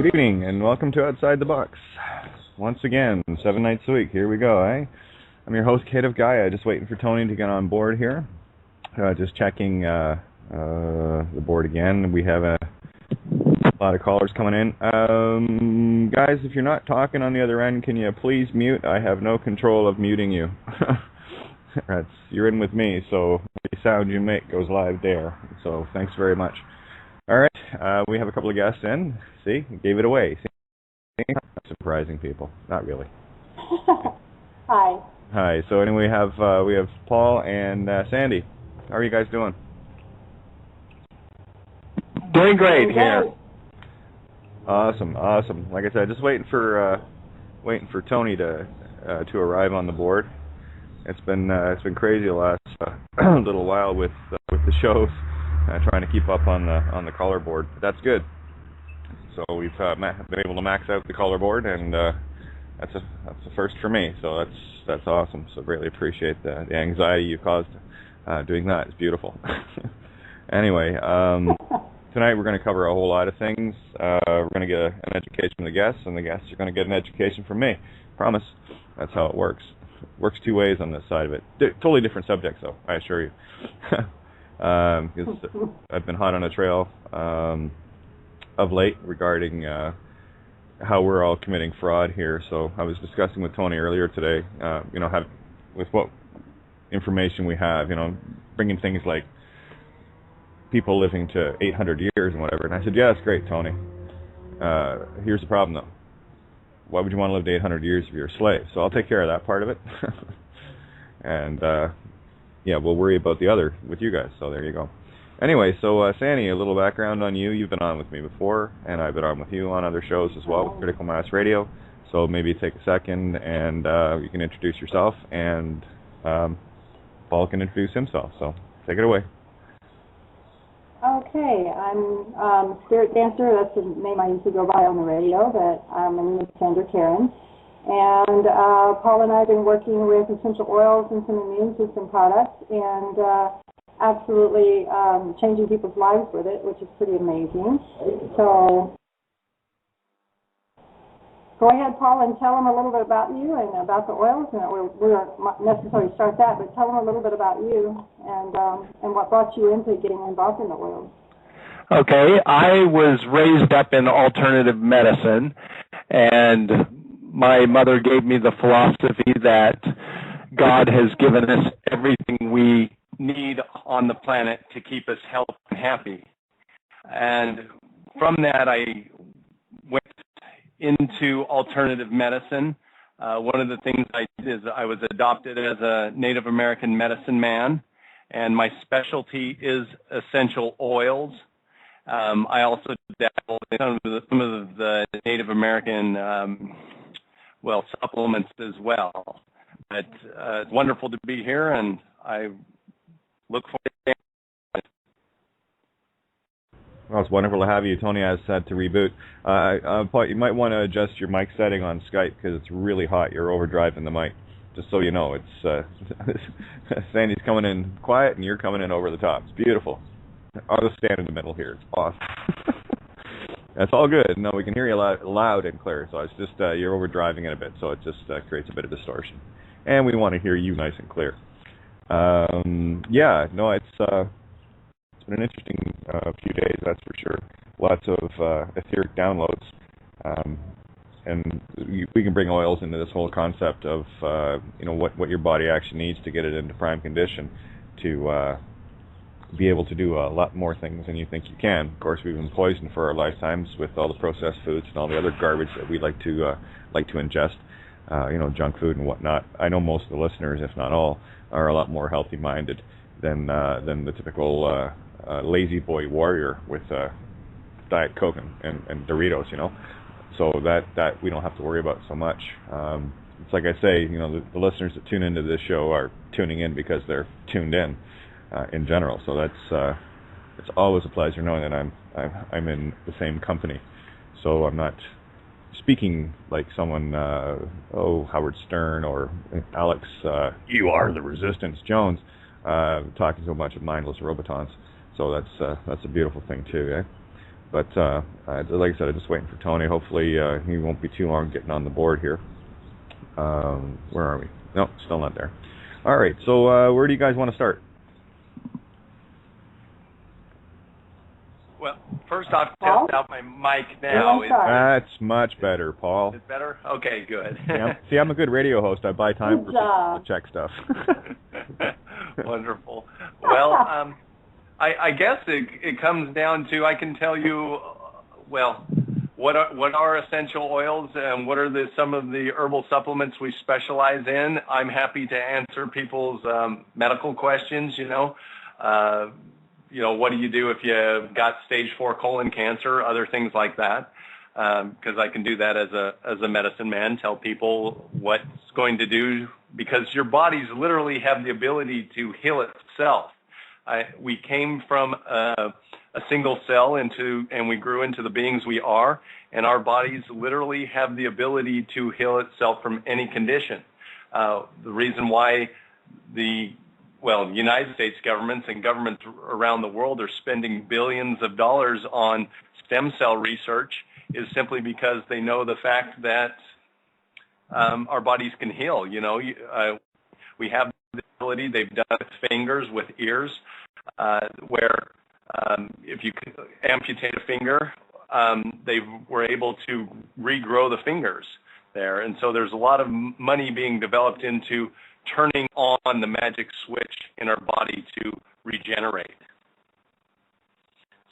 evening, and welcome to Outside the Box. Once again, 7 nights a week. Here we go, eh? I'm your host, Kate of Gaia. Just waiting for Tony to get on board here. Just checking the board again. We have a lot of callers coming in. Guys, if you're not talking on the other end, can you please mute? I have no control of muting you. You're in with me, so the sound you make goes live there. So thanks very much. All right, we have a couple of guests in. See, gave it away. See? Surprising people. Not really. Hi. Hi. So anyway, we have Paul and Sandy. How are you guys doing? Doing great here. Awesome. Like I said, just waiting for Tony to arrive on the board. It's been crazy the last little while with the shows, trying to keep up on the caller board. But that's good. So we've been able to max out the caller board, and that's a first for me. So that's awesome. So greatly appreciate the anxiety you caused doing that. It's beautiful. Anyway, tonight we're going to cover a whole lot of things. We're going to get an education from the guests, and the guests are going to get an education from me. Promise. That's how it works. Works two ways on this side of it. Totally different subjects, though, I assure you. Because I've been hot on a trail of late regarding how we're all committing fraud here. So I was discussing with Tony earlier today, with what information we have, bringing things like people living to 800 years and whatever. And I said, yeah, that's great, Tony. Here's the problem, though. Why would you want to live to 800 years if you're a slave? So I'll take care of that part of it. And, we'll worry about the other with you guys. So there you go. Anyway, so Sandy, a little background on you. You've been on with me before, and I've been on with you on other shows as well, with Critical Mass Radio. So maybe take a second, and you can introduce yourself, and Paul can introduce himself. So take it away. Okay, I'm Spirit Dancer. That's the name I used to go by on the radio, but my name is Sandra Karen. And Paul and I have been working with essential oils and some immune system products, and absolutely changing people's lives with it, which is pretty amazing. So go ahead, Paul, and tell them a little bit about you and about the oils. And we don't necessarily start that, but tell them a little bit about you and what brought you into getting involved in the oils. Okay, I was raised up in alternative medicine, and my mother gave me the philosophy that God has given us everything we need on the planet to keep us healthy and happy. And from that, I went into alternative medicine. One of the things I did is I was adopted as a Native American medicine man, and my specialty is essential oils. I also dabble in some of the Native American supplements as well. But it's wonderful to be here, and I look forward to it. Well, it's wonderful to have you. Tony has said to reboot. Paul, you might want to adjust your mic setting on Skype because it's really hot. You're overdriving the mic. Just so you know, it's Sandy's coming in quiet and you're coming in over the top. It's beautiful. I'll just stand in the middle here. It's awesome. That's all good. No, we can hear you loud and clear. So it's just you're overdriving it a bit, so it just creates a bit of distortion. And we want to hear you nice and clear. It's been an interesting few days, that's for sure. Lots of etheric downloads. And we can bring oils into this whole concept of what your body actually needs to get it into prime condition to be able to do a lot more things than you think you can. Of course, we've been poisoned for our lifetimes with all the processed foods and all the other garbage that we like to ingest, junk food and whatnot. I know most of the listeners, if not all, are a lot more healthy-minded than the typical lazy boy warrior with Diet Coke and Doritos, So that we don't have to worry about so much. It's like I say, the listeners that tune into this show are tuning in because they're tuned in general. So it's always a pleasure knowing that I'm in the same company. So I'm not speaking like someone, Howard Stern or Alex, you are the Resistance Jones, talking to a bunch of mindless robotons. So that's a beautiful thing too, eh? But like I said, I'm just waiting for Tony. Hopefully he won't be too long getting on the board here. Where are we? No, still not there. All right, so where do you guys want to start? Well, first off, test out my mic now. That's much better, Paul. Is it better? Okay, good. Yeah. See, I'm a good radio host. I buy time for people to check stuff. Wonderful. Well, I guess it comes down to, I can tell you, well, what are essential oils and what are some of the herbal supplements we specialize in. I'm happy to answer people's medical questions, what do you do if you've got stage 4 colon cancer, other things like that, because I can do that as a medicine man, tell people what's going to do, because your bodies literally have the ability to heal itself. We came from a single cell and we grew into the beings we are, and our bodies literally have the ability to heal itself from any condition. The reason why the United States governments and governments around the world are spending billions of dollars on stem cell research is simply because they know the fact that our bodies can heal. We have the ability. They've done it with fingers, with ears, where if you amputate a finger, they were able to regrow the fingers there. And so there's a lot of money being developed into turning on the magic switch in our body to regenerate.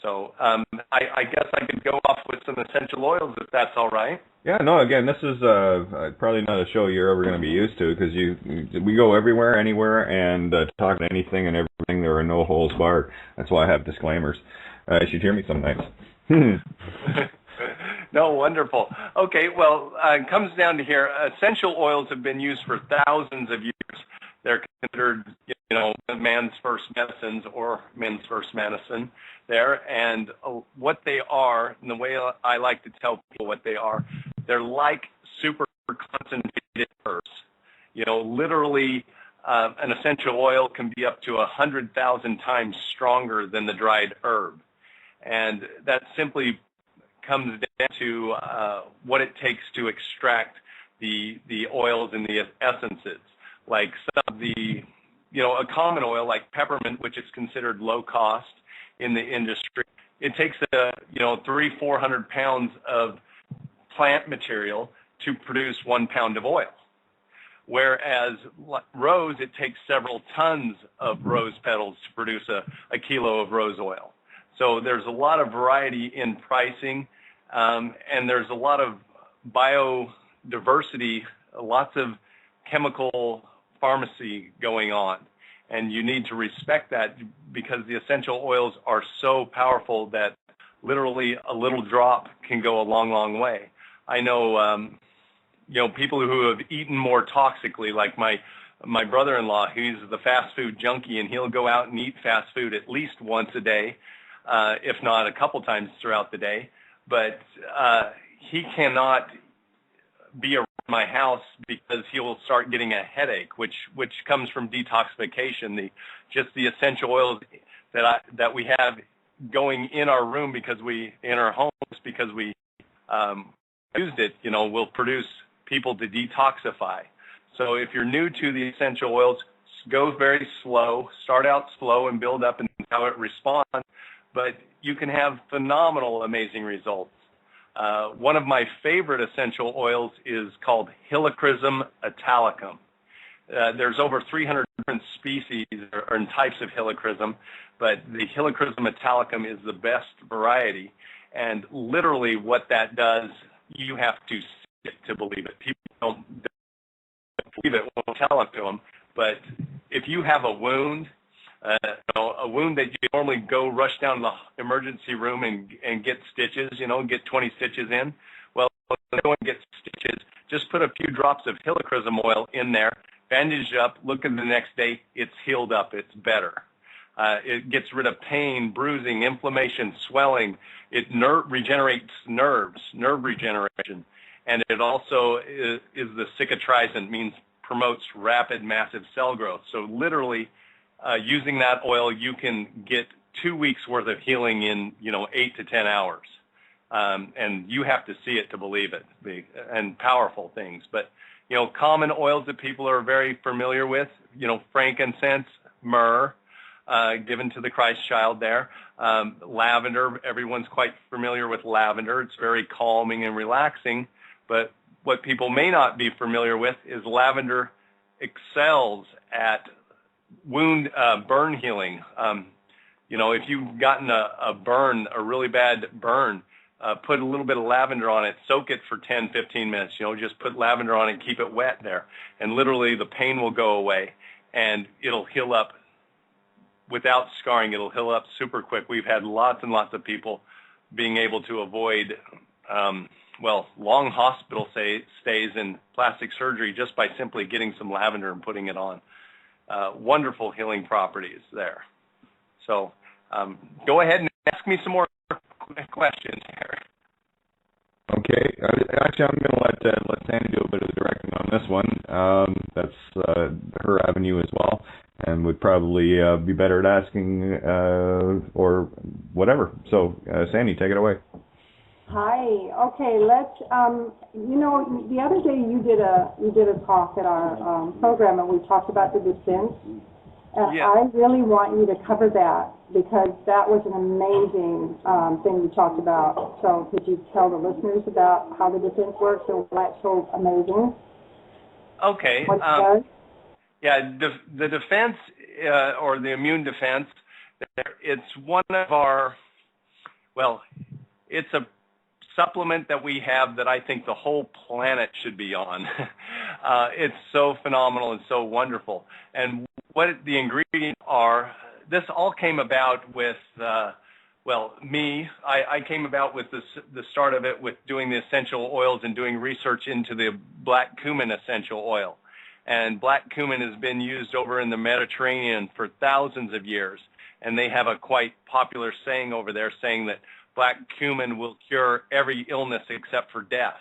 So I guess I could go off with some essential oils if that's all right. Yeah, no, again, this is probably not a show you're ever going to be used to, because we go everywhere, anywhere, and talk about anything and everything. There are no holes barred. That's why I have disclaimers. You should hear me sometimes. No, wonderful. Okay, well, it comes down to here. Essential oils have been used for thousands of years. They're considered, man's first medicines or men's first medicine there. And what they are, and the way I like to tell people what they are, they're like super concentrated herbs. Literally, an essential oil can be up to 100,000 times stronger than the dried herb. And that simply comes down to what it takes to extract the oils and the essences. Like some of the, a common oil like peppermint, which is considered low cost in the industry, it takes 300-400 pounds of plant material to produce 1 pound of oil. Whereas rose, it takes several tons of rose petals to produce a kilo of rose oil. So there's a lot of variety in pricing, and there's a lot of biodiversity, lots of chemical pharmacy going on. And you need to respect that, because the essential oils are so powerful that literally a little drop can go a long, long way. I know, people who have eaten more toxically, like my brother-in-law, who's the fast food junkie, and he'll go out and eat fast food at least once a day, if not a couple times throughout the day. But he cannot be around my house because he will start getting a headache, which comes from detoxification. Just the essential oils that we have going in our room in our homes because we used it, will produce people to detoxify. So if you're new to the essential oils, go very slow, start out slow and build up and how it responds, but you can have phenomenal, amazing results. One of my favorite essential oils is called Helichrysum italicum. There's over 300 different species or types of helichrysum, but the Helichrysum italicum is the best variety. And literally what that does, you have to see it to believe it. People don't believe it, won't tell it to them. But if you have a wound, a wound that you normally go rush down to the emergency room and get stitches, get 20 stitches in. Well, when you go and get stitches, just put a few drops of helichrysum oil in there, bandage it up, look at the next day, it's healed up, it's better. It gets rid of pain, bruising, inflammation, swelling. It regenerates nerve regeneration. And it also is the cicatrizant, means promotes rapid, massive cell growth. So literally, using that oil, you can get 2 weeks worth of healing in, 8 to 10 hours. And you have to see it to believe it, and powerful things. But, common oils that people are very familiar with, frankincense, myrrh, given to the Christ child there. Lavender, everyone's quite familiar with lavender. It's very calming and relaxing. But what people may not be familiar with is lavender excels at burn healing. If you've gotten a really bad burn, put a little bit of lavender on it, soak it for 10, 15 minutes, just put lavender on it and keep it wet there. And literally the pain will go away and it'll heal up without scarring. It'll heal up super quick. We've had lots and lots of people being able to avoid, long hospital stays and plastic surgery just by simply getting some lavender and putting it on. Wonderful healing properties there. So go ahead and ask me some more questions here. Okay. Actually, I'm going to let Sandy do a bit of the directing on this one. That's her avenue as well, and would probably be better at asking or whatever. So, Sandy, take it away. Hi. Okay. Let's. The other day you did a talk at our program, and we talked about the descent. And yeah. I really want you to cover that because that was an amazing thing you talked about. So could you tell the listeners about how the defense works and why it's so amazing? Okay. What it does? Yeah, the defense or the immune defense, it's one of our, it's a supplement that we have that I think the whole planet should be on. It's so phenomenal and so wonderful. And what the ingredients are, this all came about with, me. I came about with the start of it with doing the essential oils and doing research into the black cumin essential oil. And black cumin has been used over in the Mediterranean for thousands of years. And they have a quite popular saying over there saying that black cumin will cure every illness except for death.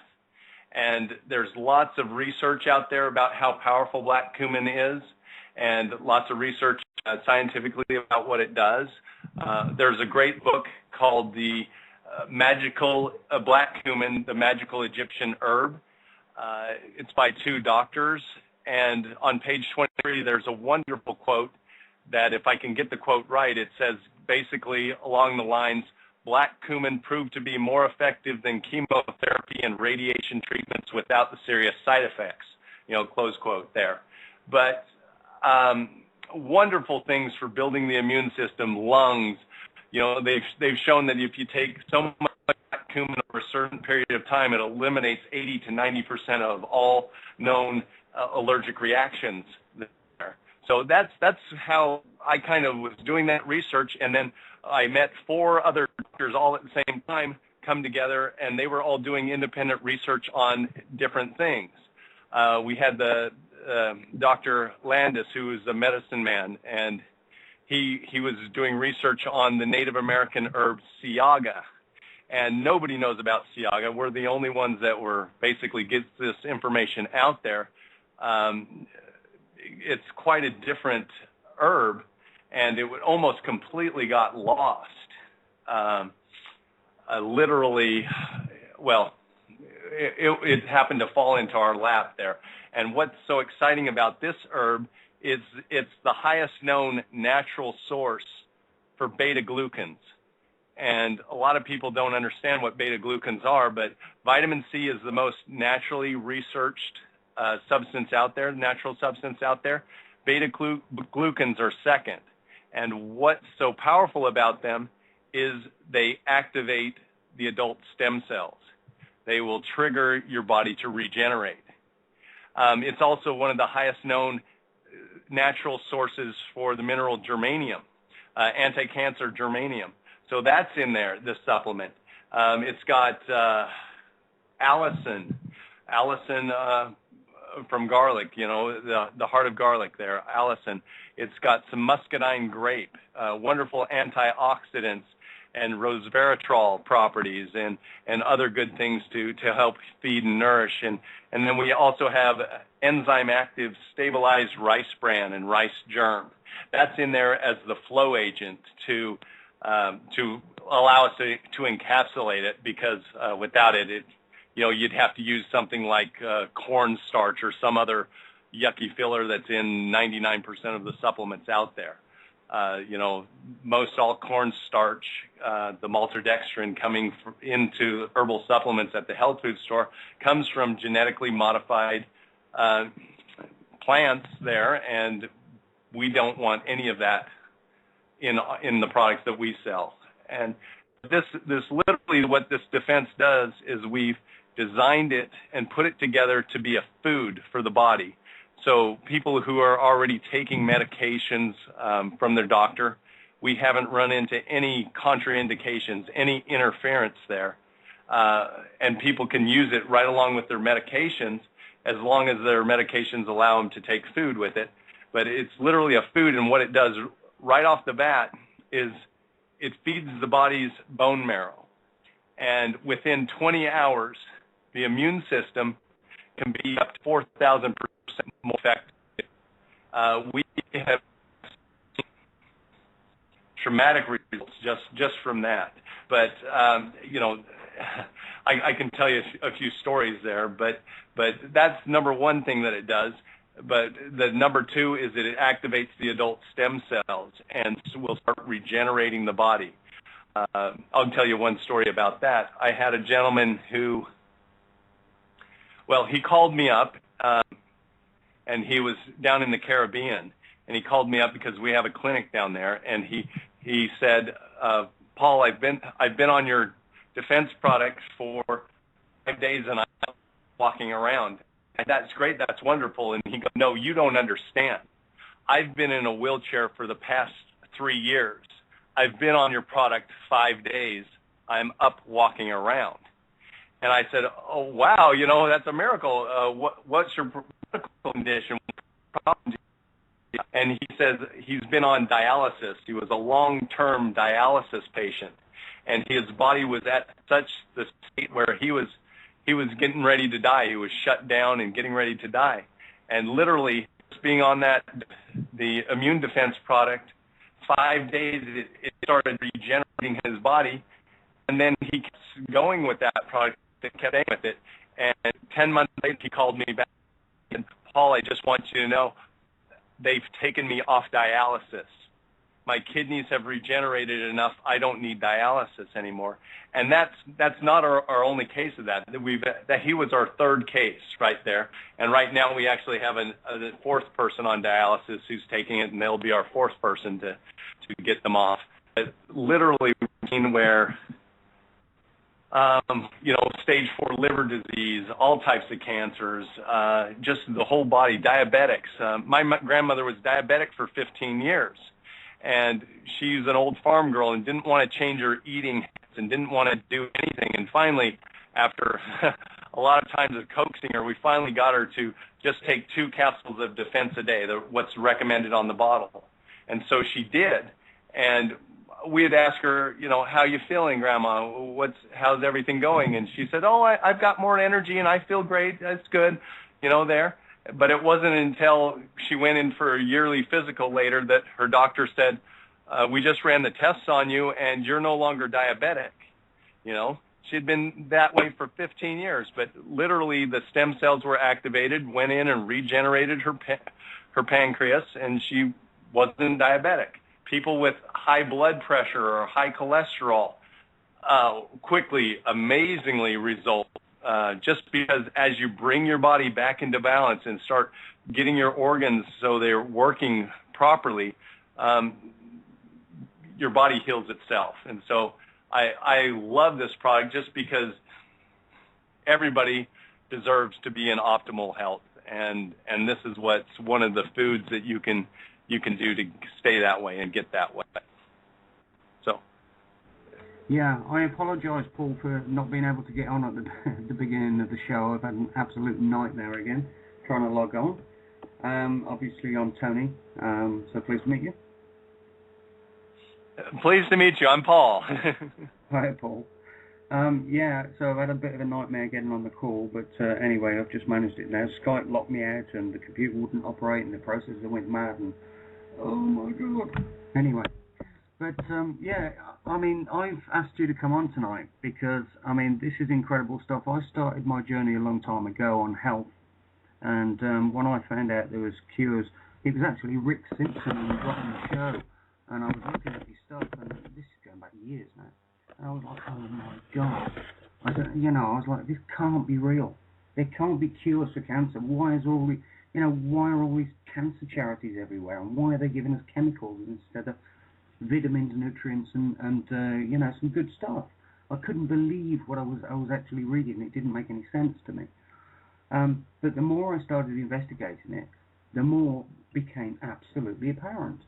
And there's lots of research out there about how powerful black cumin is, and lots of research scientifically about what it does. There's a great book called The Magical Black Cumin, the Magical Egyptian Herb. It's by two doctors, and on page 23 there's a wonderful quote that, if I can get the quote right, it says basically along the lines, black cumin proved to be more effective than chemotherapy and radiation treatments without the serious side effects, close quote there. But wonderful things for building the immune system, lungs. They've shown that if you take so much black cumin over a certain period of time, it eliminates 80 to 90% of all known allergic reactions there. So that's how I kind of was doing that research, and then I met 4 other doctors all at the same time come together, and they were all doing independent research on different things. We had the Dr. Landis, who is a medicine man, and he was doing research on the Native American herb Siaga, and nobody knows about Siaga. We're the only ones that were basically gets this information out there. It's quite a different herb, and it almost completely got lost. It happened to fall into our lap there. And what's so exciting about this herb is it's the highest known natural source for beta-glucans. And a lot of people don't understand what beta-glucans are, but vitamin C is the most naturally researched substance out there, natural substance out there. Beta-glucans are second. And what's so powerful about them is they activate the adult stem cells. They will trigger your body to regenerate. It's also one of the highest known natural sources for the mineral germanium, anti-cancer germanium. So that's in there, this supplement. It's got allicin from garlic, the heart of garlic there, allicin. It's got some muscadine grape, wonderful antioxidants and resveratrol properties and other good things to help feed and nourish. And then we also have enzyme active stabilized rice bran and rice germ. That's in there as the flow agent to to allow us to encapsulate it, because without it, you'd have to use something like cornstarch or some other yucky filler that's in 99% of the supplements out there. Most all cornstarch, the maltodextrin coming into herbal supplements at the health food store comes from genetically modified plants there, and we don't want any of that in the products that we sell. And this literally what this defense does is we've designed it and put it together to be a food for the body. So people who are already taking medications from their doctor, we haven't run into any contraindications, any interference there. And people can use it right along with their medications as long as their medications allow them to take food with it. But it's literally a food, and what it does right off the bat is it feeds the body's bone marrow. And within 20 hours, the immune system can be up to 4,000% more effective. We have traumatic results just from that. But I can tell you a few stories there. But that's number one thing that it does. But the number two is that it activates the adult stem cells and will start regenerating the body. I'll tell you one story about that. I had a gentleman who, he called me up, and he was down in the Caribbean, and he called me up because we have a clinic down there, and he said, Paul, I've been on your defense products for 5 days, and I'm walking around. And that's great, that's wonderful. And he goes, no, you don't understand. I've been in a wheelchair for the past 3 years. I've been on your product 5 days. I'm up walking around. And I said, oh, wow, that's a miracle. What's your medical condition? And he says he's been on dialysis. He was a long-term dialysis patient. And his body was at such the state where he was getting ready to die. He was shut down and getting ready to die. And literally, just being on the immune defense product, 5 days, it started regenerating his body. And then he kept going with that product, kept staying with it. And 10 months later, he called me back. And Paul, I just want you to know, they've taken me off dialysis. My kidneys have regenerated enough. I don't need dialysis anymore. And that's not our only case of that. That he was our third case right there. And right now we actually have a fourth person on dialysis who's taking it, and they'll be our fourth person to get them off. But literally, we've seen where stage 4 liver disease, all types of cancers, just the whole body, diabetics. My grandmother was diabetic for 15 years. And she's an old farm girl and didn't want to change her eating habits and didn't want to do anything. And finally, after a lot of times of coaxing her, we finally got her to just take 2 capsules of Defense a day, what's recommended on the bottle. And so she did. And we'd ask her, how you feeling, Grandma? How's everything going? And she said, I've got more energy and I feel great. That's good, there. But it wasn't until she went in for a yearly physical later that her doctor said, we just ran the tests on you and you're no longer diabetic. She had been that way for 15 years, but literally the stem cells were activated, went in and regenerated her pancreas, and she wasn't diabetic. People with high blood pressure or high cholesterol quickly, amazingly resolve. Just because as you bring your body back into balance and start getting your organs so they're working properly, your body heals itself. And so I love this product just because everybody deserves to be in optimal health. And this is what's one of the foods that you can do to stay that way and get that way. So. Yeah, I apologise, Paul, for not being able to get on at the beginning of the show. I've had an absolute nightmare again, trying to log on. Obviously, I'm Tony, so pleased to meet you. Pleased to meet you. I'm Paul. Hi, Paul. So I've had a bit of a nightmare getting on the call, but anyway, I've just managed it now. Skype locked me out, and the computer wouldn't operate, and the processor went mad, and oh my God. Anyway. But yeah, I mean, I've asked you to come on tonight because, I mean, this is incredible stuff. I started my journey a long time ago on health, and when I found out there was cures, it was actually Rick Simpson who got on the show, and I was looking at his stuff, and this is going back years now, and I was like, oh my God. I was like, this can't be real. There can't be cures for cancer. Why are all these cancer charities everywhere, and why are they giving us chemicals instead of vitamins, nutrients, and some good stuff? I couldn't believe what I was actually reading. It didn't make any sense to me. But the more I started investigating it, the more became absolutely apparent.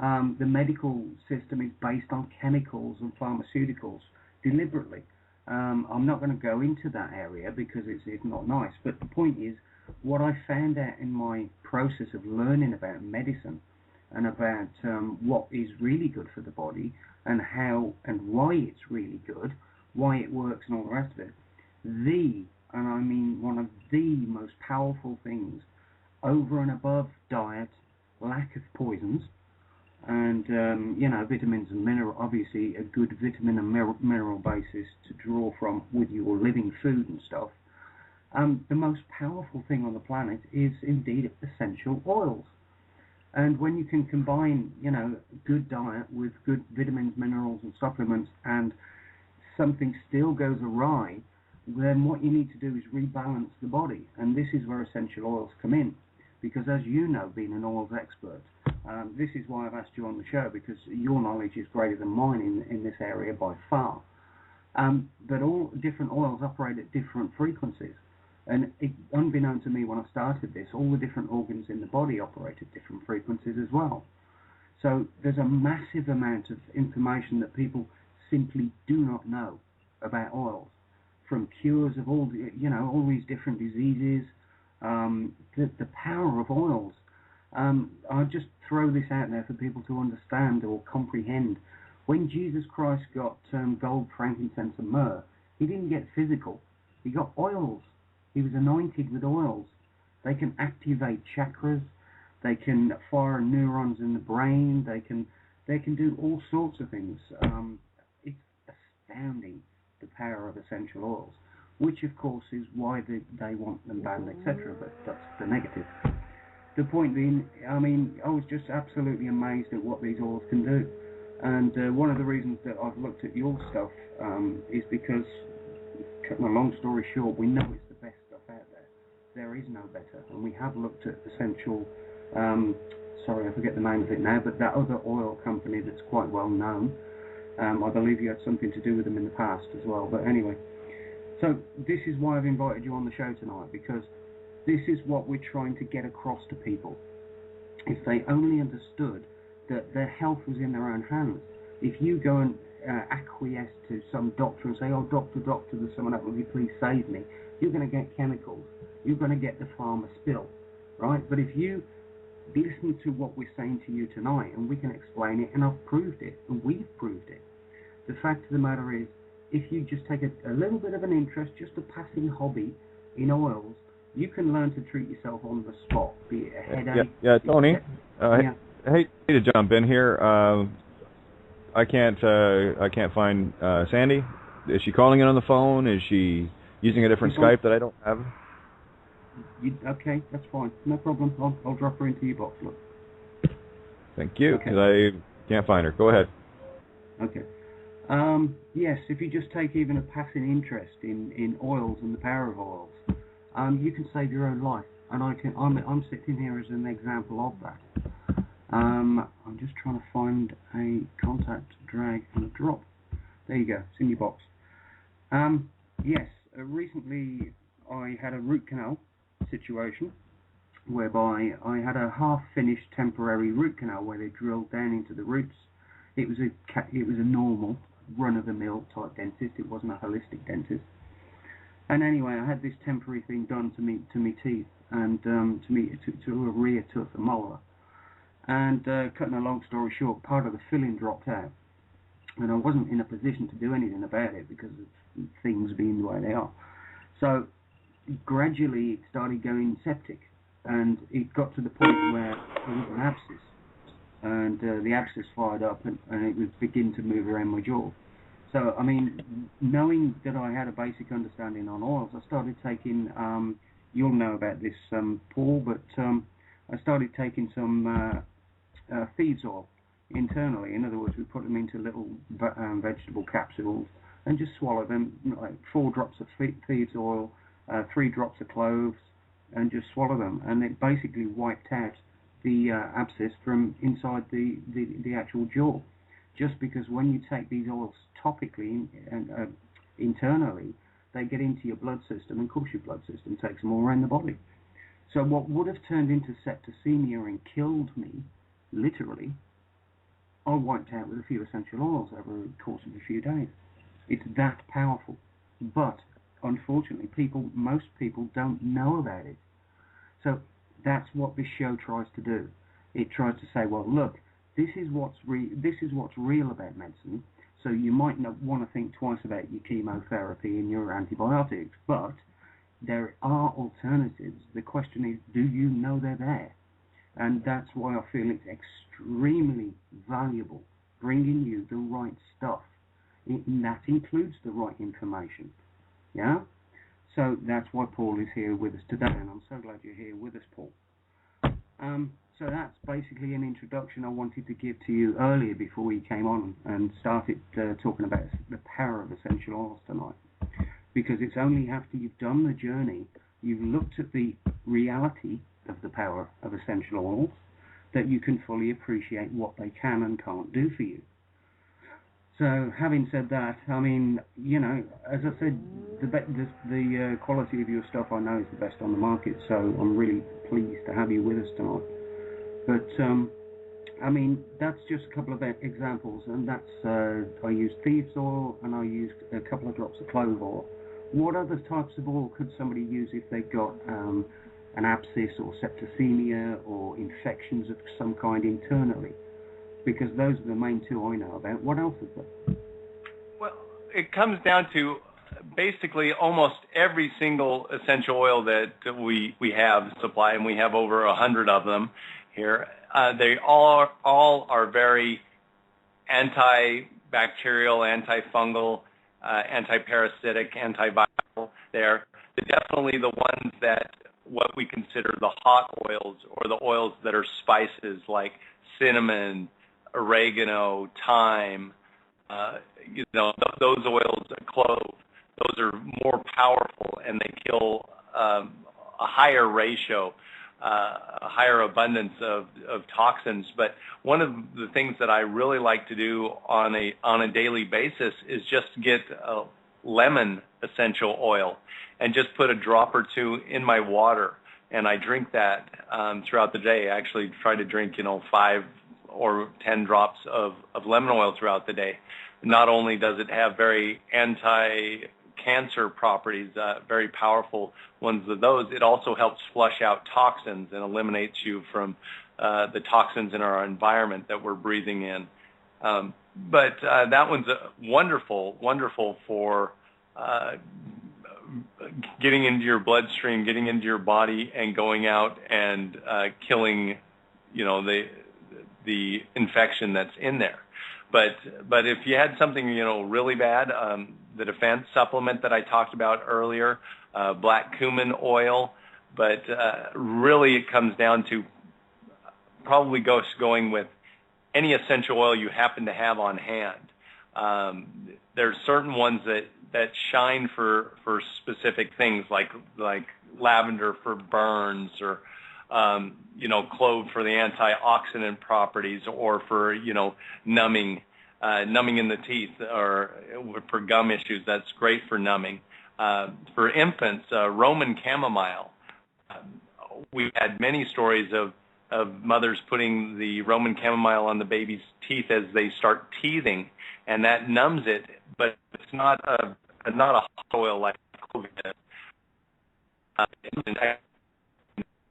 The medical system is based on chemicals and pharmaceuticals deliberately. I'm not going to go into that area because it's not nice, but the point is, what I found out in my process of learning about medicine and about what is really good for the body and how and why it's really good, why it works and all the rest of it, and I mean one of the most powerful things over and above diet, lack of poisons, and vitamins and mineral, obviously a good vitamin and mineral basis to draw from with your living food and stuff. The most powerful thing on the planet is indeed essential oils. And when you can combine, good diet with good vitamins, minerals and supplements, and something still goes awry, then what you need to do is rebalance the body. And this is where essential oils come in. Because as you know, being an oils expert, this is why I've asked you on the show, because your knowledge is greater than mine in this area by far. But all different oils operate at different frequencies. And unbeknown to me when I started this, all the different organs in the body operate at different frequencies as well. So there's a massive amount of information that people simply do not know about oils, from cures of all these different diseases, the power of oils. I'll just throw this out there for people to understand or comprehend. When Jesus Christ got gold, frankincense and myrrh, he didn't get physical. He got oils. He was anointed with oils. They can activate chakras. They can fire neurons in the brain. They can do all sorts of things. It's astounding, the power of essential oils, which of course is why they want them banned, etc. But that's the negative. The point being, I mean, I was just absolutely amazed at what these oils can do. And one of the reasons that I've looked at your stuff is because, cutting a long story short, we know it's the best stuff out there. There is no better. And we have looked at essential, sorry, I forget the name of it now, but that other oil company that's quite well known. I believe you had something to do with them in the past as well. But anyway, so this is why I've invited you on the show tonight, because this is what we're trying to get across to people. If they only understood that their health was in their own hands. If you go and acquiesce to some doctor and say, oh, doctor, there's someone up, will you please save me? You're going to get chemicals. You're going to get the farmer spill, right? But if you listen to what we're saying to you tonight, and we can explain it, and I've proved it, and we've proved it. The fact of the matter is, if you just take a little bit of an interest, just a passing hobby in oils, you can learn to treat yourself on the spot, be it a headache. Yeah, Tony. I hate to jump in here. I can't find Sandy. Is she calling in on the phone? Is she using a different Skype that I don't have? Okay, that's fine. No problem. I'll drop her into your box. Look. Thank you, because I can't find her. Go ahead. Okay. Yes, if you just take even a passing interest in oils and the power of oils, you can save your own life. And I'm sitting here as an example of that. I'm just trying to find a contact, drag, and a drop. There you go. It's in your box. Yes, recently I had a root canal situation whereby I had a half-finished temporary root canal where they drilled down into the roots. It was a normal run-of-the-mill type dentist. It wasn't a holistic dentist. And anyway, I had this temporary thing done to me teeth and to a rear tooth, a molar. And cutting a long story short, part of the filling dropped out, and I wasn't in a position to do anything about it because of things being the way they are. So gradually it started going septic, and it got to the point where there was an abscess. and the abscess fired up, and it would begin to move around my jaw. So, I mean, knowing that I had a basic understanding on oils, I started taking, you'll know about this, Paul, but I started taking some thieves oil internally. In other words, we put them into little vegetable capsules and just swallow them, like 4 drops of thieves oil, 3 drops of cloves, and just swallow them. And it basically wiped out the abscess from inside the actual jaw. Just because when you take these oils topically and internally, they get into your blood system, and of course your blood system takes them all around the body. So what would have turned into septicemia and killed me, literally, I wiped out with a few essential oils over the course of a few days. It's that powerful. But unfortunately, most people don't know about it. So that's what this show tries to do. It tries to say, well, look, this is what's real about medicine. So you might not want to think twice about your chemotherapy and your antibiotics, but there are alternatives. The question is, do you know they're there? And that's why I feel it's extremely valuable bringing you the right stuff. That includes the right information. Yeah? So that's why Paul is here with us today, and I'm so glad you're here with us, Paul. So that's basically an introduction I wanted to give to you earlier before we came on and started talking about the power of essential oils tonight. Because it's only after you've done the journey, you've looked at the reality of the power of essential oils, that you can fully appreciate what they can and can't do for you. So, having said that, I mean, you know, as I said, the quality of your stuff I know is the best on the market, so I'm really pleased to have you with us tonight. But, I mean, that's just a couple of examples, and that's, I used thieves oil, and I used a couple of drops of clove oil. What other types of oil could somebody use if they've got an abscess or septicemia or infections of some kind internally? Because those are the main 2 I know about. What else is there? Well, it comes down to basically almost every single essential oil that we have supply, and we have over 100 of them here. They all are very antibacterial, antifungal, antiparasitic, antiviral. They're definitely the ones that what we consider the hot oils, or the oils that are spices like cinnamon, oregano, thyme, those oils, clove, those are more powerful, and they kill a higher ratio, a higher abundance of toxins. But one of the things that I really like to do on a daily basis is just get a lemon essential oil and just put a drop or 2 in my water, and I drink that throughout the day. I actually try to drink, 5 or 10 drops of lemon oil throughout the day. Not only does it have very anti-cancer properties, very powerful ones of those, it also helps flush out toxins and eliminates you from the toxins in our environment that we're breathing in. But that one's wonderful for getting into your bloodstream, getting into your body, and going out and killing, the infection that's in there. But if you had something, really bad, the defense supplement that I talked about earlier, black cumin oil, but really it comes down to probably going with any essential oil you happen to have on hand. There's certain ones that shine for specific things, like lavender for burns, or clove for the antioxidant properties, or for numbing in the teeth, or for gum issues. That's great for numbing. For infants, Roman chamomile. We've had many stories of mothers putting the Roman chamomile on the baby's teeth as they start teething, and that numbs it, but it's not a hot oil like clove is.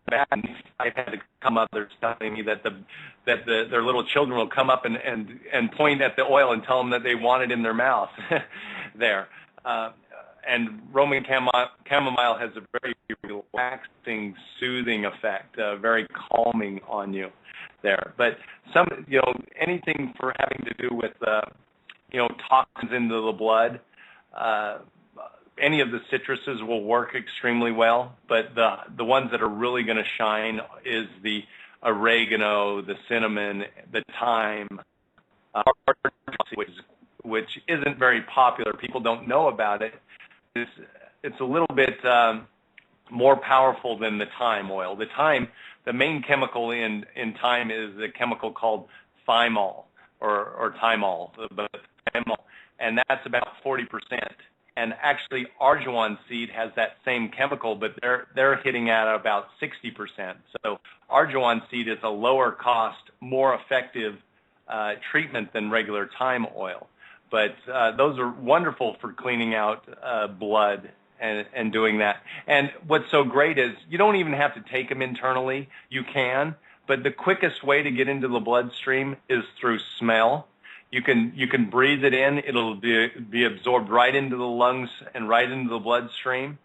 I've had to come up, they're telling me that their little children will come up and point at the oil and tell them that they want it in their mouth there. And Roman chamomile has a very relaxing, soothing effect, very calming on you. there. But anything for having to do with, toxins into the blood, any of the citruses will work extremely well, but the ones that are really going to shine is the oregano, the cinnamon, the thyme, which isn't very popular. People don't know about it. It's a little bit more powerful than the thyme oil. The main chemical in thyme is a chemical called thymol or thymol, and that's about 40%. And actually, arjuan seed has that same chemical, but they're hitting at about 60%. So arjuan seed is a lower cost, more effective treatment than regular thyme oil. But those are wonderful for cleaning out blood and doing that. And what's so great is you don't even have to take them internally. You can, but the quickest way to get into the bloodstream is through smell. You can breathe it in. It'll be absorbed right into the lungs and right into the bloodstream.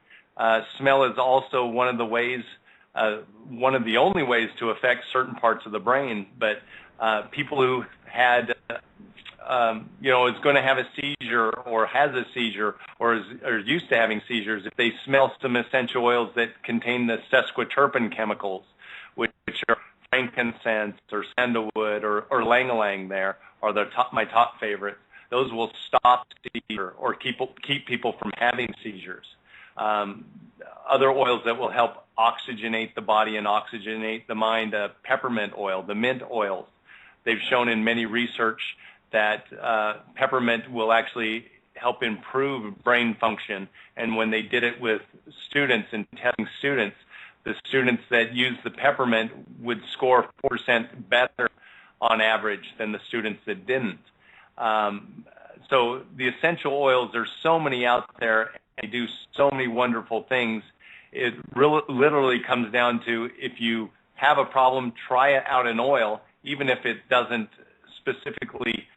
Smell is also one of the only ways to affect certain parts of the brain. But people who had, is going to have a seizure or has a seizure or is used to having seizures, if they smell some essential oils that contain the sesquiterpene chemicals, which are frankincense or sandalwood or ylang-ylang there, are my top favorites. Those will stop seizure or keep people from having seizures. Other oils that will help oxygenate the body and oxygenate the mind, peppermint oil, the mint oils. They've shown in many research that peppermint will actually help improve brain function. And when they did it with students and testing students, the students that used the peppermint would score 4% better on average than the students that didn't. So the essential oils, there's so many out there, and they do so many wonderful things. It literally comes down to, if you have a problem, try out an oil, even if it doesn't specifically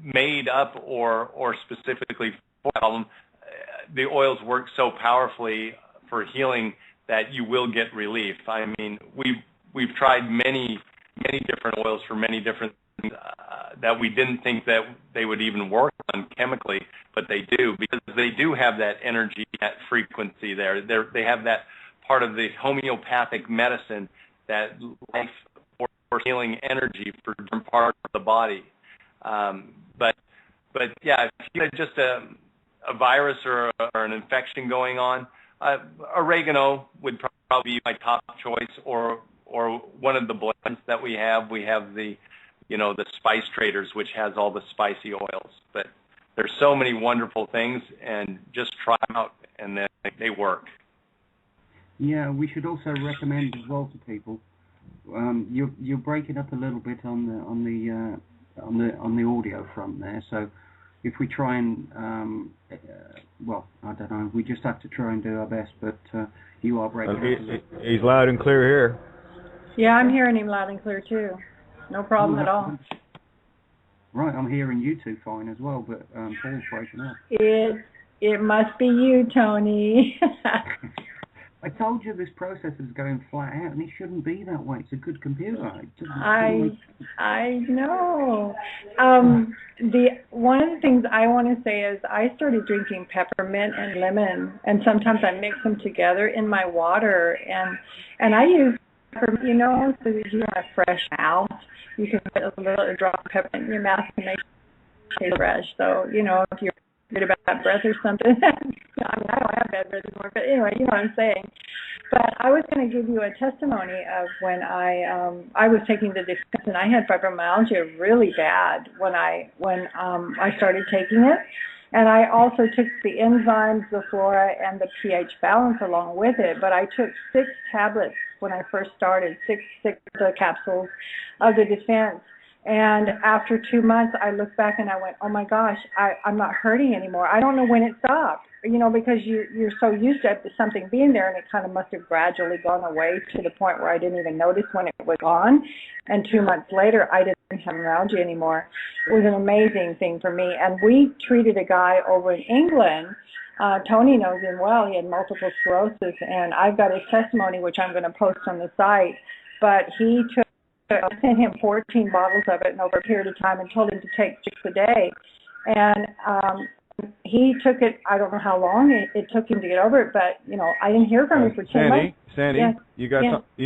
made up or specifically for a problem. The oils work so powerfully for healing that you will get relief. I mean, we've tried many different oils for many different things that we didn't think that they would even work on chemically, but they do, because they do have that energy, that frequency there. They have that part of the homeopathic medicine, that life or healing energy for different parts of the body. But yeah, if you had just a virus or an infection going on, oregano would probably be my top choice, or one of the blends that we have. We have the Spice Traders, which has all the spicy oils. But there's so many wonderful things, and just try them out, and they work. Yeah, we should also recommend as well to people. You're breaking up a little bit on the audio front there. So if we try and I don't know. We just have to try and do our best. But you are breaking up. He's loud and clear here. Yeah, I'm hearing him loud and clear too. No problem at all. Right, I'm hearing you two fine as well, but Paul's breaking up. It must be you, Tony. I told you this process is going flat out, and it shouldn't be that way. It's a good computer. I know. One of the things I want to say is I started drinking peppermint and lemon, and sometimes I mix them together in my water, and I use peppermint, so that you have a fresh mouth. You can put a drop of peppermint in your mouth and make it taste fresh. So, if you're worried about breath or something, I don't have bad breath anymore, but anyway, you know what I'm saying. But I was going to give you a testimony of when I was taking the defense, and I had fibromyalgia really bad when I started taking it. And I also took the enzymes, the flora, and the pH balance along with it. But I took 6 tablets when I first started, six capsules of the defense. And after 2 months, I looked back and I went, oh my gosh, I'm not hurting anymore. I don't know when it stopped, because you're so used to something being there, and it kind of must have gradually gone away to the point where I didn't even notice when it was gone. And 2 months later, I didn't have neuralgia anymore. It was an amazing thing for me. And we treated a guy over in England. Tony knows him well. He had multiple sclerosis, and I've got his testimony, which I'm going to post on the site. But he took I sent him 14 bottles of it and over a period of time and told him to take 6 a day. And he took it, I don't know how long it took him to get over it, but, you know, I didn't hear from him for 10 months. Sandy, yeah. you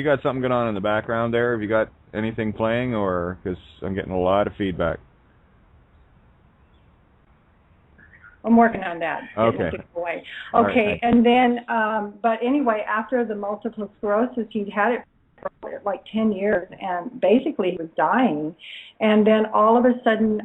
got something going on in the background there? Have you got anything playing, or because I'm getting a lot of feedback? I'm working on that. Okay. Away. Okay, right, and then, but anyway, after the multiple sclerosis, he'd had it for like 10 years, and basically he was dying. And then all of a sudden,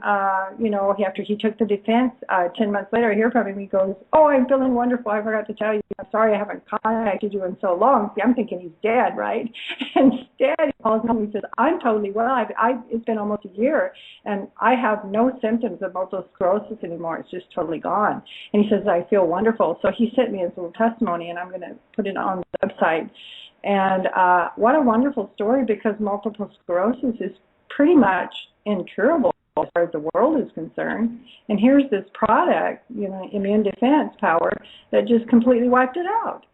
you know, after he took the defense, 10 months later, I hear from him. He goes, "Oh, I'm feeling wonderful. I forgot to tell you. I'm sorry I haven't contacted you in so long." See, I'm thinking he's dead, right? Instead, he calls me and he says, "I'm totally well. It's been almost a year, and I have no symptoms of multiple sclerosis anymore. It's just totally gone." And he says, "I feel wonderful." So he sent me his little testimony, and I'm going to put it on the website. And what a wonderful story, because multiple sclerosis is pretty much incurable as far as the world is concerned. And here's this product, you know, immune defense power, that just completely wiped it out.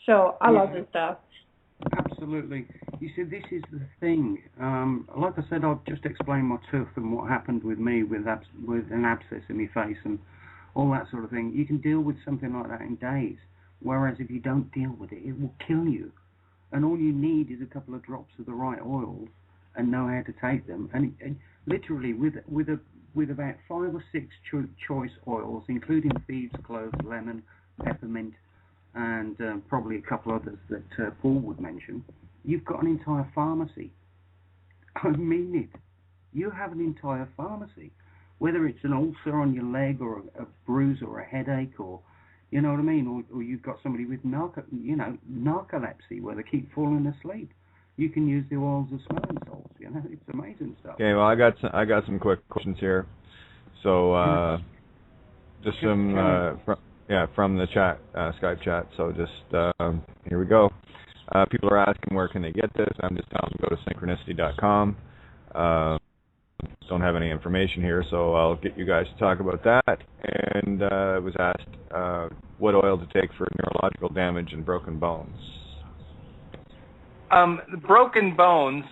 So I love this stuff. Absolutely. You see, this is the thing. Like I said, I've just explained my tooth and what happened with me with an abscess in my face and all that sort of thing. You can deal with something like that in days, whereas if you don't deal with it, it will kill you. And all you need is a couple of drops of the right oils and know how to take them. And literally, with about 5 or 6 choice oils, including thieves' cloves, lemon, peppermint, and probably a couple others that Paul would mention, you've got an entire pharmacy. I mean it. You have an entire pharmacy. Whether it's an ulcer on your leg or a bruise or a headache, or you know what I mean, or you've got somebody with narcolepsy where they keep falling asleep. You can use the oils of smelling salts. You know, it's amazing stuff. Okay, well, I got some quick questions here. So just some from the chat, Skype chat. So just here we go. People are asking where can they get this. I'm just telling them to go to Syncrenicity.com. Don't have any information here, so I'll get you guys to talk about that. And it was asked what oil to take for neurological damage and broken bones. The broken bones.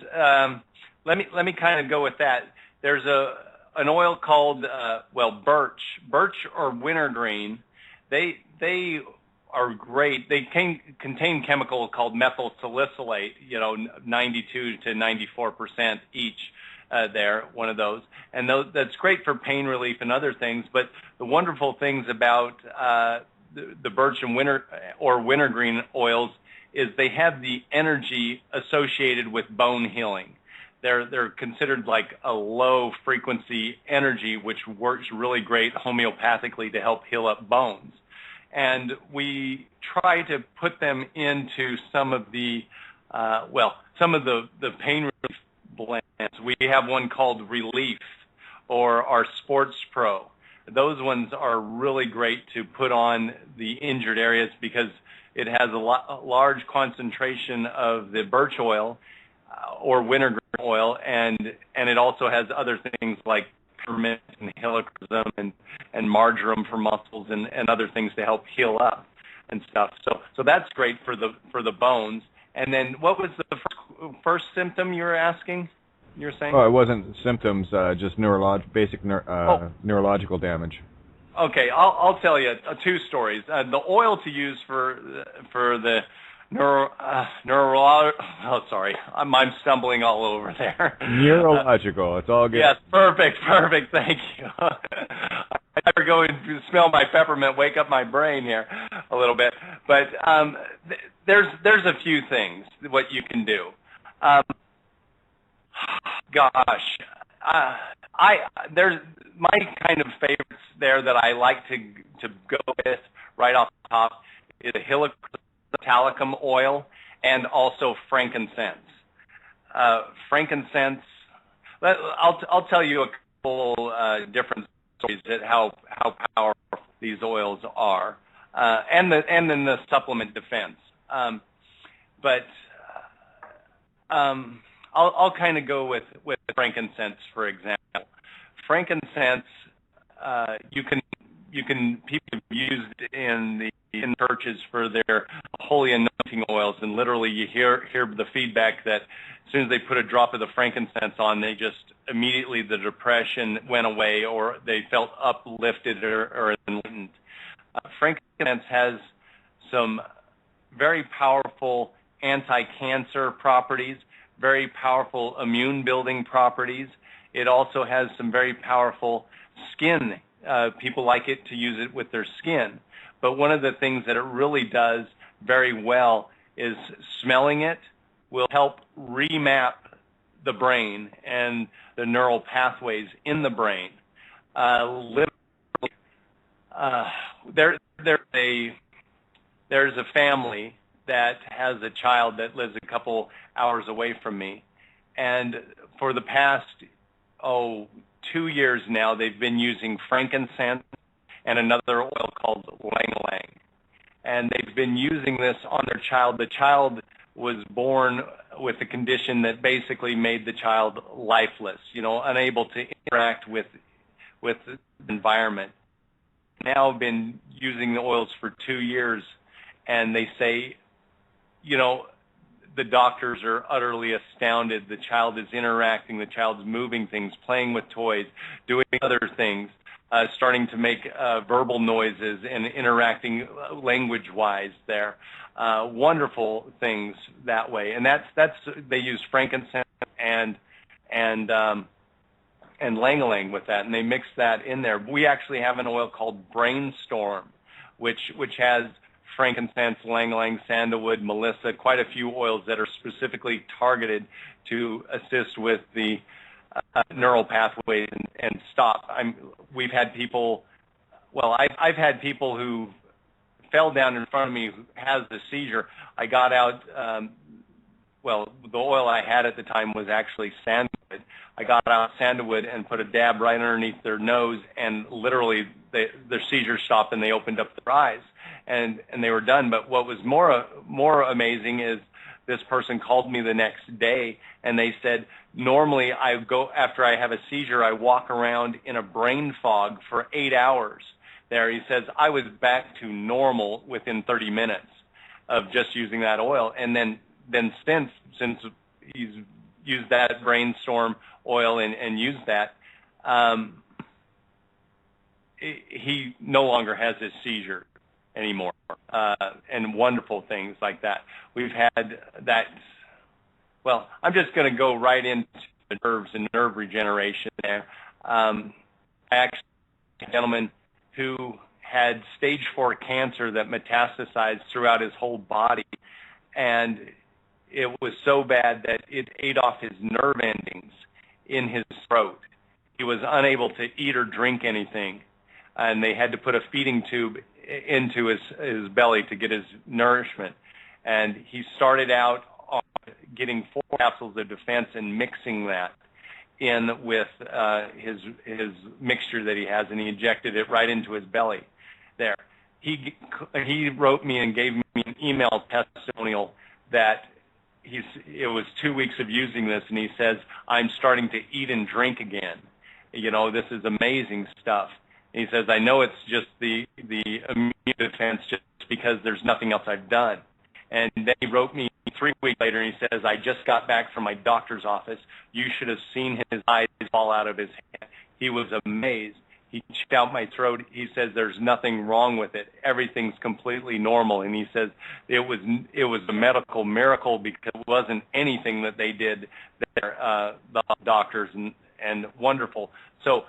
Let me kind of go with that. There's an oil called birch or wintergreen. They are great. They contain chemical called methyl salicylate. 92 to 94% each. There, one of those, and that's great for pain relief and other things. But the wonderful things about the birch and wintergreen oils is they have the energy associated with bone healing. They're considered like a low frequency energy, which works really great homeopathically to help heal up bones. And we try to put them into some of the pain relief blends. We have one called Relief or our Sports Pro. Those ones are really great to put on the injured areas because it has a large concentration of the birch oil or wintergreen oil, and it also has other things like peppermint and helichrysum and marjoram for muscles and other things to help heal up and stuff. So that's great for the bones. And then what was the first symptom you were asking? You were saying? Oh, it wasn't symptoms, just neurological damage. Okay, I'll tell you 2 stories. The oil to use for the I'm stumbling all over there. Neurological, it's all good. Yes, perfect, thank you. I better go and smell my peppermint, wake up my brain here a little bit. But there's a few things what you can do. There's my kind of favorites there that I like to go with right off the top is a helichrysum oil and also frankincense. Frankincense. I'll tell you a couple different stories at how powerful these oils are, and then the supplement defense. I'll kind of go with frankincense, for example. Frankincense, you people have used in churches for their holy anointing oils, and literally you hear the feedback that as soon as they put a drop of the frankincense on, they just immediately the depression went away, or they felt uplifted or enlightened. Frankincense has some very powerful anti-cancer properties, very powerful immune-building properties. It also has some very powerful skin. People like it to use it with their skin. But one of the things that it really does very well is smelling it will help remap the brain and the neural pathways in the brain. There's a family that has a child that lives a couple hours away from me, and for the past 2 years now, they've been using frankincense and another oil called ylang-ylang, and they've been using this on their child. The child was born with a condition that basically made the child lifeless, unable to interact with the environment. Now been using the oils for 2 years, and they say, the doctors are utterly astounded. The child is interacting, the child's moving things, playing with toys, doing other things, starting to make verbal noises and interacting language-wise there. Wonderful things that way. And that's they use frankincense and ylang-ylang with that, and they mix that in there. We actually have an oil called Brainstorm, which has frankincense, ylang-ylang, sandalwood, melissa, quite a few oils that are specifically targeted to assist with the neural pathways and stop. We've had people, I've had people who fell down in front of me who has the seizure. I got out, the oil I had at the time was actually sandalwood. I got out sandalwood and put a dab right underneath their nose, and literally their seizure stopped and they opened up their eyes. And they were done. But what was more amazing is this person called me the next day, and they said, normally after I have a seizure, I walk around in a brain fog for 8 hours. There, he says, I was back to normal within 30 minutes of just using that oil. And then since he's used that Brainstorm oil and used that, he no longer has his seizure anymore, and wonderful things like that. We've had that. Well, I'm just going to go right into the nerves and nerve regeneration there. I actually had a gentleman who had stage 4 cancer that metastasized throughout his whole body, and it was so bad that it ate off his nerve endings in his throat. He was unable to eat or drink anything, and they had to put a feeding tube into his belly to get his nourishment. And he started out on getting 4 capsules of defense and mixing that in with his mixture that he has, and he injected it right into his belly there. He wrote me and gave me an email testimonial that it was 2 weeks of using this, and he says, I'm starting to eat and drink again. This is amazing stuff. He says, I know it's just the immune defense just because there's nothing else I've done. And then he wrote me 3 weeks later, and he says, I just got back from my doctor's office. You should have seen his eyes fall out of his head. He was amazed. He checked out my throat. He says, there's nothing wrong with it. Everything's completely normal. And he says, it was a medical miracle because it wasn't anything that they did there, the doctors, and wonderful. So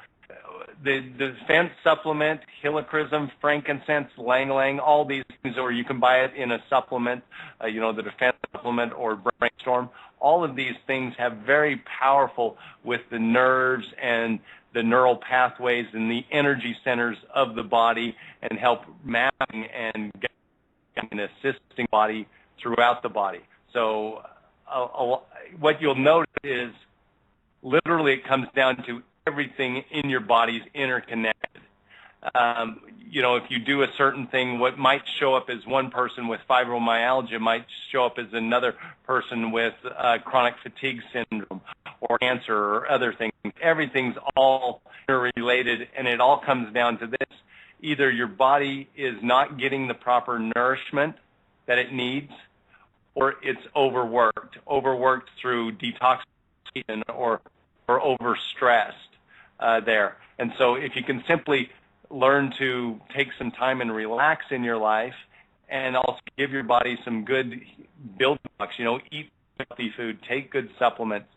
the defense supplement, helichrysum, frankincense, ylang-ylang, all these things, or you can buy it in a supplement, the defense supplement or Brainstorm. All of these things have very powerful with the nerves and the neural pathways and the energy centers of the body, and help mapping and assisting body throughout the body. So what you'll notice is literally it comes down to everything in your body's interconnected. If you do a certain thing, what might show up as one person with fibromyalgia might show up as another person with chronic fatigue syndrome or cancer or other things. Everything's all interrelated, and it all comes down to this. either your body is not getting the proper nourishment that it needs, or it's overworked through detoxification or overstressed there. And so if you can simply learn to take some time and relax in your life, and also give your body some good building blocks, eat healthy food, take good supplements.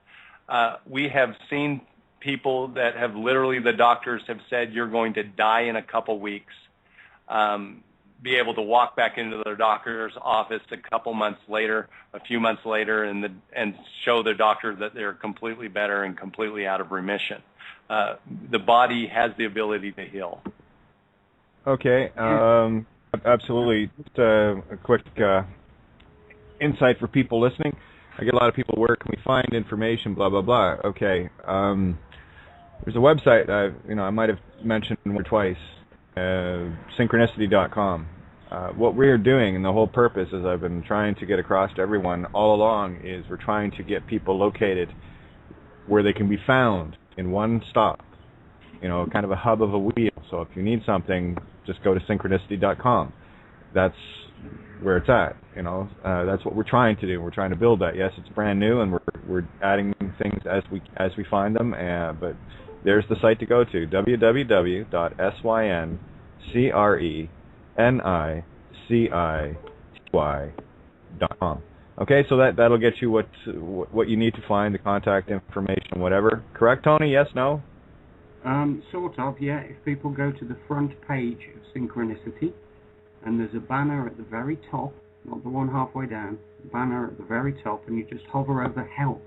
We have seen people that have literally, the doctors have said, you're going to die in a couple weeks, be able to walk back into their doctor's office a few months later, and show their doctor that they're completely better and completely out of remission. The body has the ability to heal. Okay, absolutely. Just a quick insight for people listening. I get a lot of people, where can we find information, blah, blah, blah. Okay, there's a website, I might have mentioned once or twice, Syncrenicity.com. What we're doing, and the whole purpose, as I've been trying to get across to everyone all along, is we're trying to get people located where they can be found in one stop, kind of a hub of a wheel. So if you need something, just go to Syncrenicity.com. That's where it's at. That's what we're trying to do. We're trying to build that. Yes, it's brand new, and we're adding things as we find them. But there's the site to go to: www.syncrenicity.com. Okay, so that'll get you what you need to find, the contact information, whatever. Correct, Tony? Yes, no? Sort of, yeah. If people go to the front page of Synchronicity, and there's a banner at the very top, not the one halfway down, the banner at the very top, and you just hover over health.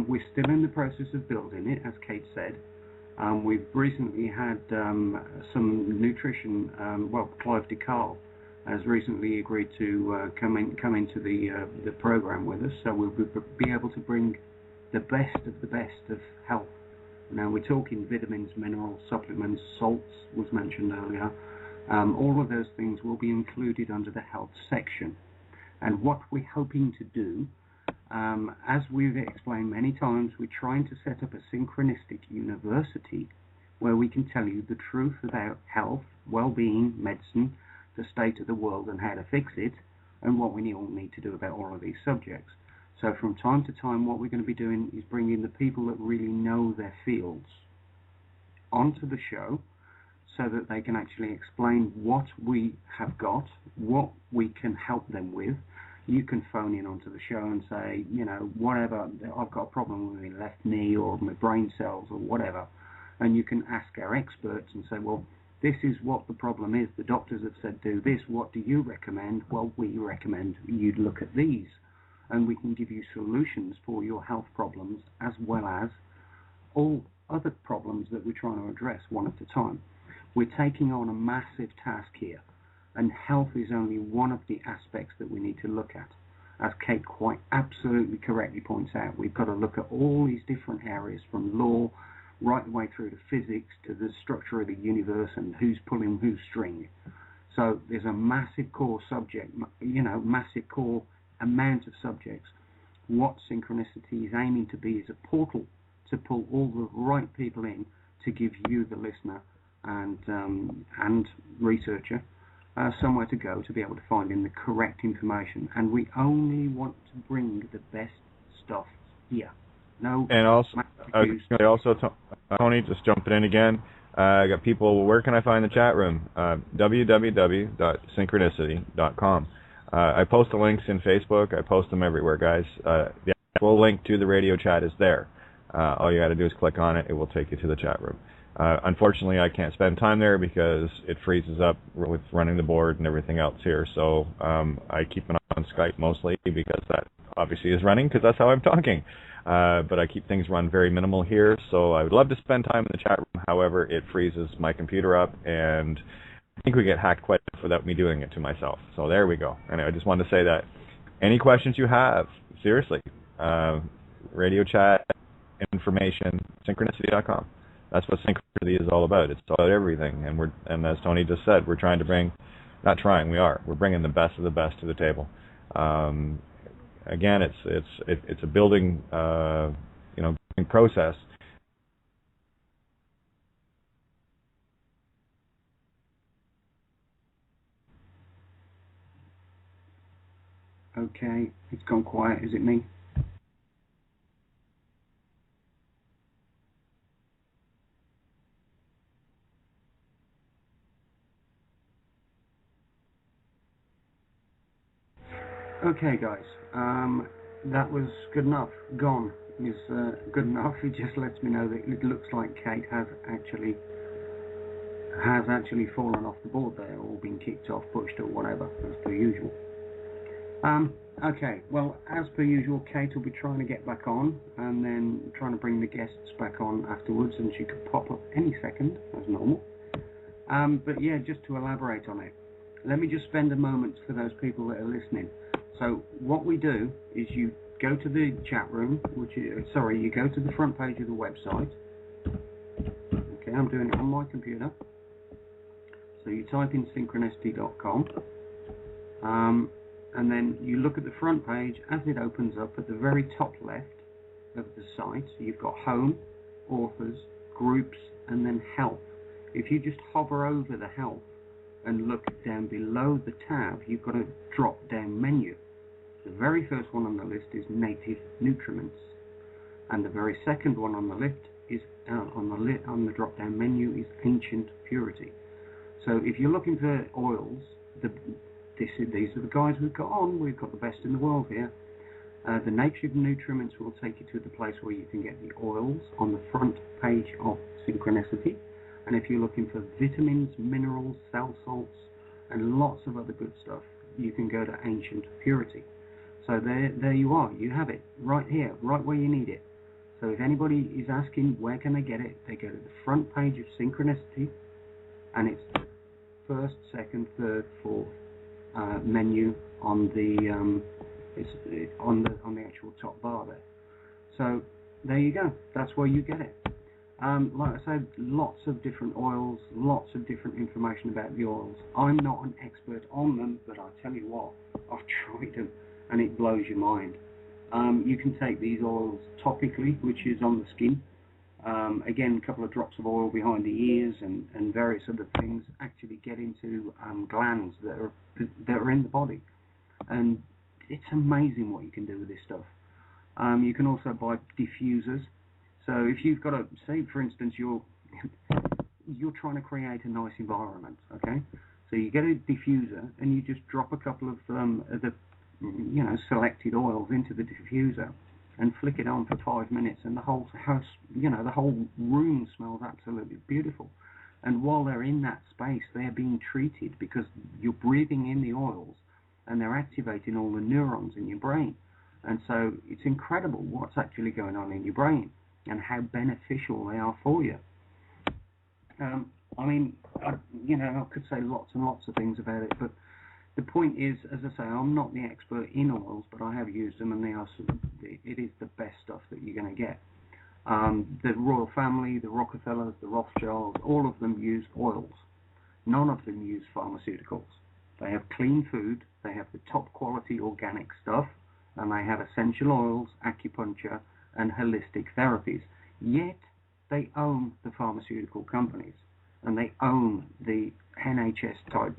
We're still in the process of building it, as Kate said. We've recently had some nutrition, Clive DeCarl has recently agreed to come into the program with us, so we'll be able to bring the best of health. Now we're talking vitamins, minerals, supplements, salts was mentioned earlier. All of those things will be included under the health section. And what we're hoping to do, as we've explained many times, we're trying to set up a synchronistic university where we can tell you the truth about health, well-being, medicine, the state of the world and how to fix it, and what we all need to do about all of these subjects. So from time to time, what we're going to be doing is bringing the people that really know their fields onto the show, so that they can actually explain what we have got, what we can help them with. You can phone in onto the show and say, whatever, I've got a problem with my left knee or my brain cells or whatever. And you can ask our experts and say, well, this is what the problem is. The doctors have said do this. What do you recommend? Well, we recommend you look at these. And we can give you solutions for your health problems, as well as all other problems that we're trying to address one at a time. We're taking on a massive task here, and health is only one of the aspects that we need to look at. As Kate quite absolutely correctly points out, we've got to look at all these different areas, from law right the way through to physics to the structure of the universe and who's pulling whose string. So there's a massive core subject, massive core amount of subjects. What Synchronicity is aiming to be is a portal to pull all the right people in to give you, the listener, and researcher, somewhere to go to be able to find in the correct information. And we only want to bring the best stuff here. No. And also, Tony, just jumping in again. I got people. Where can I find the chat room? www.synchronicity.com. I post the links in Facebook. I post them everywhere, guys. The actual link to the radio chat is there. All you got to do is click on it. It will take you to the chat room. Unfortunately, I can't spend time there because it freezes up with running the board and everything else here. So I keep it on Skype mostly because that obviously is running, because that's how I'm talking. But I keep things run very minimal here. So I would love to spend time in the chat room. However, it freezes my computer up, and I think we get hacked quite enough without me doing it to myself. So there we go. Anyway, I just wanted to say that. Any questions you have, seriously, radio chat, information, synchronicity.com. That's what Syncrenicity is all about. It's all about everything. And as Tony just said, we're trying to bring, not trying, we are. We're bringing the best of the best to the table. Again, it's a building, building process. Okay, it's gone quiet. Is it me? Okay, guys, that was good enough. Gone is good enough. It just lets me know that it looks like Kate has actually fallen off the board there, or been kicked off, pushed, or whatever, as per usual. Okay, well, as per usual, Kate will be trying to get back on, and then trying to bring the guests back on afterwards, and she could pop up any second, as normal. But yeah, just to elaborate on it, let me just spend a moment for those people that are listening. So what we do is you go to the chat room, you go to the front page of the website. Okay, I'm doing it on my computer. So you type in synchrenicity.com, and then you look at the front page as it opens up at the very top left of the site. So you've got home, authors, groups, and then health. If you just hover over the health and look down below the tab, you've got a drop-down menu. The very first one on the list is native nutriments, and the very second one on the list is on the drop-down menu is ancient purity. So if you're looking for oils, these are the guys we've got on. We've got the best in the world here. The native nutriments will take you to the place where you can get the oils on the front page of Synchrenicity. And if you're looking for vitamins, minerals, cell salts, and lots of other good stuff, you can go to Ancient Purity. So there you are. You have it right here, right where you need it. So if anybody is asking where can they get it, they go to the front page of Synchrenicity, and it's first, second, third, fourth menu on the on the actual top bar there. So there you go. That's where you get it. Like I said, lots of different oils, lots of different information about the oils. I'm not an expert on them, but I tell you what, I've tried them and it blows your mind. You can take these oils topically, which is on the skin. Again, a couple of drops of oil behind the ears and various other things actually get into glands that are in the body. And it's amazing what you can do with this stuff. You can also buy diffusers. So if you've got say for instance you're trying to create a nice environment, okay? So you get a diffuser and you just drop a couple of the selected oils into the diffuser and flick it on for 5 minutes, and the whole house, the whole room smells absolutely beautiful. And while they're in that space, they're being treated because you're breathing in the oils and they're activating all the neurons in your brain. And so it's incredible what's actually going on in your brain and how beneficial they are for you. I could say lots and lots of things about it, but the point is, as I say, I'm not the expert in oils, but I have used them, and it is the best stuff that you're going to get. The royal family, the Rockefellers, the Rothschilds, all of them use oils. None of them use pharmaceuticals. They have clean food, they have the top quality organic stuff, and they have essential oils, acupuncture, and holistic therapies. Yet they own the pharmaceutical companies, and they own the NHS type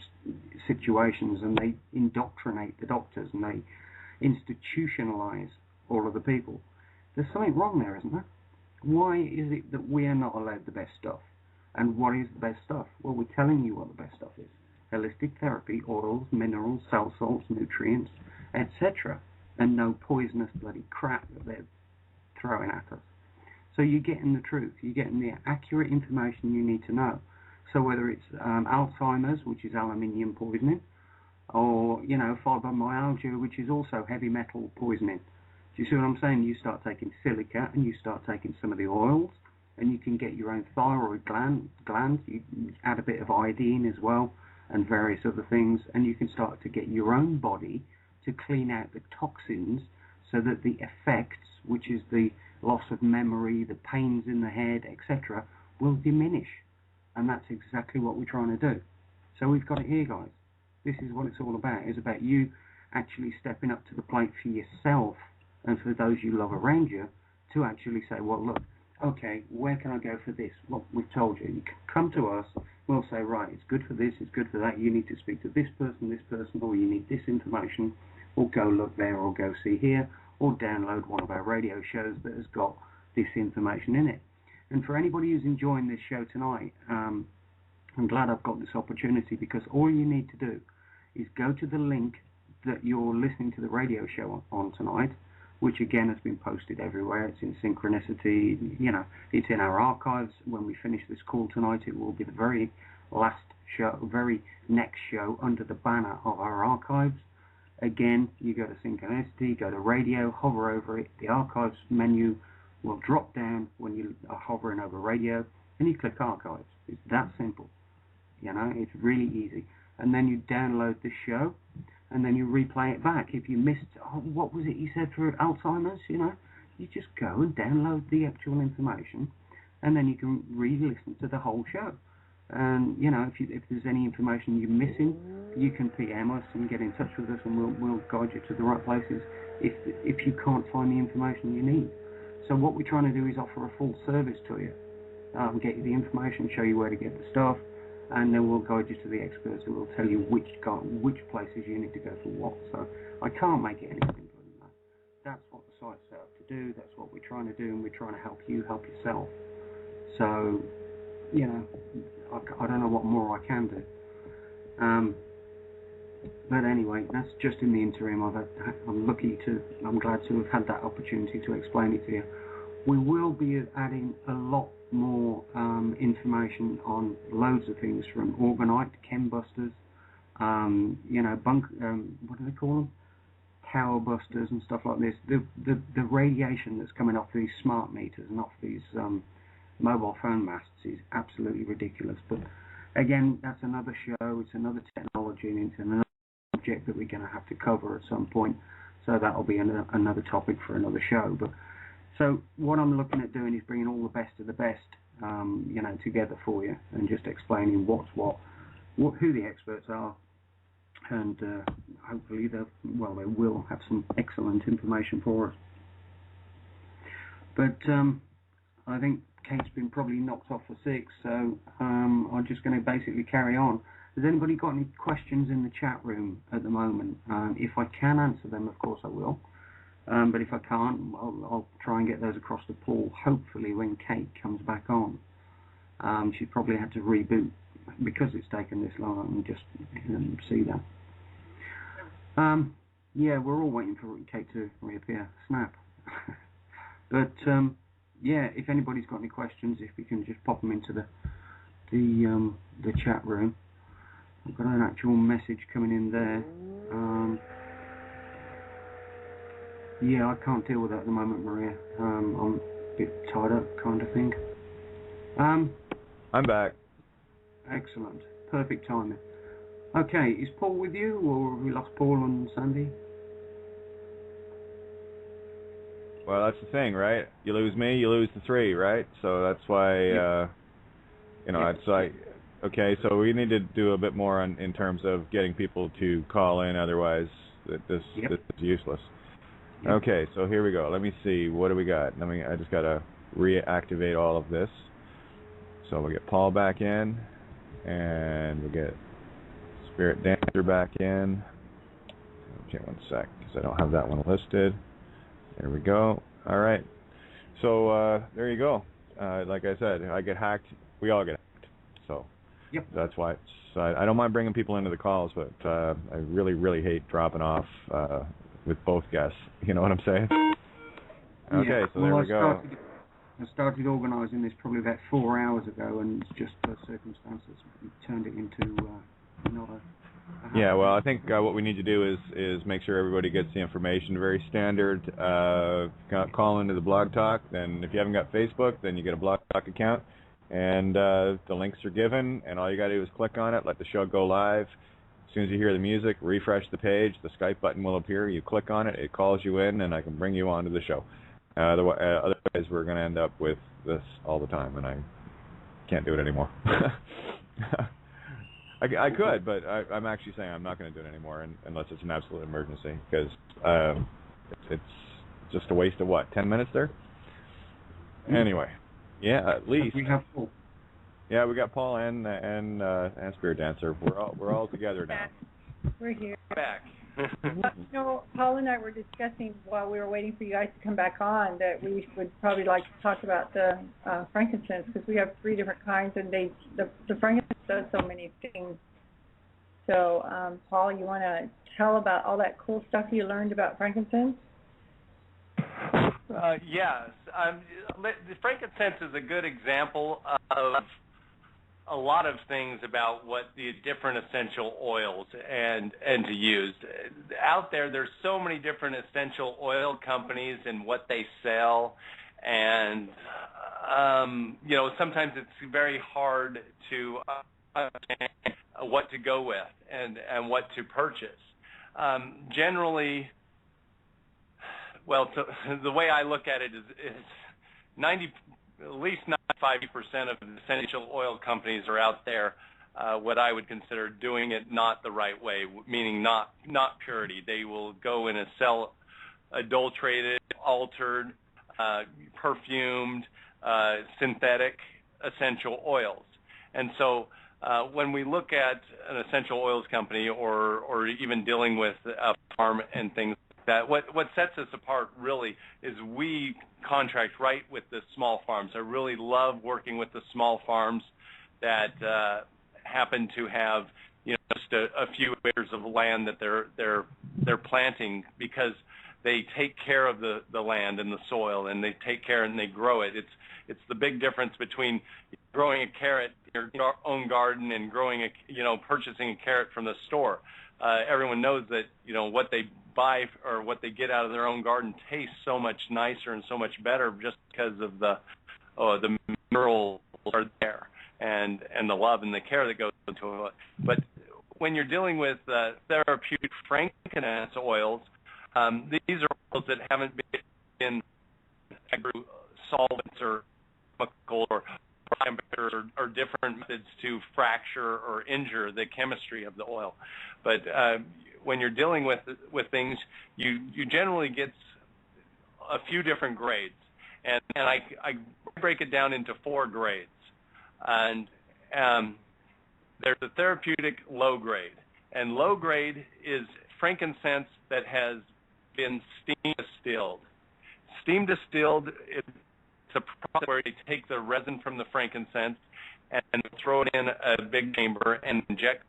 situations, and they indoctrinate the doctors, and they institutionalize all of the people. There's something wrong there, isn't there? Why is it that we are not allowed the best stuff? And what is the best stuff? Well, we're telling you what the best stuff is. Holistic therapy, oils, minerals, cell salts, nutrients, etc. And no poisonous bloody crap that they're throwing at us. So you're getting the truth. You're getting the accurate information you need to know. So whether it's Alzheimer's, which is aluminium poisoning, or, fibromyalgia, which is also heavy metal poisoning. Do you see what I'm saying? You start taking silica and you start taking some of the oils, and you can get your own thyroid glands. You add a bit of iodine as well, and various other things, and you can start to get your own body to clean out the toxins so that the effects, which is the loss of memory, the pains in the head, etc., will diminish. And that's exactly what we're trying to do. So we've got it here, guys. This is what it's all about. It's about you actually stepping up to the plate for yourself and for those you love around you to actually say, well, look, okay, where can I go for this? Well, we've told you. You can come to us. We'll say, right, it's good for this, it's good for that. You need to speak to this person, or you need this information. or go look there, or go see here, or download one of our radio shows that has got this information in it. And for anybody who's enjoying this show tonight, I'm glad I've got this opportunity, because all you need to do is go to the link that you're listening to the radio show on tonight, which again has been posted everywhere. It's in Syncrenicity, you know, it's in our archives. When we finish this call tonight, it will be the very last show, very next show under the banner of our archives. Again, you go to Syncrenicity, go to radio, hover over it, the archives menu will drop down when you are hovering over radio, and you click archives. It's that simple. You know, it's really easy. And then you download the show, and then you replay it back. If you missed, oh, what was it you said for Alzheimer's, you know, you just go and download the actual information, and then you can re-listen to the whole show. And, you know, if there's any information you're missing, you can PM us and get in touch with us, and we'll guide you to the right places if you can't find the information you need. So what we're trying to do is offer a full service to you. Get you the information, show you where to get the stuff, and then we'll guide you to the experts who will tell you which places you need to go for what. So I can't make it any simpler than that. That's what the site's set up to do. That's what we're trying to do, and we're trying to help you help yourself. So, you know, I don't know what more I can do. But anyway, that's just in the interim. I'm glad to have had that opportunity to explain it to you. We will be adding a lot more information on loads of things, from orgonite, chembusters, you know, what do they call them? Tower busters and stuff like this. The radiation that's coming off these smart meters and off these mobile phone masts is absolutely ridiculous. But again, that's another show. It's another technology, and it's another subject that we're going to have to cover at some point. So that'll be another topic for another show. But so what I'm looking at doing is bringing all the best of the best, you know, together for you, and just explaining what's what, who the experts are, and hopefully they will have some excellent information for us. But I think Kate's been probably knocked off for 6, so I'm just going to basically carry on. Has anybody got any questions in the chat room at the moment? If I can answer them, of course I will. But if I can't, I'll try and get those across to Paul, hopefully when Kate comes back on. She probably had to reboot because it's taken this long, and just see that. Yeah, we're all waiting for Kate to reappear. Snap. But yeah, if anybody's got any questions, if we can just pop them into the chat room. I've got an actual message coming in there. Yeah, I can't deal with that at the moment, Maria. I'm a bit tied up, kind of thing. I'm back. Excellent. Perfect timing. Okay, is Paul with you, or have we lost Paul and Sandy? Well, that's the thing, right? You lose me, you lose the 3, right? So that's why, you know, it's like, okay, so we need to do a bit more in terms of getting people to call in, otherwise this is useless. Yep. Okay, so here we go. Let me see, what do we got? I just got to reactivate all of this. So we'll get Paul back in, and we'll get Spirit Dancer back in. Okay, one sec, because I don't have that one listed. There we go. All right. So there you go. Like I said, I get hacked. We all get hacked. So that's why I don't mind bringing people into the calls, but I really, really hate dropping off with both guests. You know what I'm saying? Okay, so there we go. I started organising this probably about 4 hours ago, and it's just circumstances turned it into not a... Yeah, well, I think what we need to do is make sure everybody gets the information. Very standard. Call into the Blog Talk. Then if you haven't got Facebook, then you get a Blog Talk account, and the links are given, and all you got to do is click on it, let the show go live. As soon as you hear the music, refresh the page, the Skype button will appear, you click on it, it calls you in, and I can bring you onto the show. Otherwise, we're going to end up with this all the time, and I can't do it anymore. I could, but I'm actually saying I'm not going to do it anymore unless it's an absolute emergency, because it's just a waste of, 10 minutes there? Anyway, yeah, at least. We have Paul. Yeah, we got Paul and Spirit Dancer. We're all together now. We're here. Back. Paul and I were discussing while we were waiting for you guys to come back on that we would probably like to talk about the frankincense, because we have 3 different kinds, and the frankincense does so many things. So, Paul, you want to tell about all that cool stuff you learned about frankincense? Yes. The frankincense is a good example of a lot of things about what the different essential oils and to use. Out there's so many different essential oil companies and what they sell, and sometimes it's very hard to understand what to go with and what to purchase. Generally, the way I look at it is at least 95% of the essential oil companies are out there what I would consider doing it not the right way, meaning not purity. They will go in and sell adulterated, altered, perfumed, synthetic essential oils. And so when we look at an essential oils company or even dealing with a farm and things like that, what sets us apart really is we contract right with the small farms. I really love working with the small farms that happen to have just a few acres of land that they're planting, because they take care of the land and the soil, and they take care and they grow it. It's the big difference between growing a carrot in your own garden and purchasing a carrot from the store. Everyone knows that what they buy or what they get out of their own garden tastes so much nicer and so much better just because of the minerals are there and the love and the care that goes into it. But when you're dealing with therapeutic frankincense oils, these are oils that haven't been through solvents or chemical or different methods to fracture or injure the chemistry of the oil. But when you're dealing with things, you generally get a few different grades, and I break it down into 4 grades. And there's a therapeutic low grade, and low grade is frankincense that has been steam distilled. Steam distilled is a process where you take the resin from the frankincense and throw it in a big chamber and inject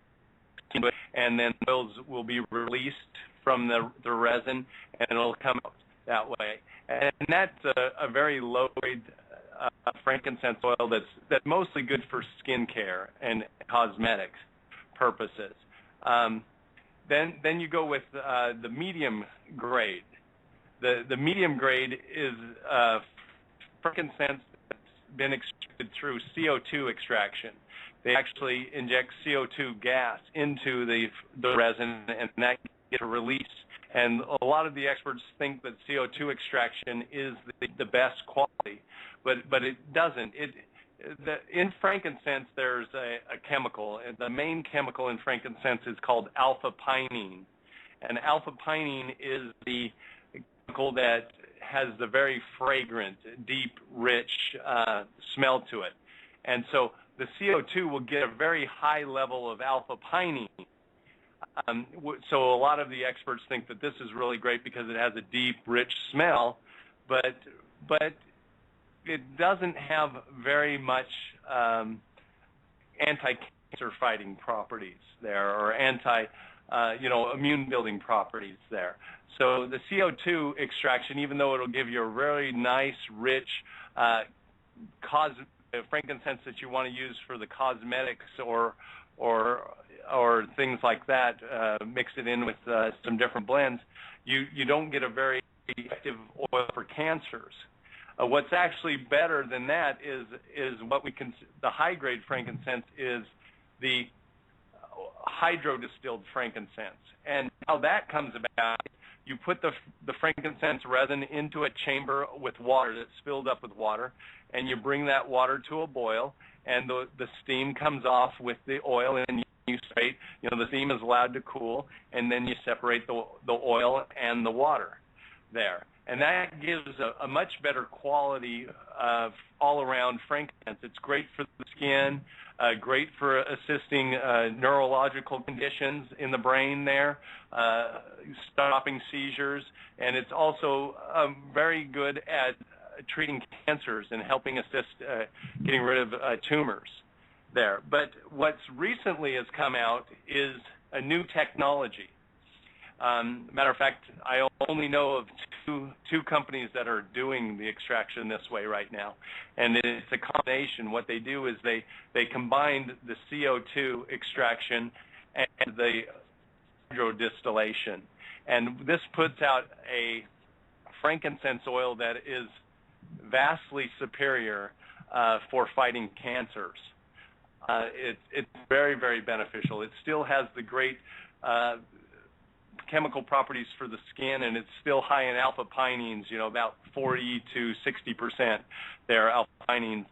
it, and then oils will be released from the resin, and it'll come out that way. And that's a very low grade frankincense oil that's mostly good for skin care and cosmetics purposes. Then you go with the medium grade. The medium grade is frankincense that's been extracted through CO2 extraction. They actually inject CO2 gas into the resin, and that gets released. And a lot of the experts think that CO2 extraction is the best quality, but it doesn't. In frankincense, there's a chemical, and the main chemical in frankincense is called alpha-pinene. And alpha-pinene is the chemical that has the very fragrant, deep, rich smell to it. And so the CO2 will get a very high level of alpha-pinene. So a lot of the experts think that this is really great because it has a deep, rich smell, but it doesn't have very much anti-cancer fighting properties there, or immune building properties there. So the CO2 extraction, even though it'll give you a very nice, rich frankincense that you want to use for the cosmetics or things like that, mix it in with some different blends, you don't get a very effective oil for cancers. What's actually better than that is what we the high grade frankincense is the hydro-distilled frankincense. And how that comes about, you put the frankincense resin into a chamber with water that's filled up with water, and you bring that water to a boil, and the steam comes off with the oil, and you separate. The steam is allowed to cool, and then you separate the oil and the water there. And that gives a much better quality of all-around frankincense. It's great for the skin, great for assisting neurological conditions in the brain there, stopping seizures, and it's also very good at treating cancers and helping assist getting rid of tumors there. But what's recently has come out is a new technology. Matter of fact, I only know of two companies that are doing the extraction this way right now, and it's a combination. What they do is they combine the CO2 extraction and the hydrodistillation, and this puts out a frankincense oil that is vastly superior for fighting cancers. It's very, very beneficial. It still has the great chemical properties for the skin, and it's still high in alpha-pinene, about 40 to 60% there, alpha-pinene.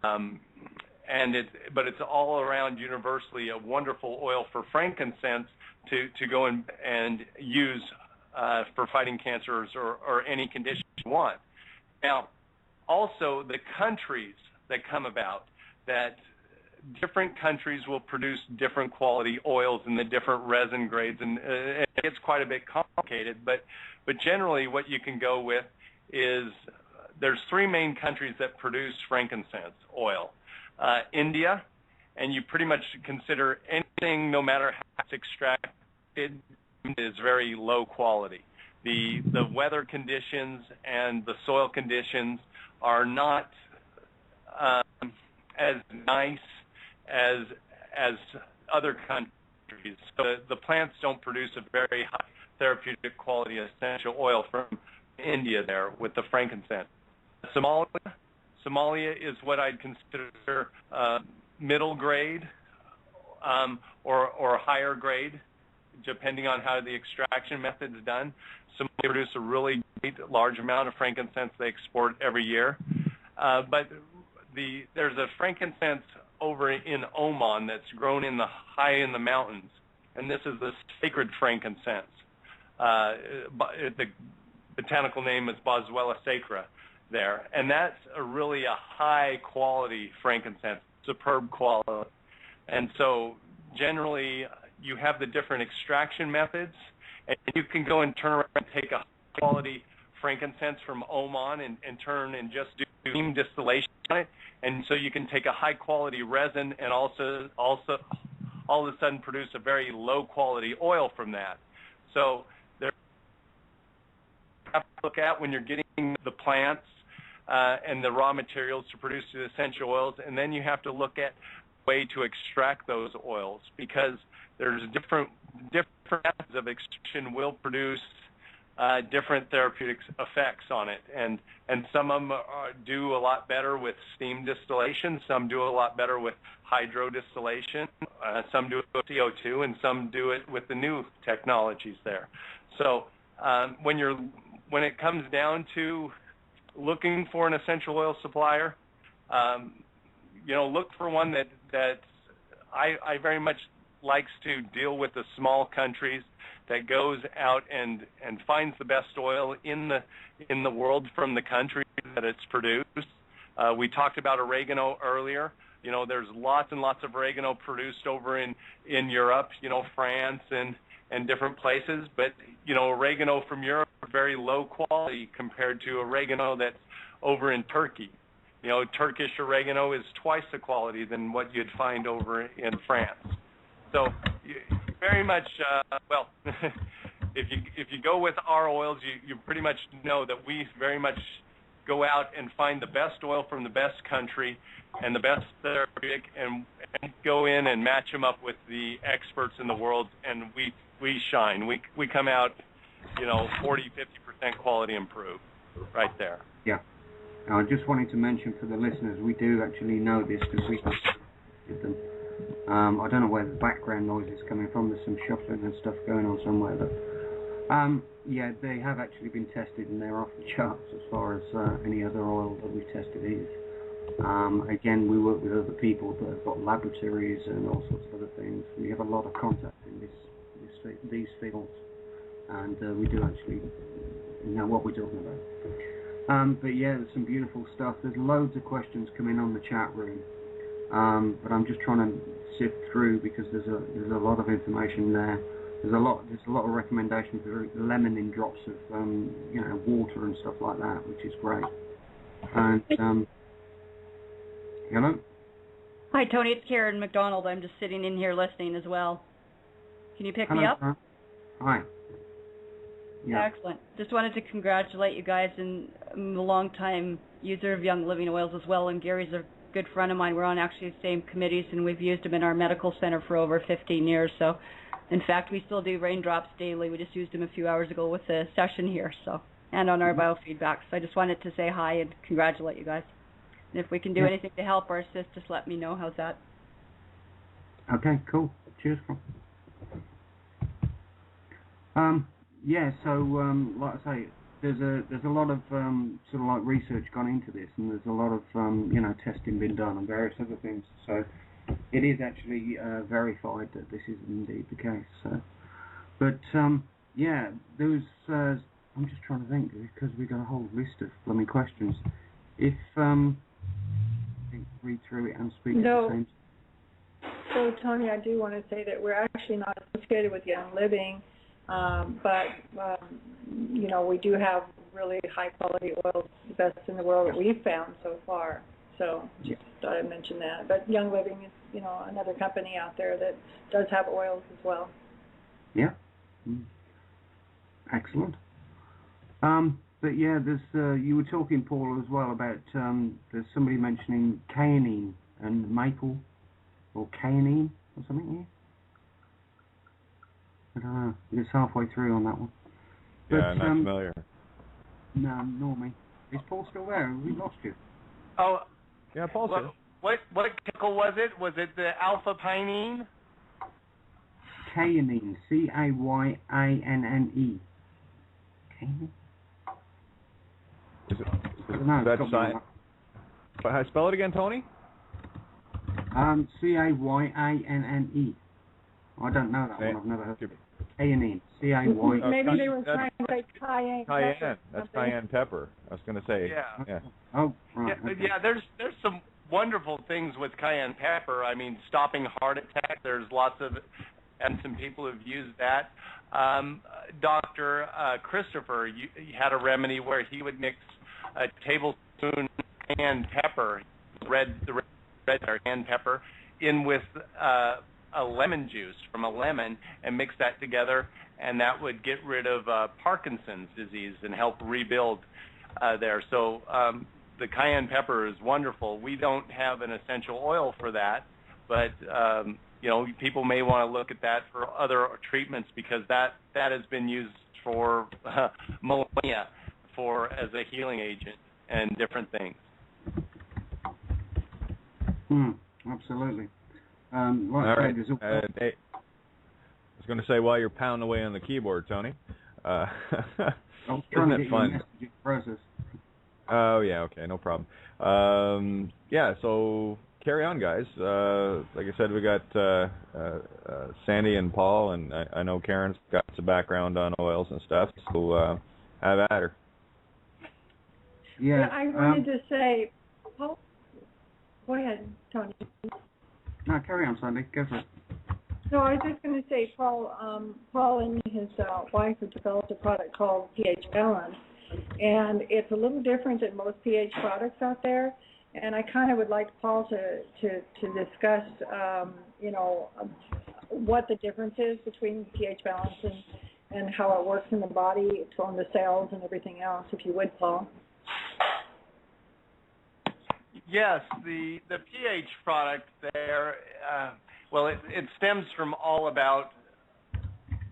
But it's all around universally a wonderful oil for frankincense to go and use for fighting cancers or any condition you want. Now, also the countries that come about, that different countries will produce different quality oils in the different resin grades, and it gets quite a bit complicated, but generally what you can go with is there's three main countries that produce frankincense oil. India, and you pretty much consider anything, no matter how it's extracted, is very low quality. The weather conditions and the soil conditions are not as nice as other countries. So the plants don't produce a very high therapeutic quality essential oil from India there with the frankincense. Somalia is what I'd consider middle grade or higher grade, depending on how the extraction method is done. Somalia produce a really great large amount of frankincense they export every year. But there's a frankincense over in Oman that's grown high in the mountains, and this is the sacred frankincense. The botanical name is Boswellia sacra there, and that's really a high quality frankincense, superb quality. And so generally you have the different extraction methods, and you can go and turn around and take a high quality frankincense from Oman and turn and just do steam distillation on it, and so you can take a high quality resin and also all of a sudden produce a very low quality oil from that. So there you have to look at when you're getting the plants and the raw materials to produce the essential oils, and then you have to look at a way to extract those oils, because there's different methods of extraction will produce different therapeutic effects on it, and some of them do a lot better with steam distillation, some do a lot better with hydrodistillation, some do it with CO2, and some do it with the new technologies there. So when it comes down to looking for an essential oil supplier, look for one that I very much likes to deal with the small countries, that goes out and finds the best oil in the world from the country that it's produced. We talked about oregano earlier. There's lots and lots of oregano produced over in Europe, France and different places. But oregano from Europe is very low quality compared to oregano that's over in Turkey. Turkish oregano is twice the quality than what you'd find over in France. So very much, if you go with our oils, you pretty much know that we very much go out and find the best oil from the best country and the best therapeutic, and go in and match them up with the experts in the world, and we shine. We come out, 40, 50% quality improved right there. Yeah. I just wanted to mention for the listeners, we do actually know this because we did them. I don't know where the background noise is coming from. There's some shuffling and stuff going on somewhere. But yeah, they have actually been tested, and they're off the charts as far as any other oil that we've tested is. Again, we work with other people that have got laboratories and all sorts of other things. We have a lot of contact in these fields, and we do actually know what we're talking about. But yeah, there's some beautiful stuff. There's loads of questions coming on the chat room, but I'm just trying to sift through because there's a lot of information there. There's a lot of recommendations for lemon in drops of water and stuff like that, which is great. And hello. Hi, Tony. It's Karen McDonald. I'm just sitting in here listening as well. Can you pick me up? Hi. Yeah. Excellent. Just wanted to congratulate you guys, and I'm a long-time user of Young Living Oils as well, and Gary's a good friend of mine. We're on actually the same committees, and we've used them in our medical center for over 15 years. So, in fact, we still do raindrops daily. We just used them a few hours ago with the session here, and on our biofeedback. So I just wanted to say hi and congratulate you guys. And if we can do anything to help or assist, just let me know. How's that? Okay, cool. Cheers. Yeah, so like I say, there's a lot of sort of like research gone into this, and there's a lot of testing been done and various other things. So it is actually verified that this is indeed the case. So, but yeah, there was. I'm just trying to think because we got a whole list of blooming questions. If read through it and speak at the same. So Tony, I do want to say that we're actually not associated with Young Living. But we do have really high quality oils, the best in the world that we've found so far. So just thought I'd mention that. But Young Living is, another company out there that does have oils as well. Yeah. Excellent. But yeah, there's you were talking, Paul, as well about there's somebody mentioning cayenne and maple or cayenne or something here. I don't know. It's halfway through on that one. But, yeah, I'm not familiar. No, nor me. Is Paul still there? We lost you. Oh, yeah, Paul's here. What chemical was it? Was it the alpha pinene? Cayenne, Cayenne. Cayenne? Is it? I don't know. Is that science? But how spell it again, Tony? Cayenne. I don't know that one. I've never heard of it. Cayenne, Cayenne. Maybe they were trying to say cayenne. Cayenne. That's cayenne pepper. I was going to say. Yeah. Oh, right. Yeah, okay. yeah. There's some wonderful things with cayenne pepper. I mean, stopping heart attack. There's lots of, and some people have used that. Dr. Christopher, he had a remedy where he would mix a tablespoon cayenne pepper, the red cayenne pepper, in with a lemon juice from a lemon and mix that together, and that would get rid of Parkinson's disease and help rebuild there. So the cayenne pepper is wonderful. We don't have an essential oil for that, but people may want to look at that for other treatments because that has been used for millennia as a healing agent and different things. Absolutely. All right. I was going to say while you're pounding away on the keyboard, Tony. Isn't it fun? Process. Oh yeah, okay, no problem. Yeah, so carry on, guys. Like I said, we got Sandy and Paul, and I know Karen's got some background on oils and stuff. So have at her. Yeah. I wanted to say, Paul. Go ahead, Tony. No, carry on, Sandy. Go for it. No, I was just going to say, Paul and his wife have developed a product called pH Balance, and it's a little different than most pH products out there. And I kind of would like Paul to discuss, what the difference is between pH Balance and how it works in the body, on the cells and everything else. If you would, Paul. Yes, the pH product there, it stems from all about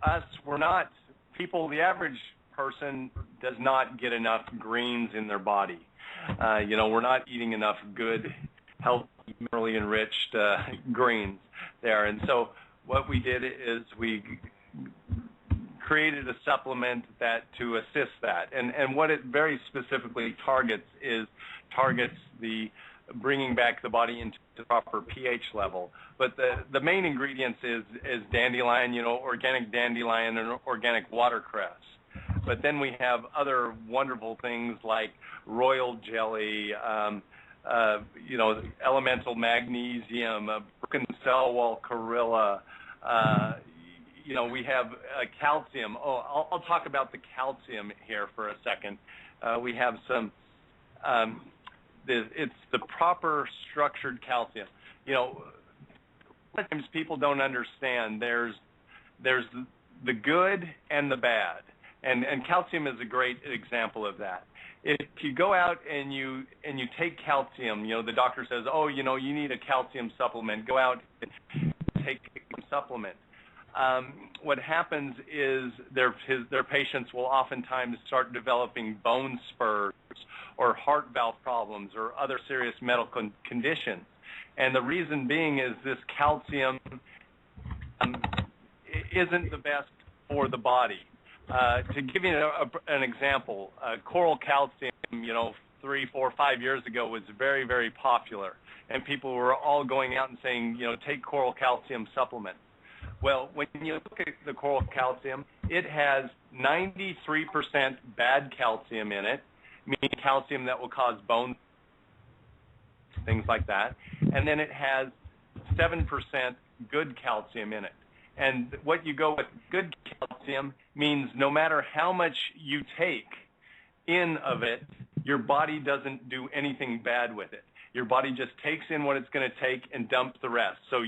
us. We're not people, the average person does not get enough greens in their body. We're not eating enough good, healthy, minerally enriched greens there. And so what we did is we created a supplement to assist that. And what it very specifically targets the bringing back the body into the proper pH level. But the main ingredients is dandelion, organic dandelion and organic watercress. But then we have other wonderful things like royal jelly, elemental magnesium, broken cell wall Corilla. We have calcium. I'll talk about the calcium here for a second. We have some. It's the proper structured calcium. Sometimes people don't understand. There's the good and the bad, and calcium is a great example of that. If you go out and you take calcium, the doctor says, you need a calcium supplement. Go out and take a supplement. What happens is their patients will oftentimes start developing bone spurs or heart valve problems or other serious medical conditions. And the reason being is this calcium isn't the best for the body. To give you an example, coral calcium, 3, 4, 5 years ago was very, very popular. And people were all going out and saying, take coral calcium supplements. Well, when you look at the coral calcium, it has 93% bad calcium in it, meaning calcium that will cause bone, things like that. And then it has 7% good calcium in it. And what you go with good calcium means no matter how much you take in of it, your body doesn't do anything bad with it. Your body just takes in what it's going to take and dumps the rest. So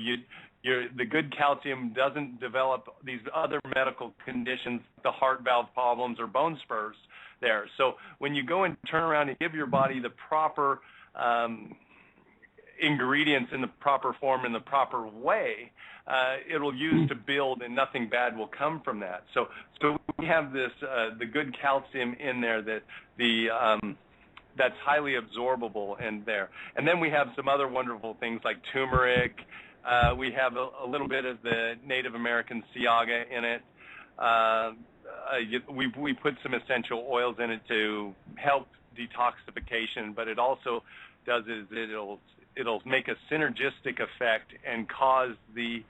the good calcium doesn't develop these other medical conditions, the heart valve problems or bone spurs there. So when you go and turn around and give your body the proper ingredients in the proper form, in the proper way, it'll use to build, and nothing bad will come from that. So we have this the good calcium in there that that's highly absorbable in there. And then we have some other wonderful things like turmeric. We have a little bit of the Native American Siaga in it. We put some essential oils in it to help detoxification, but it also does is it'll make a synergistic effect and cause the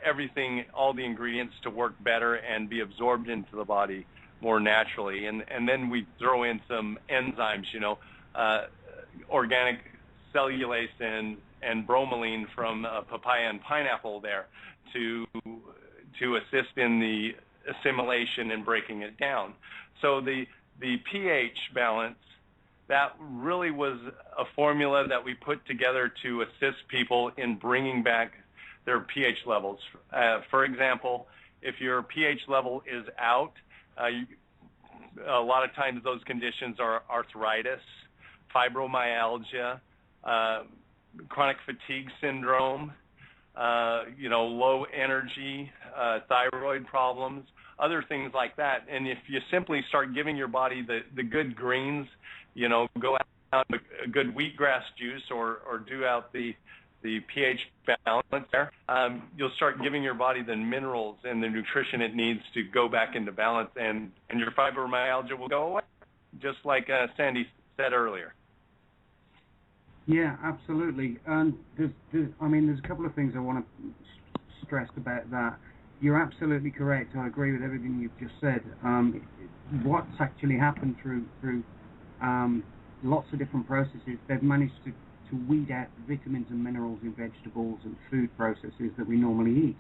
everything, all the ingredients to work better and be absorbed into the body more naturally. And then we throw in some enzymes, organic cellulase and bromelain from papaya and pineapple there to assist in the assimilation and breaking it down. So the pH balance, that really was a formula that we put together to assist people in bringing back their pH levels. For example, if your pH level is out, a lot of times those conditions are arthritis, fibromyalgia, chronic fatigue syndrome, low energy, thyroid problems, other things like that. And if you simply start giving your body the good greens, go out with a good wheatgrass juice or do out the pH balance there, you'll start giving your body the minerals and the nutrition it needs to go back into balance, and your fibromyalgia will go away, just like Sandy said earlier. Yeah, absolutely. And there's a couple of things I want to stress about that. You're absolutely correct. I agree with everything you've just said. What's actually happened through lots of different processes, they've managed to weed out vitamins and minerals in vegetables and food processes that we normally eat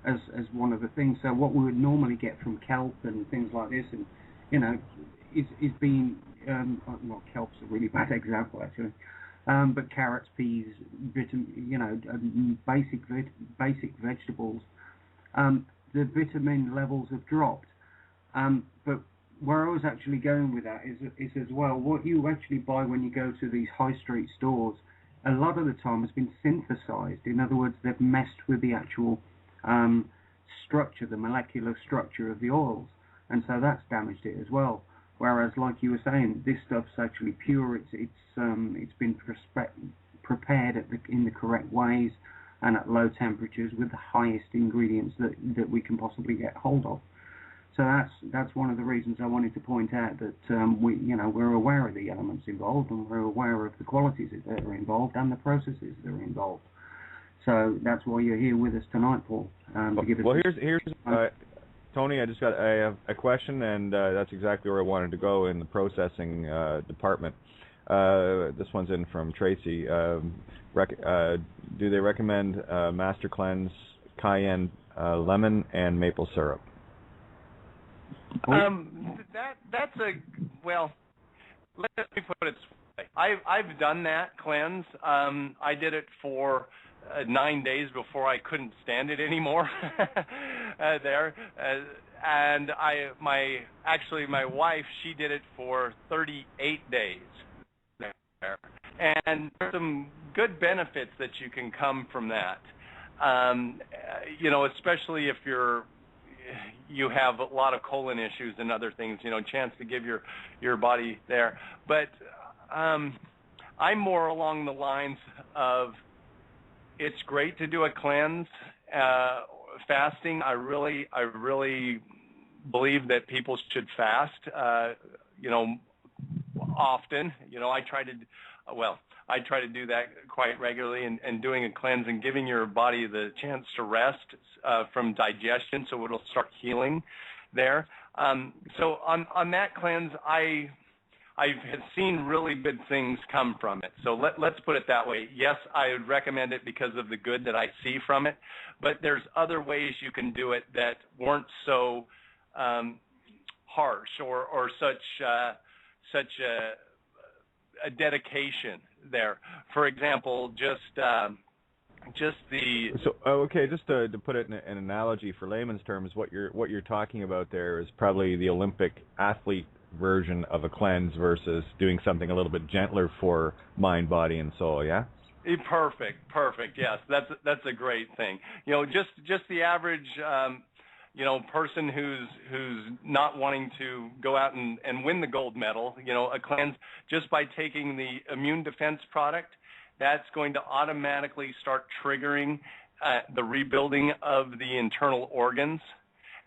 as one of the things. So what we would normally get from kelp and things like this, and is being kelp's a really bad example actually. But carrots, peas, basic vegetables, the vitamin levels have dropped. But where I was actually going with that is as well, what you actually buy when you go to these high street stores, a lot of the time has been synthesized. In other words, they've messed with the actual structure, the molecular structure of the oils, and so that's damaged it as well. Whereas, like you were saying, this stuff's actually pure. It's been prepared in the correct ways and at low temperatures with the highest ingredients that we can possibly get hold of. So that's one of the reasons I wanted to point out that we're aware of the elements involved, and we're aware of the qualities that are involved and the processes that are involved. So that's why you're here with us tonight, Paul. To give us Tony, I have a question, and that's exactly where I wanted to go in the processing department. This one's in from Tracy. Do they recommend Master Cleanse, cayenne, lemon, and maple syrup? That's well. Let me put it this way. I've done that cleanse. I did it for 9 days before I couldn't stand it anymore. And my wife, she did it for 38 days there. And there's some good benefits that you can come from that. Especially if you have a lot of colon issues and other things, chance to give your body there. But I'm more along the lines of, it's great to do a cleanse, fasting. I really believe that people should fast, often. I try to do that quite regularly, and doing a cleanse and giving your body the chance to rest from digestion, so it'll start healing there. So on that cleanse, I have seen really good things come from it. So let's put it that way. Yes, I would recommend it because of the good that I see from it, but there's other ways you can do it that weren't so harsh or such a dedication there. For example, just the. So okay, just to put it in an analogy for layman's terms, what you're talking about there is probably the Olympic athlete version of a cleanse versus doing something a little bit gentler for mind, body, and soul. Yeah. Perfect. Yes, that's a great thing. Just the average. Person who's not wanting to go out and win the gold medal, a cleanse just by taking the immune defense product, that's going to automatically start triggering the rebuilding of the internal organs,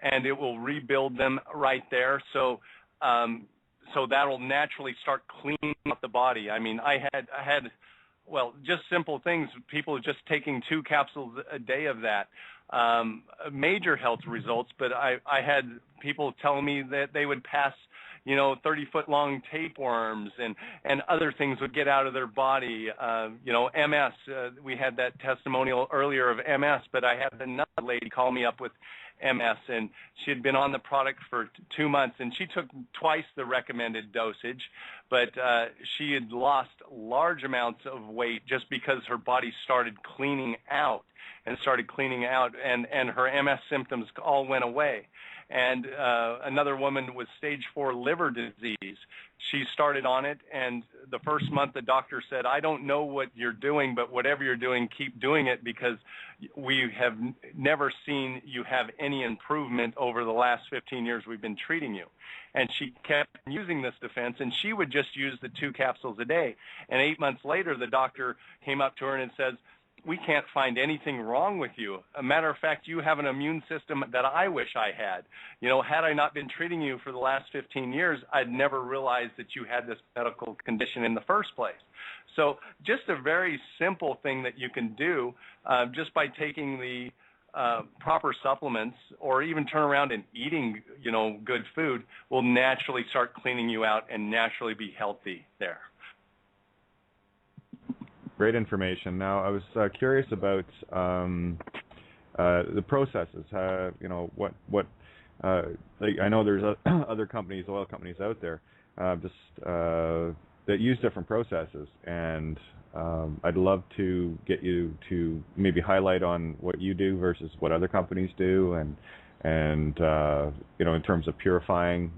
and it will rebuild them right there. So that'll naturally start cleaning up the body. I mean, I had just simple things. People just taking 2 capsules a day of that. Major health results, but I had people telling me that they would pass, 30-foot long tapeworms and other things would get out of their body. MS, we had that testimonial earlier of MS, but I had another lady call me up with MS, and she had been on the product for 2 months, and she took twice the recommended dosage, but she had lost large amounts of weight just because her body started cleaning out, and her MS symptoms all went away. And another woman with stage 4 liver disease, she started on it, and the first month the doctor said, I don't know what you're doing, but whatever you're doing, keep doing it, because we have never seen you have any improvement over the last 15 years we've been treating you. And she kept using this defense, and she would just use the 2 capsules a day. And 8 months later, the doctor came up to her and says, we can't find anything wrong with you. A matter of fact, you have an immune system that I wish I had. Had I not been treating you for the last 15 years, I'd never realized that you had this medical condition in the first place. So just a very simple thing that you can do just by taking the proper supplements, or even turn around and eating, good food, will naturally start cleaning you out and naturally be healthy there. Great information. Now, I was curious about the processes. I know there's other companies, oil companies out there, that use different processes, and I'd love to get you to maybe highlight on what you do versus what other companies do, and in terms of purifying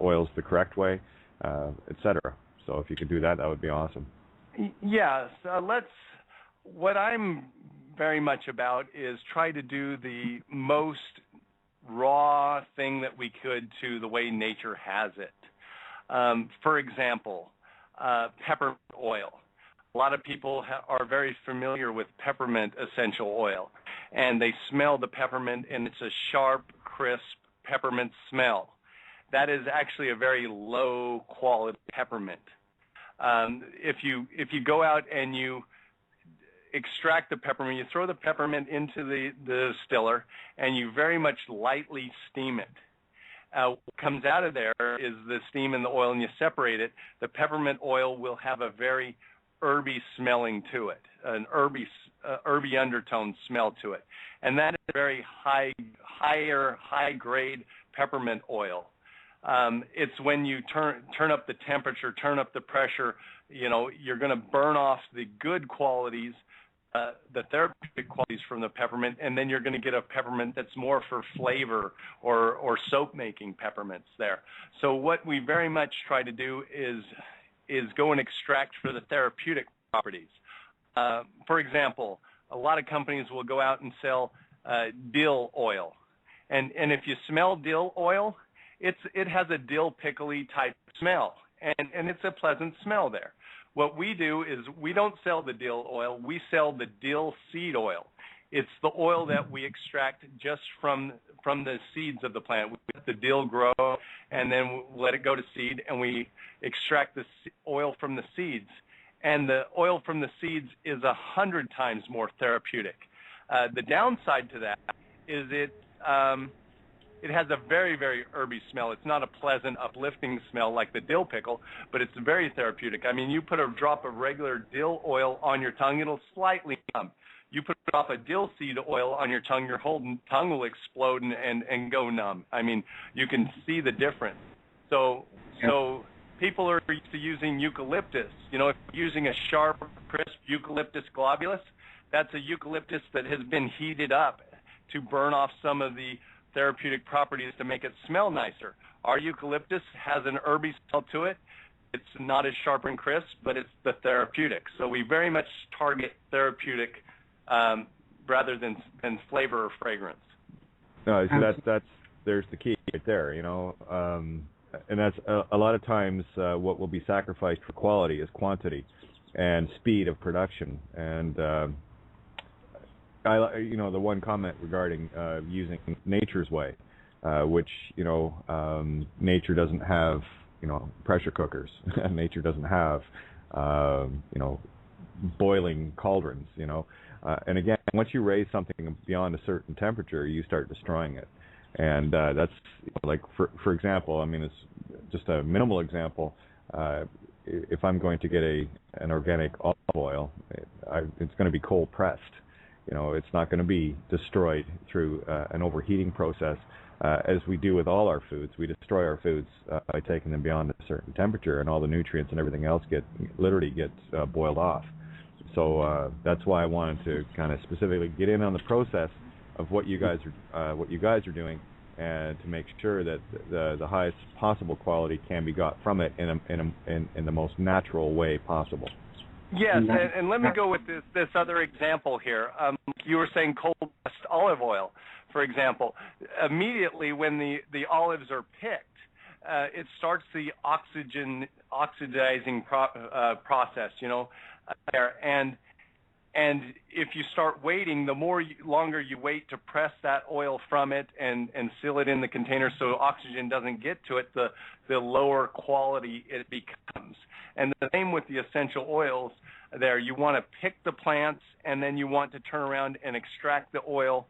oils the correct way, etc. So if you could do that, that would be awesome. Yes, what I'm very much about is try to do the most raw thing that we could to the way nature has it. For example, peppermint oil. A lot of people are very familiar with peppermint essential oil, and they smell the peppermint, and it's a sharp, crisp peppermint smell. That is actually a very low quality peppermint. If you go out and you extract the peppermint. You throw the peppermint into the distiller, and you very much lightly steam it. What comes out of there is the steam and the oil, and you separate it. The peppermint oil will have a very herby smelling to it, an herby undertone smell to it, and that is very high grade peppermint oil. It's when you turn up the temperature, turn up the pressure, you're going to burn off the good qualities, the therapeutic qualities from the peppermint, and then you're going to get a peppermint that's more for flavor or soap making peppermints there. So what we very much try to do is go and extract for the therapeutic properties. For example, a lot of companies will go out and sell dill oil, and if you smell dill oil, it has a dill pickly type smell, and it's a pleasant smell there. What we do is we don't sell the dill oil, we sell the dill seed oil. It's the oil that we extract just from the seeds of the plant. We let the dill grow, and then we let it go to seed, and we extract the oil from the seeds. And the oil from the seeds is 100 times more therapeutic. The downside to that is it has a very, very herby smell. It's not a pleasant, uplifting smell like the dill pickle, but it's very therapeutic. I mean, you put a drop of regular dill oil on your tongue, it'll slightly numb. You put a drop of dill seed oil on your tongue, your whole tongue will explode and go numb. I mean, you can see the difference. So people are used to using eucalyptus. If you're using a sharp, crisp eucalyptus globulus, that's a eucalyptus that has been heated up to burn off some of the therapeutic properties to make it smell nicer. Our eucalyptus has an herby smell to it. It's not as sharp and crisp, but it's the therapeutic. So we very much target therapeutic rather than flavor or fragrance. No, so there's the key right there, and that's a lot of times what will be sacrificed for quality is quantity and speed of production. And the one comment regarding using nature's way, which nature doesn't have pressure cookers. Nature doesn't have boiling cauldrons. And again, once you raise something beyond a certain temperature, you start destroying it. And that's like, for example, I mean, it's just a minimal example. If I'm going to get an organic olive oil, it's going to be cold pressed. It's not going to be destroyed through an overheating process. As we do with all our foods, we destroy our foods by taking them beyond a certain temperature, and all the nutrients and everything else literally gets boiled off. So that's why I wanted to kind of specifically get in on the process of what you guys are doing, and to make sure that the highest possible quality can be got from it in the most natural way possible. Yes, and let me go with this other example here. You were saying cold-pressed olive oil, for example. Immediately when the olives are picked, it starts the oxidizing process, there. And if you start waiting, the longer you wait to press that oil from it and seal it in the container so oxygen doesn't get to it, the lower quality it becomes. And the same with the essential oils there. You want to pick the plants, and then you want to turn around and extract the oil.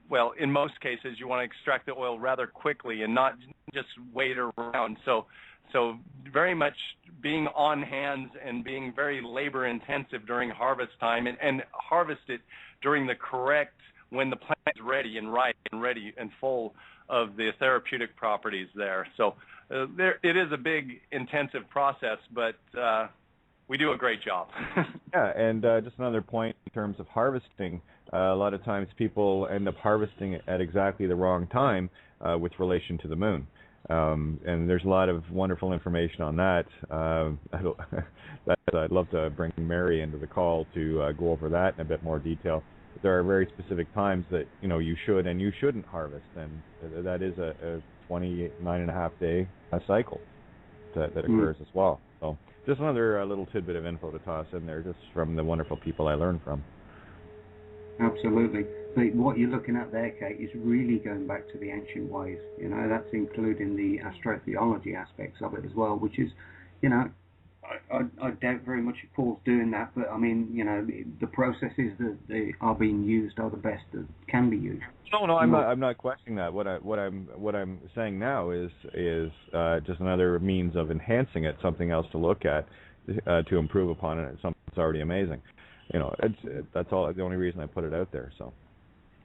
Well, in most cases, you want to extract the oil rather quickly and not just wait around. So very much being on hands and being very labor intensive during harvest time, and harvest it during when the plant is ready and ripe and ready and full of the therapeutic properties there. So it is a big intensive process, but we do a great job. Yeah, and just another point in terms of harvesting, a lot of times people end up harvesting at exactly the wrong time with relation to the moon. And there's a lot of wonderful information on that. I'd love to bring Mary into the call to go over that in a bit more detail. But there are very specific times that you should and you shouldn't harvest, and that is a 29.5-day cycle that occurs as well. So just another little tidbit of info to toss in there, just from the wonderful people I learned from. Absolutely. But what you're looking at there, Kate, is really going back to the ancient ways. That's including the astrotheology aspects of it as well, which is, I doubt very much if Paul's doing that, but I mean, you know, the processes that they are being used are the best that can be used. No, I'm not questioning that. What I'm saying now is just another means of enhancing it, something else to look at, to improve upon it. It's something that's already amazing. You know, that's all. The only reason I put it out there. So.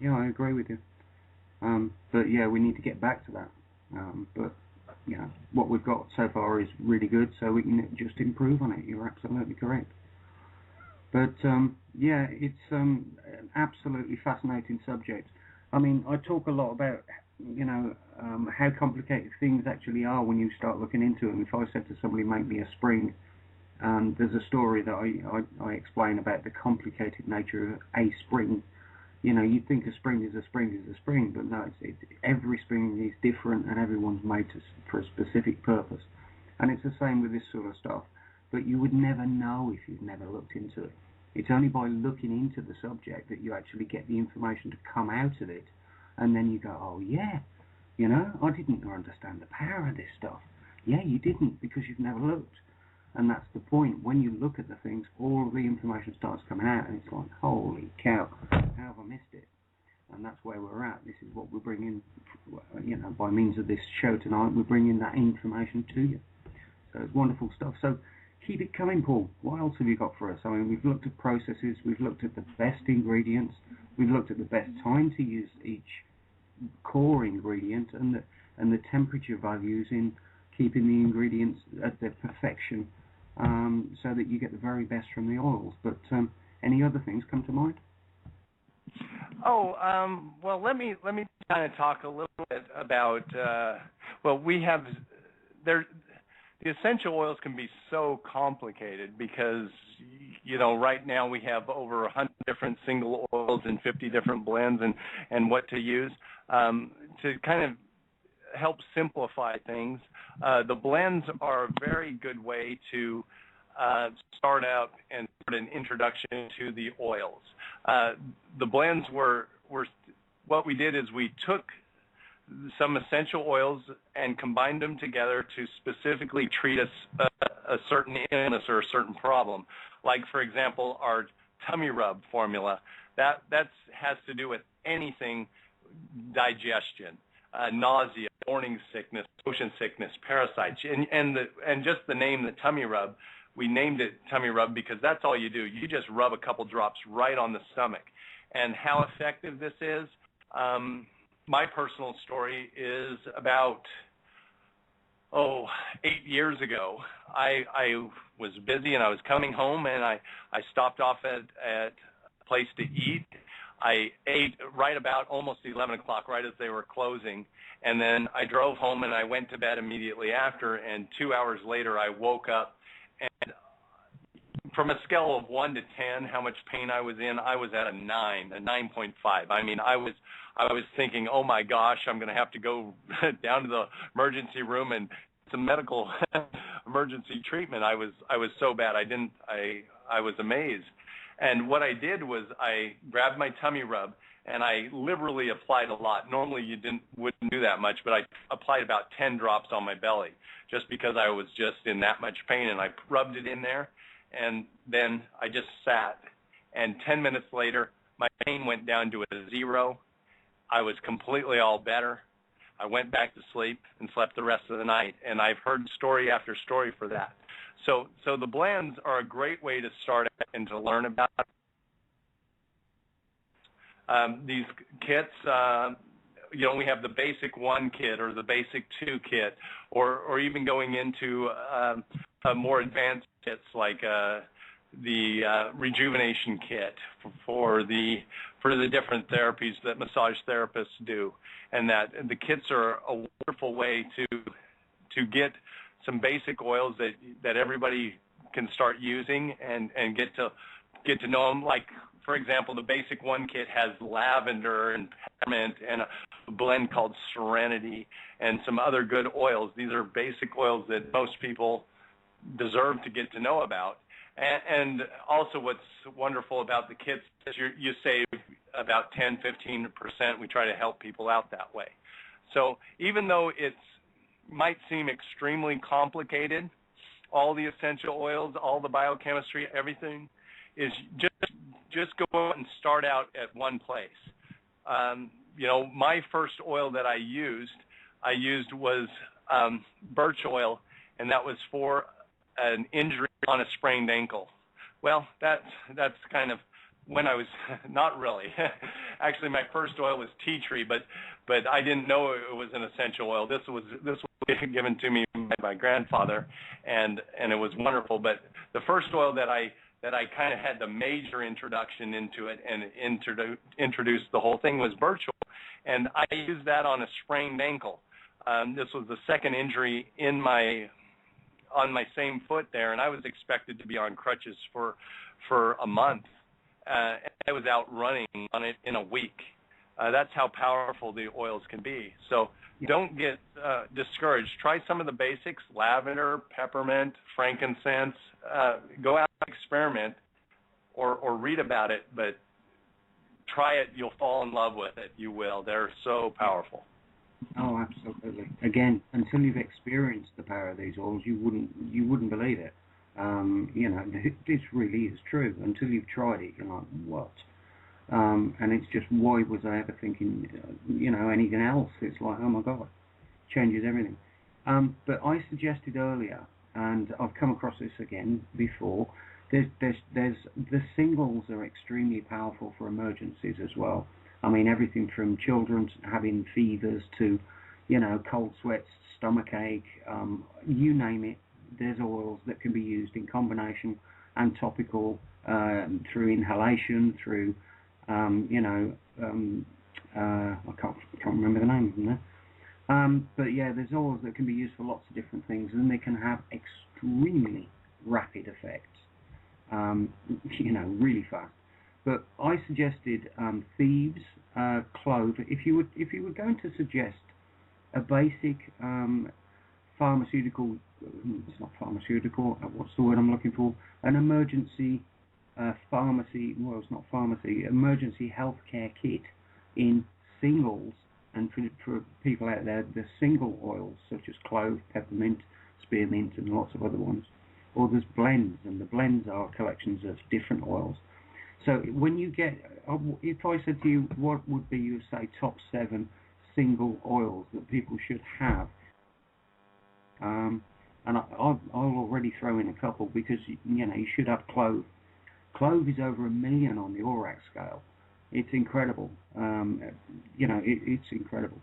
Yeah, I agree with you. But yeah, we need to get back to that. But you know, what we've got so far is really good, so we can just improve on it. You're absolutely correct. But yeah, it's an absolutely fascinating subject. I mean, I talk a lot about, you know, how complicated things actually are when you start looking into them. If I said to somebody, make me a spring, there's a story that I explain about the complicated nature of a spring. You know, you'd think a spring is a spring is a spring, but no, every spring is different and everyone's made for a specific purpose. And it's the same with this sort of stuff. But you would never know if you've never looked into it. It's only by looking into the subject that you actually get the information to come out of it. And then you go, oh yeah, you know, I didn't understand the power of this stuff. Yeah, you didn't, because you've never looked. And that's the point. When you look at the things, all of the information starts coming out, and it's like, holy cow, how have I missed it? And that's where we're at. This is what we're bringing, you know, by means of this show tonight, we're bringing that information to you. So it's wonderful stuff. So keep it coming, Paul. What else have you got for us? I mean, we've looked at processes, we've looked at the best ingredients, we've looked at the best time to use each core ingredient, and the temperature values in keeping the ingredients at their perfection, so that you get the very best from the oils. But any other things come to mind? Oh, well, let me kind of talk a little bit about. Well, we have there. The essential oils can be so complicated because, you know, right now we have over 100 different single oils and 50 different blends and what to use. To kind of help simplify things, the blends are a very good way to start out and put an introduction to the oils. The blends were what we did is we took some essential oils and combined them together to specifically treat a certain illness or a certain problem. Like, for example, our tummy rub formula, that has to do with anything digestion, nausea, morning sickness, motion sickness, parasites, and just the name, the tummy rub. We named it tummy rub because that's all you do. You just rub a couple drops right on the stomach. And how effective this is, my personal story is about, 8 years ago. I was busy and I was coming home, and I stopped off at a place to eat. I ate right about almost 11 o'clock, right as they were closing. And then I drove home and I went to bed immediately after, and 2 hours later I woke up, and from a scale of 1 to 10, how much pain I was in, I was at a 9.5. I mean, I was thinking, oh my gosh, I'm going to have to go down to the emergency room and some medical emergency treatment. I was so bad. I was amazed. And what I did was I grabbed my tummy rub and I liberally applied a lot. Normally you wouldn't do that much, but I applied about 10 drops on my belly just because I was just in that much pain, and I rubbed it in there. And then I just sat, and 10 minutes later, my pain went down to a 0. I was completely all better. I went back to sleep and slept the rest of the night, and I've heard story after story for that. So the blends are a great way to start and to learn about these kits. You know, we have the basic 1 kit or the basic 2 kit, or even going into more advanced kits like the rejuvenation kit for the different therapies that massage therapists do, and that the kits are a wonderful way to get some basic oils that everybody can start using and get to know them. Like, for example, the basic 1 kit has lavender and peppermint and a blend called Syncrenicity and some other good oils. These are basic oils that most people deserve to get to know about. And also what's wonderful about the kits is you save about 10-15%. We try to help people out that way. So even though it might seem extremely complicated, all the essential oils, all the biochemistry, everything, is just go out and start out at one place. My first oil that I used was birch oil, and that was for an injury on a sprained ankle. Well, that's kind of when I was not really. Actually, my first oil was tea tree, but I didn't know it was an essential oil. This was given to me by my grandfather, and it was wonderful. But the first oil that I kind of had the major introduction into it and introduced the whole thing was birch oil, and I used that on a sprained ankle. This was the second injury on my same foot there, and I was expected to be on crutches for a month. I was out running on it in a week. That's how powerful the oils can be. So don't get discouraged. Try some of the basics: lavender, peppermint, frankincense. Go out and experiment or read about it, but try it. You'll fall in love with it. You will. They're so powerful. Oh, absolutely. Again, until you've experienced the power of these oils, you wouldn't believe it. This really is true. Until you've tried it, you're like, what? And it's just, why was I ever thinking, anything else? It's like, oh my God, changes everything. But I suggested earlier, and I've come across this again before, there's the singles are extremely powerful for emergencies as well. I mean, everything from children having fevers to, cold sweats, stomach ache, you name it. There's oils that can be used in combination and topical, through inhalation, through, I can't remember the name of them now. But yeah, there's oils that can be used for lots of different things, and they can have extremely rapid effects, really fast. But I suggested thieves, clove. If you were going to suggest a basic pharmaceutical, it's not pharmaceutical, what's the word I'm looking for? An emergency pharmacy, well, it's not pharmacy, emergency healthcare kit in singles, and for people out there, the single oils such as clove, peppermint, spearmint, and lots of other ones. Or there's blends, and the blends are collections of different oils. So when you get, if I said to you, what would be your, say, top 7 single oils that people should have? And I'll already throw in a couple, because you should have clove. Clove is over 1 million on the ORAC scale. It's incredible. It's incredible.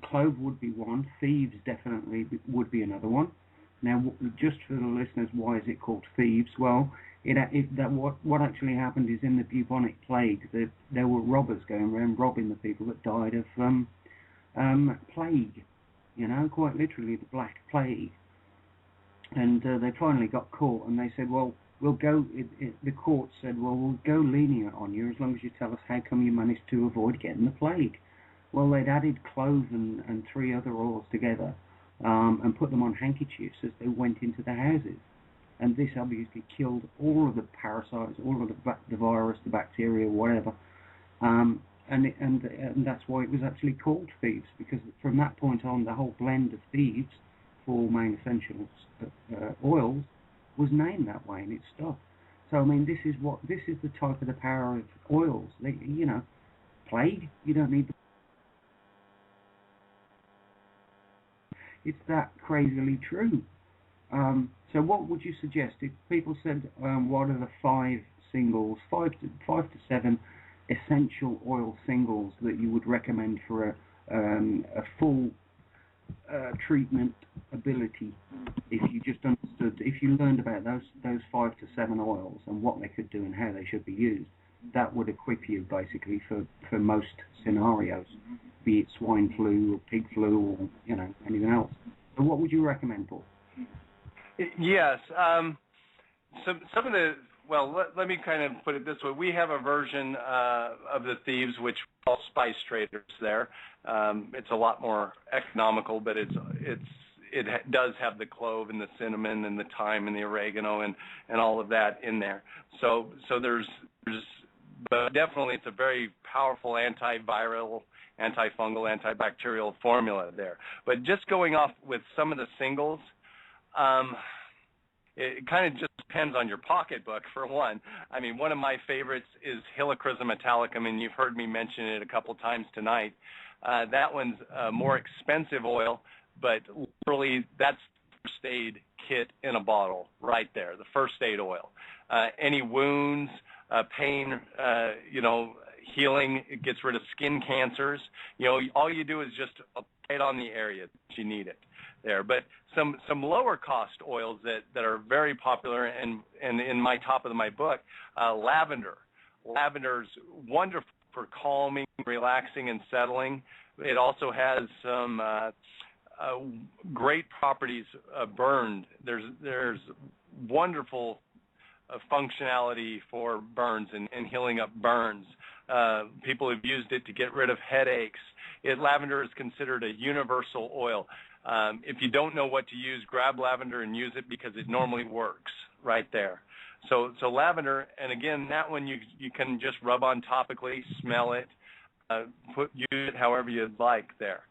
Clove would be one. Thieves definitely would be another one. Now, just for the listeners, why is it called thieves? Well, what actually happened is in the bubonic plague, there were robbers going around robbing the people that died of plague. Quite literally the Black Plague. And they finally got caught, and they said, well, we'll go. The court said, well, we'll go lenient on you as long as you tell us how come you managed to avoid getting the plague. Well, they'd added clove and 3 other oils together, and put them on handkerchiefs as they went into the houses. And this obviously killed all of the parasites, all of the virus, the bacteria, whatever. And that's why it was actually called thieves, because from that point on, the whole blend of thieves, 4 main essentials oils, was named that way, and it stuck. So I mean, this is the type of the power of oils. Plague, you don't need. It's that crazily true. So what would you suggest if people said, what are the 5 singles, 5 to 7 essential oil singles that you would recommend for a full treatment ability? If you just understood, if you learned about those 5 to 7 oils and what they could do and how they should be used, that would equip you basically for most scenarios, be it swine flu or pig flu or anything else. So what would you recommend, Paul? Yes. Some of the, well, let me kind of put it this way. We have a version of the thieves which we call Spice Traders there. It's a lot more economical, but it does have the clove and the cinnamon and the thyme and the oregano and all of that in there. So there's but definitely it's a very powerful antiviral, antifungal, antibacterial formula there. But just going off with some of the singles, it kind of just depends on your pocketbook, for one. I mean, one of my favorites is Helichrysum metallicum, and you've heard me mention it a couple times tonight. That one's a more expensive oil, but literally that's the first aid kit in a bottle right there, the first aid oil. Any wounds, pain, healing, it gets rid of skin cancers. All you do is just apply it on the area that you need it there. But some lower cost oils that are very popular and in my top of my book, lavender. Lavender's wonderful for calming, relaxing, and settling. It also has some great properties burned. There's wonderful functionality for burns and healing up burns. People have used it to get rid of headaches. Lavender is considered a universal oil. If you don't know what to use, grab lavender and use it because it normally works right there. So lavender, and again, that one you can just rub on topically, smell it, use it however you'd like there.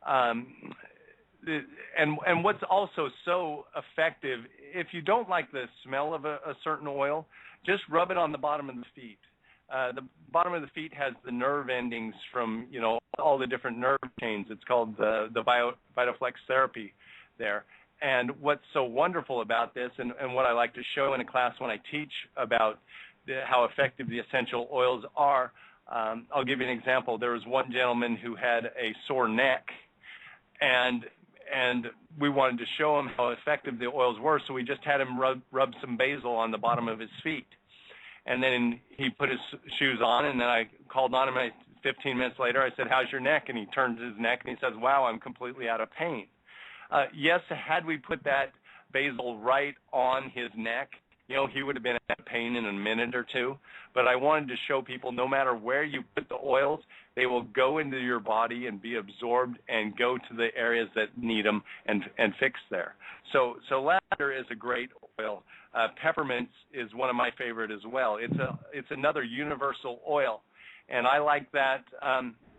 And what's also so effective, if you don't like the smell of a certain oil, just rub it on the bottom of the feet. The bottom of the feet has the nerve endings from, all the different nerve chains. It's called the Vitaflex therapy there. And what's so wonderful about this, and what I like to show in a class when I teach about how effective the essential oils are, I'll give you an example. There was one gentleman who had a sore neck, and we wanted to show him how effective the oils were, so we just had him rub some basil on the bottom of his feet. And then he put his shoes on, and then I called on him, and 15 minutes later I said, "How's your neck?" And he turns his neck, and he says, "Wow, I'm completely out of pain." Yes, had we put that basil right on his neck, he would have been out of pain in a minute or two. But I wanted to show people no matter where you put the oils, they will go into your body and be absorbed and go to the areas that need them and fix there. So lavender is a great oil. Peppermint is one of my favorite as well. It's another universal oil. And I like that.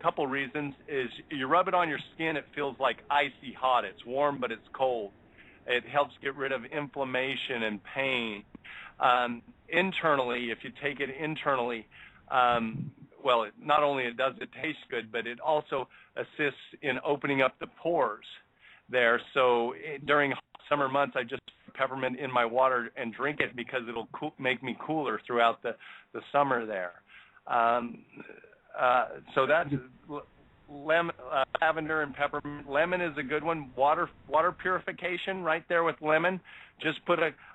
Couple reasons is you rub it on your skin, it feels like icy hot. It's warm, but it's cold. It helps get rid of inflammation and pain. Internally, if you take it internally, not only does it taste good, but it also assists in opening up the pores there. So during summer months, I just put peppermint in my water and drink it because it'll make me cooler throughout the summer there. So that's lavender and peppermint. Lemon is a good one. Water purification right there with lemon. Just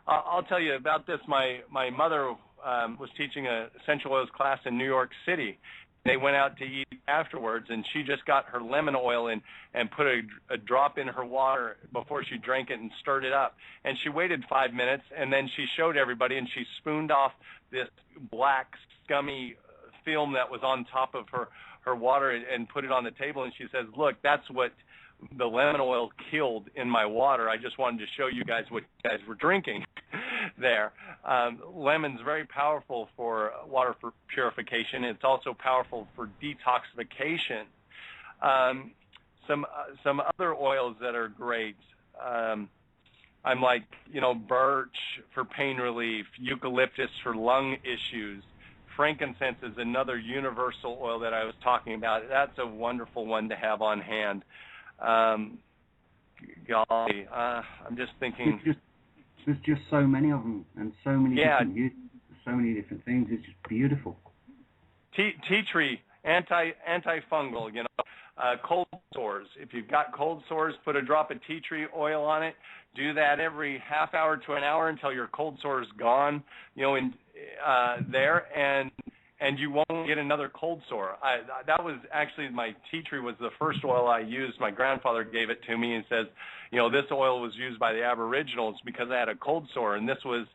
I'll tell you about this. My mother was teaching a essential oils class in New York City. They went out to eat afterwards, and she just got her lemon oil in and put a drop in her water before she drank it and stirred it up. And she waited 5 minutes, and then she showed everybody, and she spooned off this black, scummy film that was on top of her water and put it on the table, and she says, "Look, that's what the lemon oil killed in my water. I just wanted to show you guys what you guys were drinking there." Lemon's very powerful for water purification. It's also powerful for detoxification. Some other oils that are great. I'm like, birch for pain relief, eucalyptus for lung issues. Frankincense is another universal oil that I was talking about. That's a wonderful one to have on hand. Golly, I'm just thinking. There's just so many of them, and so many different uses, so many different things. It's just beautiful. Tea tree, antifungal. Cold sores. If you've got cold sores, put a drop of tea tree oil on it. Do that every half hour to an hour until your cold sore is gone. There, and you won't get another cold sore. That was actually, my tea tree was the first oil I used. My grandfather gave it to me and says, this oil was used by the Aboriginals because I had a cold sore, and this was,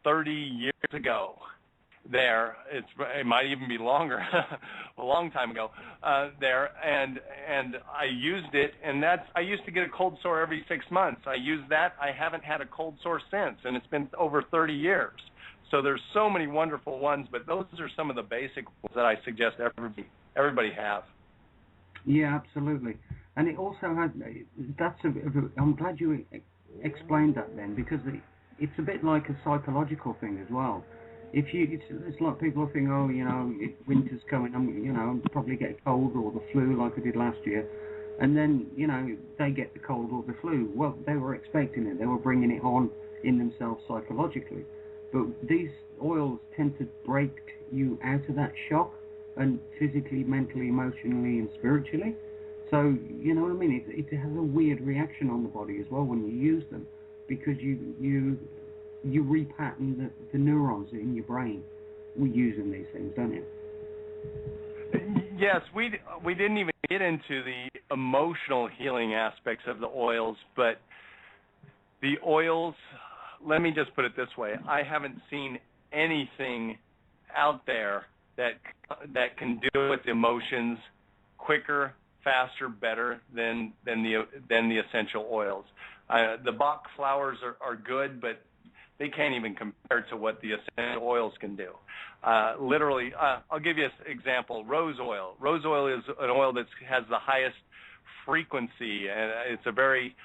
30 years ago. There, it might even be longer, a long time ago. There, and I used it, and I used to get a cold sore every 6 months. I used that. I haven't had a cold sore since, and it's been over 30 years. So there's so many wonderful ones, but those are some of the basic ones that I suggest everybody have. Yeah, absolutely. And it also has. I'm glad you explain that then, because it's a bit like a psychological thing as well. It's like people think, oh, winter's coming, I'm probably get a cold or the flu like I did last year, and then they get the cold or the flu. Well, they were expecting it, they were bringing it on in themselves psychologically, but these oils tend to break you out of that shock, and physically, mentally, emotionally, and spiritually. So you know what I mean. It has a weird reaction on the body as well when you use them, because you repattern the neurons in your brain using these things, don't you? Yes, we didn't even get into the emotional healing aspects of the oils, but the oils, let me just put it this way, I haven't seen anything out there that can deal with emotions quicker, faster, better than the essential oils. The Bach flowers are good, but they can't even compare to what the essential oils can do. Literally, I'll give you an example. Rose oil. Rose oil is an oil that has the highest frequency, and it's a very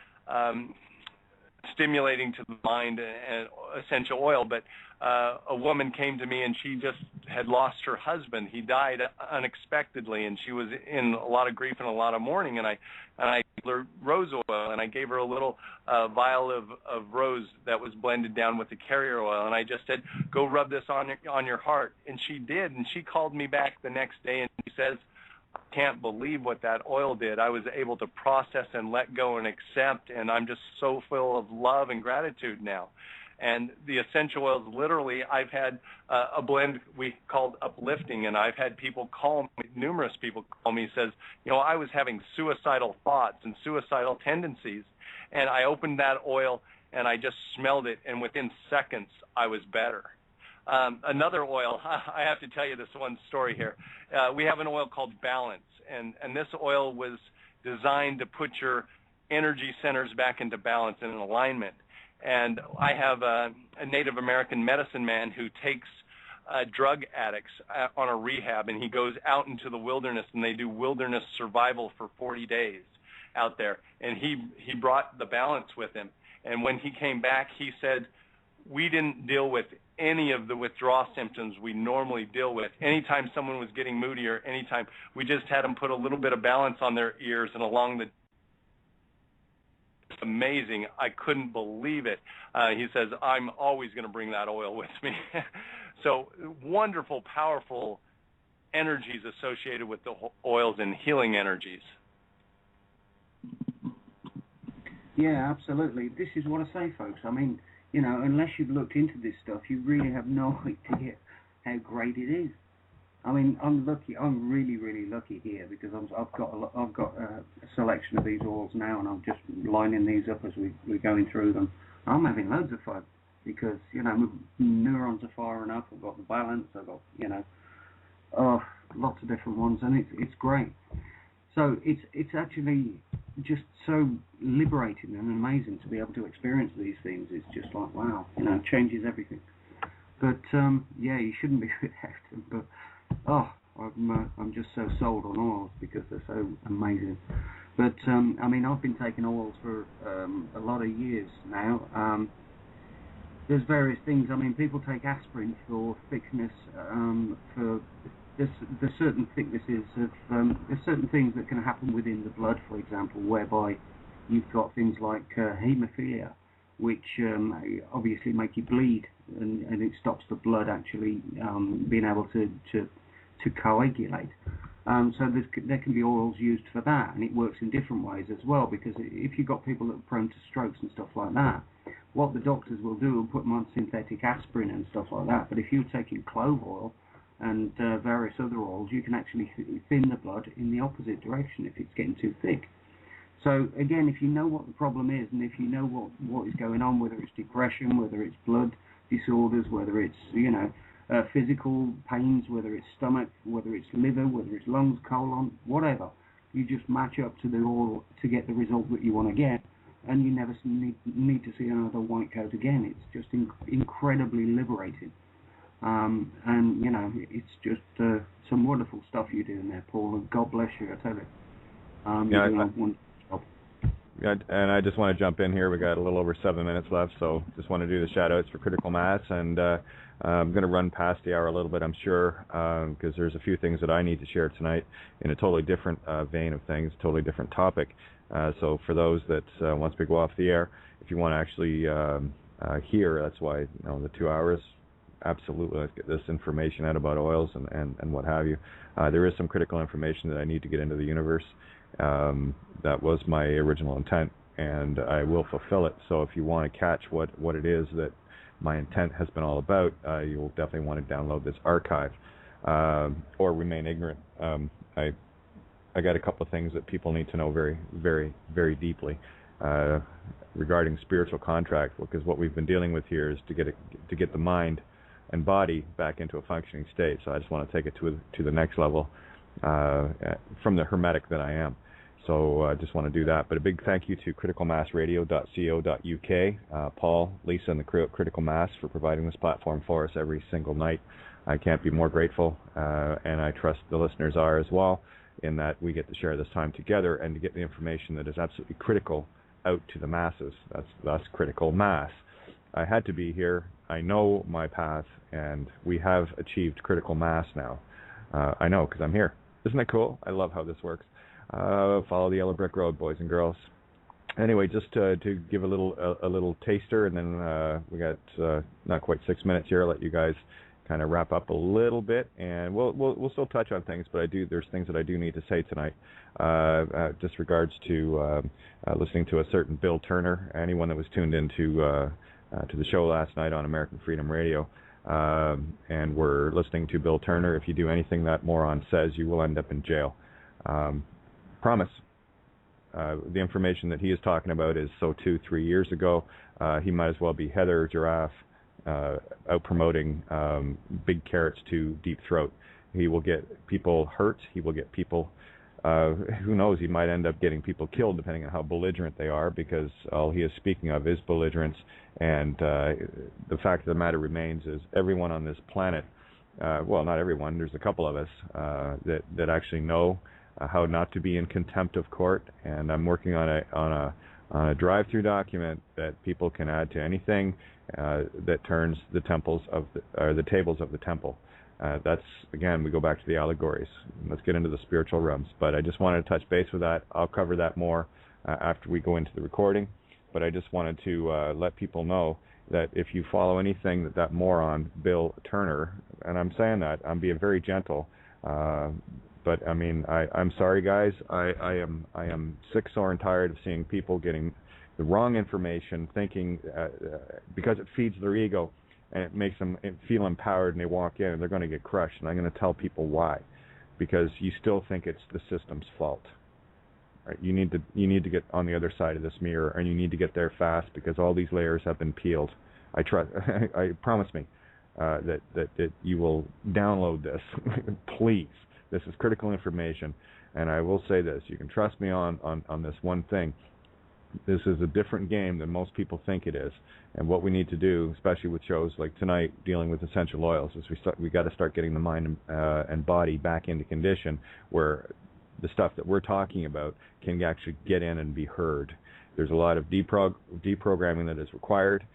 stimulating to the mind and essential oil. But a woman came to me, and she just had lost her husband. He died unexpectedly, and she was in a lot of grief and a lot of mourning. And I gave her rose oil, and I gave her a little vial of rose that was blended down with the carrier oil, and I just said, go rub this on your heart. And she did, and she called me back the next day, and she says, I can't believe what that oil did. I was able to process and let go and accept, and I'm just so full of love and gratitude now. And the essential oils, literally, I've had a blend we called uplifting, and I've had people call me, numerous people call me, says, I was having suicidal thoughts and suicidal tendencies, and I opened that oil, and I just smelled it, and within seconds, I was better. Another oil, I have to tell you this one story here. We have an oil called Balance, and this oil was designed to put your energy centers back into balance and in alignment. And I have a Native American medicine man who takes drug addicts on a rehab, and he goes out into the wilderness, and they do wilderness survival for 40 days out there. And he brought the Balance with him. And when he came back, he said, we didn't deal with any of the withdrawal symptoms we normally deal with. Anytime someone was getting moody or anytime, we just had them put a little bit of Balance on their ears and along the... It's amazing. I couldn't believe it. He says, I'm always going to bring that oil with me. So wonderful, powerful energies associated with the oils and healing energies. Yeah, absolutely. This is what I say, folks. I mean, unless you've looked into this stuff, you really have no idea how great it is. I mean, I'm lucky. I'm really, really lucky here because I've got a selection of these oils now, and I'm just lining these up as we're going through them. I'm having loads of fun because my neurons are firing up. I've got the Balance. I've got lots of different ones, and it's great. So it's actually just so liberating and amazing to be able to experience these things. It's just like, wow, it changes everything. But you shouldn't be without them. But I'm just so sold on oils because they're so amazing. But I mean, I've been taking oils for a lot of years now. There's various things. I mean, people take aspirin for thickness. There's certain thicknesses of there's certain things that can happen within the blood, for example, whereby you've got things like hemophilia, which obviously make you bleed, and it stops the blood actually being able to coagulate. So there can be oils used for that, and it works in different ways as well, because if you've got people that are prone to strokes and stuff like that, what the doctors will do will put them on synthetic aspirin and stuff like that. But if you're taking clove oil and various other oils, you can actually thin the blood in the opposite direction if it's getting too thick. So again, if you know what the problem is, and if you know what is going on, whether it's depression, whether it's blood disorders, whether it's physical pains, whether it's stomach, whether it's liver, whether it's lungs, colon, whatever, you just match up to the oil to get the result that you want to get, and you never need to see another white coat again. It's just incredibly liberating. And it's just some wonderful stuff you're doing there, Paul, and God bless you, I tell you. And I just want to jump in here. We got a little over 7 minutes left, so just want to do the shout-outs for Critical Mass, and I'm going to run past the hour a little bit, I'm sure, because there's a few things that I need to share tonight in a totally different vein of things, totally different topic. So for those that once we go off the air, if you want to actually hear, that's why the 2 hours, absolutely, let's get this information out about oils and what have you. There is some critical information that I need to get into the universe. That was my original intent, and I will fulfill it. So if you want to catch what it is that my intent has been all about, you'll definitely want to download this archive or remain ignorant. I got a couple of things that people need to know very, very, very deeply regarding spiritual contract, because what we've been dealing with here is to get the mind and body back into a functioning state. So I just want to take it to the next level from the hermetic that I am. So I just want to do that. But a big thank you to criticalmassradio.co.uk, Paul, Lisa, and the crew at Critical Mass for providing this platform for us every single night. I can't be more grateful, and I trust the listeners are as well, in that we get to share this time together and to get the information that is absolutely critical out to the masses. That's Critical Mass. I had to be here. I know my path, and we have achieved Critical Mass now. I know, because I'm here. Isn't it cool? I love how this works. Follow the yellow brick road, boys and girls. Anyway, just to give a little taster, and then we got not quite 6 minutes here. I'll let you guys kind of wrap up a little bit, and we'll still touch on things, but there's things that I do need to say tonight. Just regards to listening to a certain Bill Turner. Anyone that was tuned into to the show last night on American Freedom Radio, and we're listening to Bill Turner. If you do anything that moron says, you will end up in jail. Promise. The information that he is talking about is 2-3 years ago. He might as well be Heather Giraffe out promoting big carrots to deep throat. He will get people hurt. He will get people, who knows, he might end up getting people killed depending on how belligerent they are, because all he is speaking of is belligerence. And the fact of the matter remains is everyone on this planet, well, not everyone, there's a couple of us that actually know how not to be in contempt of court, and I'm working on a drive-through document that people can add to anything that turns the tables of the temple. That's, again, we go back to the allegories. Let's get into the spiritual realms. But I just wanted to touch base with that. I'll cover that more after we go into the recording. But I just wanted to let people know that if you follow anything that moron Bill Turner, and I'm saying that, I'm being very gentle. But I mean, I'm sorry, guys. I am sick, sore, and tired of seeing people getting the wrong information, thinking because it feeds their ego and it makes them feel empowered, and they walk in and they're going to get crushed. And I'm going to tell people why, because you still think it's the system's fault. Right? You need to get on the other side of this mirror, and you need to get there fast, because all these layers have been peeled. I promise me that you will download this, please. This is critical information, and I will say this: you can trust me on this one thing. This is a different game than most people think it is, and what we need to do, especially with shows like tonight dealing with essential oils, is we got to start getting the mind and body back into condition where the stuff that we're talking about can actually get in and be heard. There's a lot of deprogramming that is required.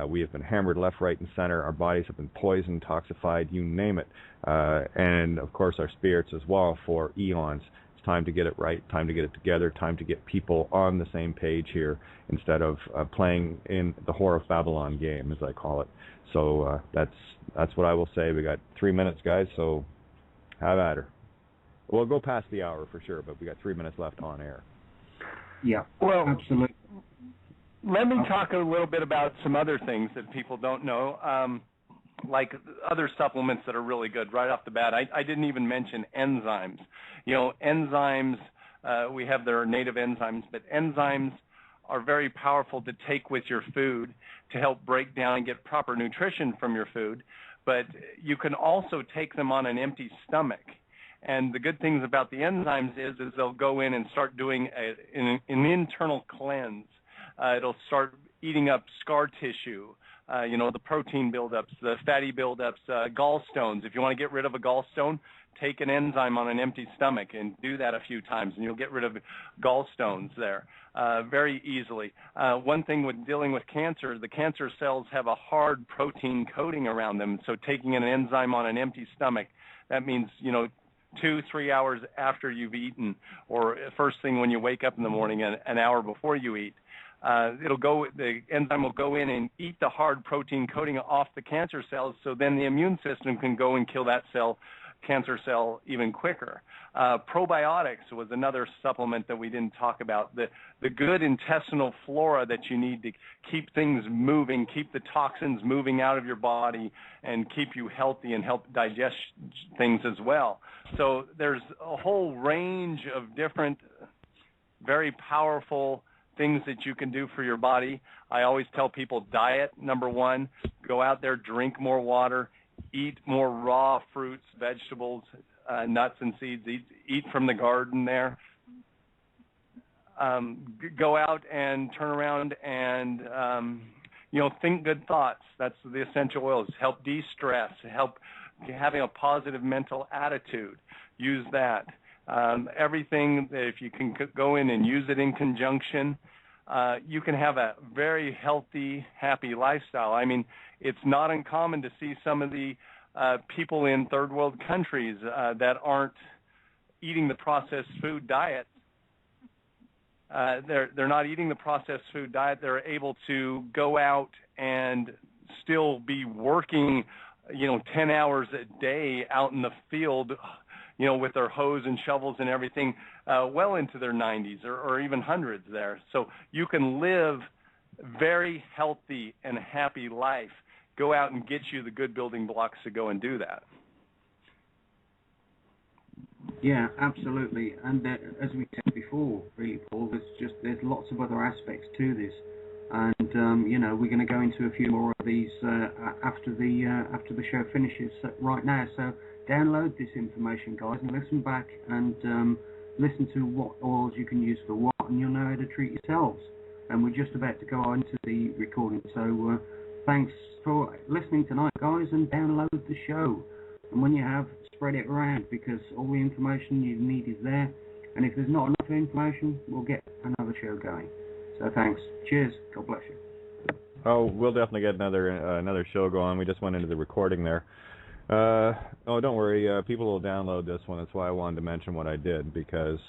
We have been hammered left, right, and center. Our bodies have been poisoned, toxified, you name it. And, of course, our spirits as well for eons. It's time to get it right, time to get it together, time to get people on the same page here instead of playing in the Whore of Babylon game, as I call it. So that's what I will say. We got 3 minutes, guys, so have at her. We'll go past the hour for sure, but we got 3 minutes left on air. Yeah, well, absolutely. Let me talk a little bit about some other things that people don't know, like other supplements that are really good right off the bat. I didn't even mention enzymes. Enzymes, we have their native enzymes, but enzymes are very powerful to take with your food to help break down and get proper nutrition from your food. But you can also take them on an empty stomach. And the good things about the enzymes is they'll go in and start doing an internal cleanse. It'll start eating up scar tissue, the protein buildups, the fatty buildups, gallstones. If you want to get rid of a gallstone, take an enzyme on an empty stomach and do that a few times, and you'll get rid of gallstones there very easily. One thing with dealing with cancer, the cancer cells have a hard protein coating around them, so taking an enzyme on an empty stomach, that means, 2-3 hours after you've eaten, or first thing when you wake up in the morning, an hour before you eat. The enzyme will go in and eat the hard protein coating off the cancer cells, so then the immune system can go and kill that cancer cell even quicker. Probiotics was another supplement that we didn't talk about. The good intestinal flora that you need to keep things moving, keep the toxins moving out of your body, and keep you healthy and help digest things as well. So there's a whole range of different, very powerful things that you can do for your body. I always tell people diet, number one, go out there, drink more water, eat more raw fruits, vegetables, nuts and seeds, eat from the garden there. Go out and turn around and, think good thoughts. That's the essential oils. Help de-stress, help having a positive mental attitude. Use that. Everything, if you can go in and use it in conjunction, you can have a very healthy, happy lifestyle. I mean, it's not uncommon to see some of the people in third world countries that aren't eating the processed food diet. They're not eating the processed food diet. They're able to go out and still be working, 10 hours a day out in the field, with their hose and shovels and everything, well into their 90s or even hundreds there. So you can live very healthy and happy life. Go out and get you the good building blocks to go and do that. Yeah, absolutely. And as we said before, really, Paul, there's lots of other aspects to this. And, we're going to go into a few more of these after the show finishes right now. So download this information, guys, and listen back and listen to what oils you can use for what, and you'll know how to treat yourselves. And we're just about to go on to the recording. So thanks for listening tonight, guys, and download the show. And when you have, spread it around, because all the information you need is there. And if there's not enough information, we'll get another show going. So thanks. Cheers. God bless you. Oh, we'll definitely get another show going. We just went into the recording there. Don't worry. People will download this one. That's why I wanted to mention what I did, because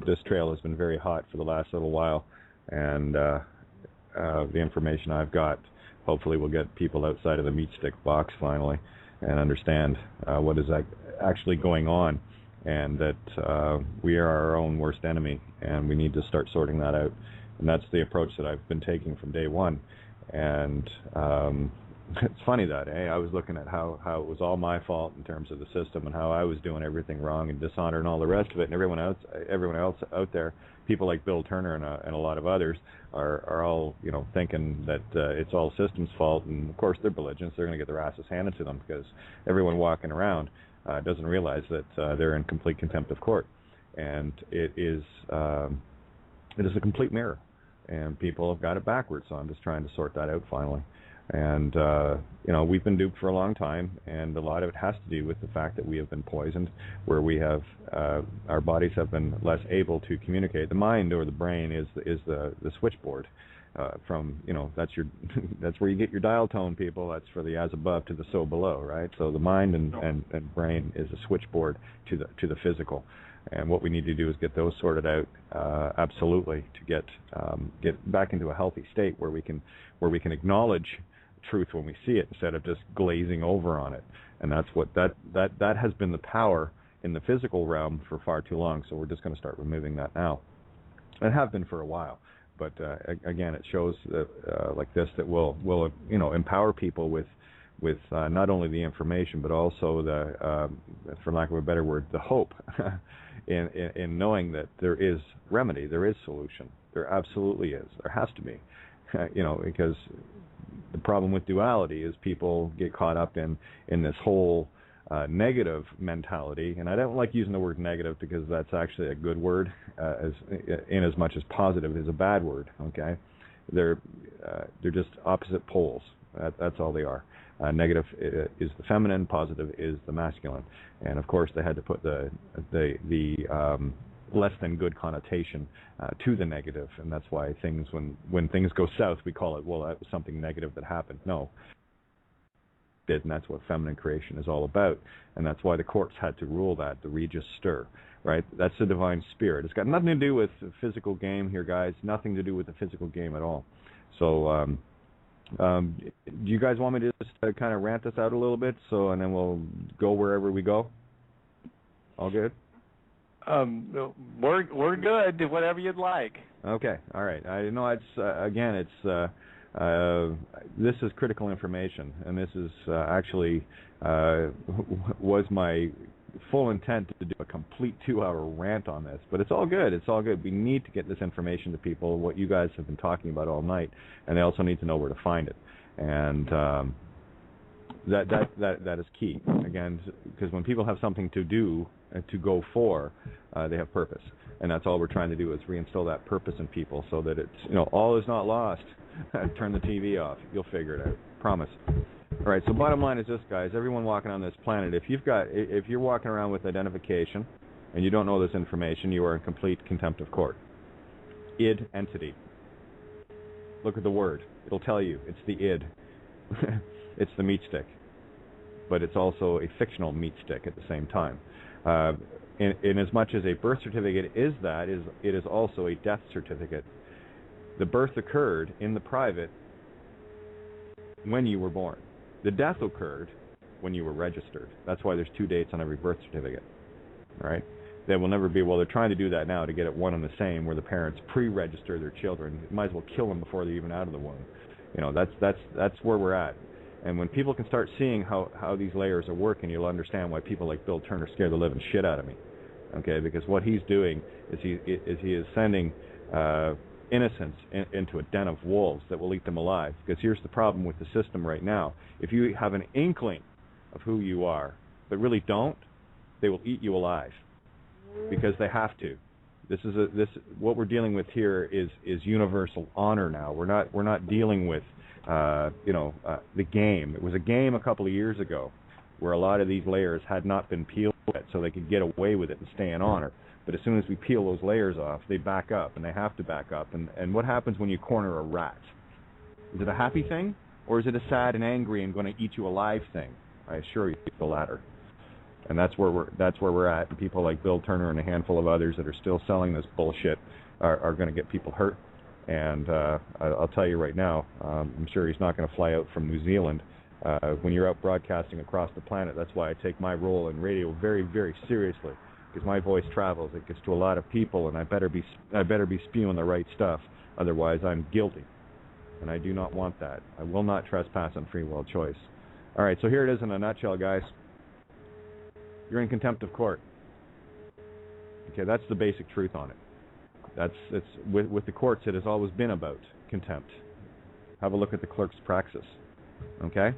this trail has been very hot for the last little while, and the information I've got hopefully will get people outside of the meat stick box finally and understand what is actually going on, and that we are our own worst enemy, and we need to start sorting that out. And that's the approach that I've been taking from day one. And it's funny that, I was looking at how it was all my fault in terms of the system and how I was doing everything wrong and dishonor and all the rest of it, and everyone else out there, people like Bill Turner and a lot of others are all thinking that it's all system's fault, and of course they're belligerents. They're going to get their asses handed to them, because everyone walking around doesn't realize that they're in complete contempt of court, and it is a complete mirror, and people have got it backwards. So I'm just trying to sort that out finally. And, we've been duped for a long time, and a lot of it has to do with the fact that we have been poisoned, where we have, our bodies have been less able to communicate. The mind, or the brain, is the switchboard. That's where you get your dial tone, people. That's for the as above to the so below, right? So the mind and brain is a switchboard to the physical. And what we need to do is get those sorted out, absolutely, to get back into a healthy state where we can acknowledge truth when we see it, instead of just glazing over on it. And that's what that has been the power in the physical realm for far too long. So we're just going to start removing that now, and have been for a while. But again, it shows that like this, that will empower people with not only the information, but also the, for lack of a better word, the hope in knowing that there is remedy, there is solution. There absolutely is. There has to be. Because the problem with duality is people get caught up in this whole negative mentality, and I don't like using the word negative, because that's actually a good word, in as much as positive is a bad word. Okay, they're just opposite poles. That's all they are. Negative is the feminine, positive is the masculine, and of course they had to put the less than good connotation to the negative, and that's why things when things go south, we call it, well, that was something negative that happened. No, and that's what feminine creation is all about, and that's why the courts had to rule that, the Regis stir, right? That's the divine spirit. It's got nothing to do with the physical game here, guys. Nothing to do with the physical game at all. So do you guys want me to just kind of rant this out a little bit, and then we'll go wherever we go? All good? We're good. Whatever you'd like. Okay. All right. I know it's this is critical information, and this is actually was my full intent to do a complete 2-hour rant on this, but it's all good. It's all good. We need to get this information to people, what you guys have been talking about all night, and they also need to know where to find it. And that is key. Again, because when people have something to do and to go for, they have purpose, and that's all we're trying to do is reinstill that purpose in people, so that it's all is not lost. Turn the TV off. You'll figure it out. Promise. All right, so bottom line is this, guys. Everyone walking on this planet, if you're walking around with identification and you don't know this information, you are in complete contempt of court. Id entity. Look at the word. It'll tell you. It's the id. It's the meat stick. But it's also a fictional meat stick at the same time. In as much as a birth certificate is that, it is also a death certificate. The birth occurred in the private when you were born. The death occurred when you were registered. That's why there's 2 dates on every birth certificate. All right? They will never be, well, they're trying to do that now to get it one and the same, where the parents pre-register their children. You might as well kill them before they're even out of the womb. That's where we're at. And when people can start seeing how these layers are working, you'll understand why people like Bill Turner scare the living shit out of me. Okay? Because what he's doing is he is sending innocents into a den of wolves that will eat them alive. Because here's the problem with the system right now. If you have an inkling of who you are, but really don't, they will eat you alive. Because they have to. What we're dealing with here is universal honor now. We're not dealing with the game. It was a game a couple of years ago where a lot of these layers had not been peeled yet, so they could get away with it and stay in honor. But as soon as we peel those layers off, they back up, and they have to back up. And what happens when you corner a rat? Is it a happy thing, or is it a sad and angry and going to eat you alive thing? I assure you, the latter. And that's where we're at. And people like Bill Turner and a handful of others that are still selling this bullshit are going to get people hurt. And I'll tell you right now, I'm sure he's not going to fly out from New Zealand. When you're out broadcasting across the planet, that's why I take my role in radio very, very seriously. Because my voice travels, it gets to a lot of people, and I better be spewing the right stuff. Otherwise, I'm guilty, and I do not want that. I will not trespass on free will choice. All right, so here it is in a nutshell, guys. You're in contempt of court. Okay, that's the basic truth on it. With the courts, it has always been about contempt. Have a look at the clerk's praxis. Okay,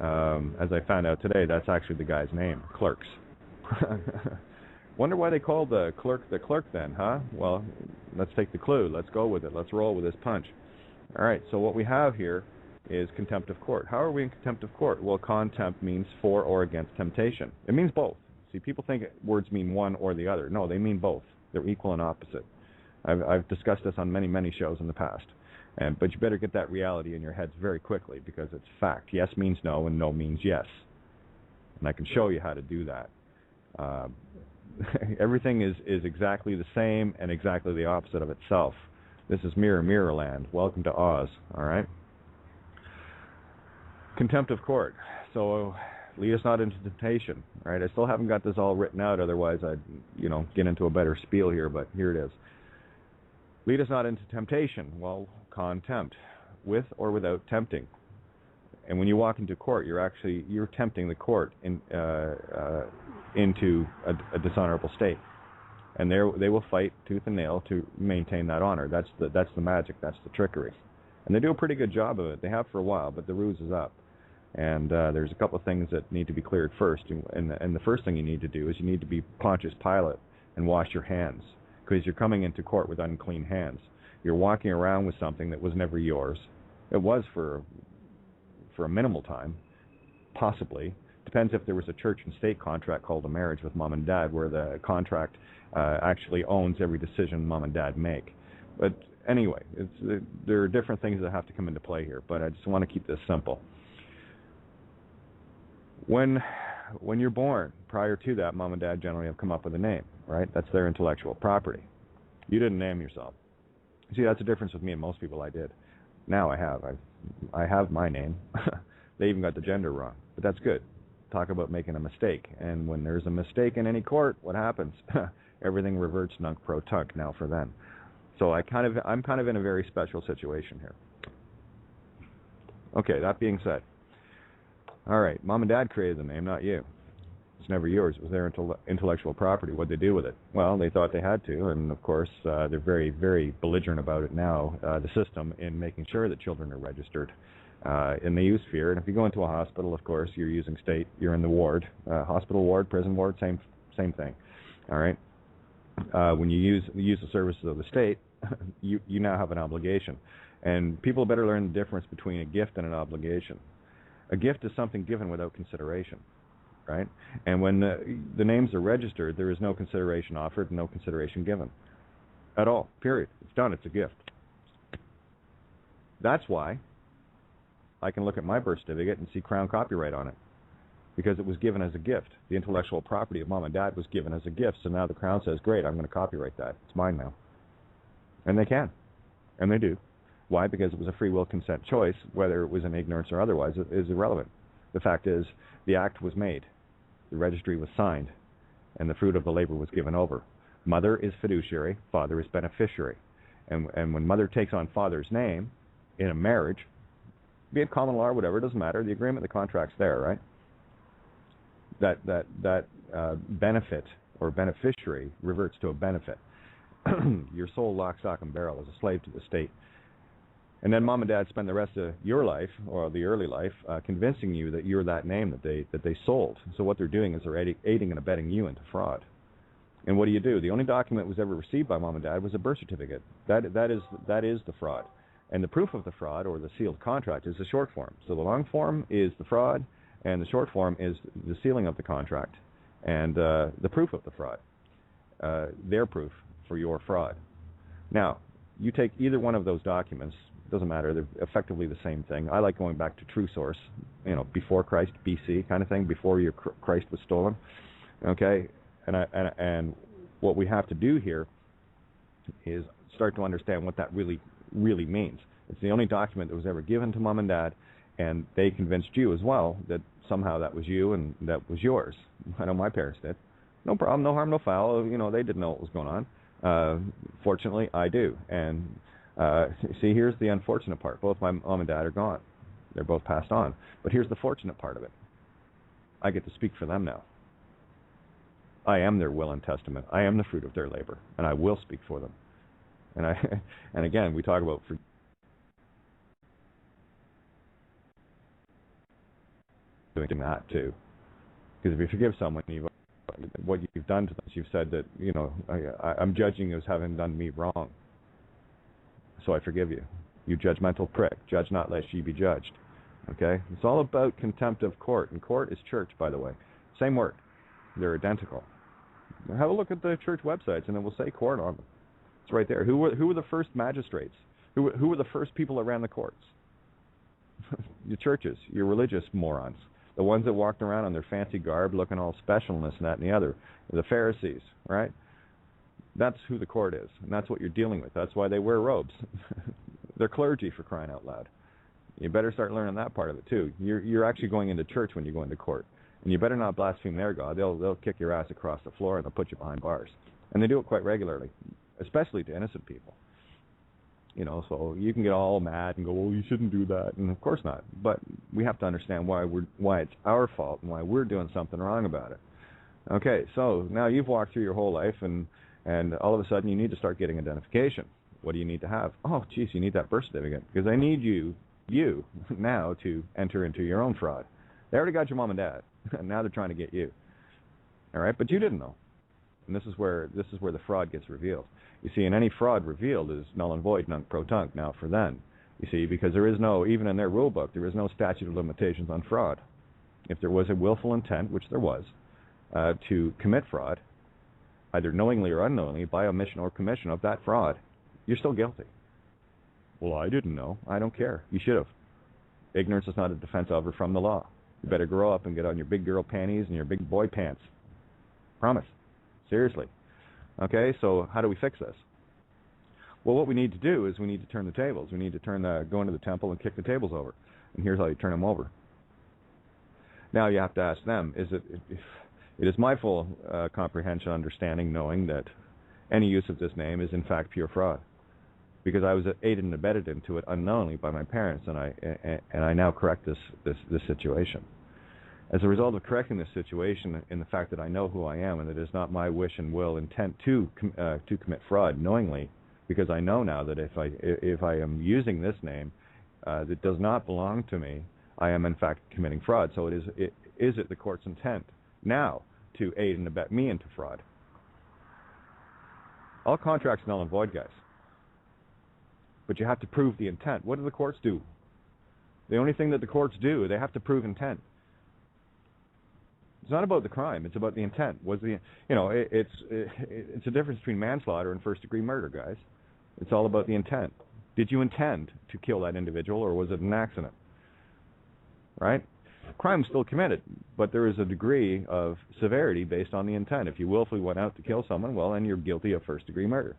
as I found out today, that's actually the guy's name, Clerks. Wonder why they called the clerk then, huh? Well, let's take the clue. Let's go with it. Let's roll with this punch. All right, so what we have here is contempt of court. How are we in contempt of court? Well, contempt means for or against temptation. It means both. See, people think words mean one or the other. No, they mean both. They're equal and opposite. I've discussed this on many, many shows in the past. But you better get that reality in your heads very quickly, because it's fact. Yes means no, and no means yes. And I can show you how to do that. Everything is exactly the same and exactly the opposite of itself. This is Mirror Mirror Land. Welcome to Oz. All right. Contempt of court. So lead us not into temptation. All right. I still haven't got this all written out. Otherwise, I'd get into a better spiel here. But here it is. Lead us not into temptation. Well, contempt, with or without tempting. And when you walk into court, you're tempting the court into a dishonorable state, and they will fight tooth and nail to maintain that honor. That's the magic. That's the trickery, and they do a pretty good job of it. They have for a while, but the ruse is up. And there's a couple of things that need to be cleared first. And the first thing you need to do is you need to be Pontius Pilate and wash your hands, because you're coming into court with unclean hands. You're walking around with something that was never yours. It was for a minimal time, possibly. Depends if there was a church and state contract called a marriage with mom and dad, where the contract actually owns every decision mom and dad make. But anyway, there are different things that have to come into play here, but I just want to keep this simple. When you're born, prior to that, mom and dad generally have come up with a name, right? That's their intellectual property. You didn't name yourself. See, that's the difference with me and most people. I did. Now I have my name. They even got the gender wrong, but that's good. Talk about making a mistake. And when there's a mistake in any court, what happens? Everything reverts nunc pro tunc now for them. So I'm kind of in a very special situation here. Okay, that being said, all right, mom and dad created the name, not you. It's never yours. It was their intellectual property. What'd they do with it? Well, they thought they had to, and of course, they're very, very belligerent about it now, the system, in making sure that children are registered. And they use fear. And if you go into a hospital, of course, you're using state. You're in the ward, hospital ward, prison ward, same thing. All right. When you use the services of the state, you now have an obligation, and people better learn the difference between a gift and an obligation. A gift is something given without consideration, right? And when the names are registered, there is no consideration offered, no consideration given at all. Period. It's done. It's a gift. That's why I can look at my birth certificate and see Crown copyright on it, because it was given as a gift. The intellectual property of mom and dad was given as a gift, so now the Crown says, great, I'm going to copyright that. It's mine now. And they can. And they do. Why? Because it was a free will consent choice. Whether it was in ignorance or otherwise is irrelevant. The fact is, the act was made, the registry was signed, and the fruit of the labor was given over. Mother is fiduciary, father is beneficiary. And when mother takes on father's name in a marriage, be it common law or whatever, it doesn't matter. The agreement, the contract's there, right? That benefit or beneficiary reverts to a benefit. Your sole lock, stock, and barrel is a slave to the state. And then mom and dad spend the rest of your life, or the early life, convincing you that you're that name that they sold. So what they're doing is they're aiding and abetting you into fraud. And what do? The only document that was ever received by mom and dad was a birth certificate. That is the fraud. And the proof of the fraud, or the sealed contract, is the short form. So the long form is the fraud, and the short form is the sealing of the contract, and the proof of the fraud, their proof for your fraud. Now, you take either one of those documents, doesn't matter, they're effectively the same thing. I like going back to true source, before Christ, BC kind of thing, before your Christ was stolen. Okay, and what we have to do here is start to understand what that really means. It's the only document that was ever given to mom and dad, and they convinced you as well that somehow that was you and that was yours. I know my parents did. No problem, no harm, no foul. They didn't know what was going on. Fortunately, I do. And see, here's the unfortunate part. Both my mom and dad are gone. They're both passed on. But here's the fortunate part of it. I get to speak for them now. I am their will and testament. I am the fruit of their labor, and I will speak for them. And again, we talk about doing that too, because if you forgive someone, what you've done to them, you've said that I'm judging you as having done me wrong, so I forgive you. You judgmental prick, judge not lest ye be judged. Okay, it's all about contempt of court, and court is church, by the way. Same word, they're identical. Have a look at the church websites, and it will say court on them. It's right there. Who were the first magistrates? Who were the first people that ran the courts? Your churches, your religious morons. The ones that walked around in their fancy garb looking all special and this and that and the other. The Pharisees, right? That's who the court is, and that's what you're dealing with. That's why they wear robes. They're clergy, for crying out loud. You better start learning that part of it too. You're actually going into church when you go into court. And you better not blaspheme their God. They'll kick your ass across the floor and they'll put you behind bars. And they do it quite regularly, especially to innocent people. So you can get all mad and go, well, you shouldn't do that. And of course not. But we have to understand why it's our fault and why we're doing something wrong about it. Okay, so now you've walked through your whole life and all of a sudden you need to start getting identification. What do you need to have? Oh, geez, you need that birth certificate, because I need you now to enter into your own fraud. They already got your mom and dad, and now they're trying to get you. All right, but you didn't know. And this is where the fraud gets revealed. You see, and any fraud revealed is null and void, nunc pro tunc. Now for then, you see, because there is no, even in their rule book, there is no statute of limitations on fraud. If there was a willful intent, which there was, to commit fraud, either knowingly or unknowingly, by omission or commission of that fraud, you're still guilty. Well, I didn't know. I don't care. You should have. Ignorance is not a defense of or from the law. You better grow up and get on your big girl panties and your big boy pants. Promise. Seriously. Okay, so how do we fix this? Well, what we need to do is we need to turn the tables. We need to go into the temple and kick the tables over. And here's how you turn them over. Now you have to ask them, it is my full comprehension, understanding, knowing that any use of this name is in fact pure fraud. Because I was aided and abetted into it unknowingly by my parents, and I now correct this situation. As a result of correcting this situation, in the fact that I know who I am, and it is not my wish and will intent to commit fraud knowingly, because I know now that if I am using this name that does not belong to me, I am in fact committing fraud. So is it the court's intent now to aid and abet me into fraud? All contracts null and void, guys. But you have to prove the intent. What do the courts do? The only thing that the courts do, they have to prove intent. It's not about the crime. It's about the intent. It's a difference between manslaughter and first-degree murder, guys. It's all about the intent. Did you intend to kill that individual, or was it an accident? Right? Crime is still committed, but there is a degree of severity based on the intent. If you willfully went out to kill someone, well, then you're guilty of first-degree murder.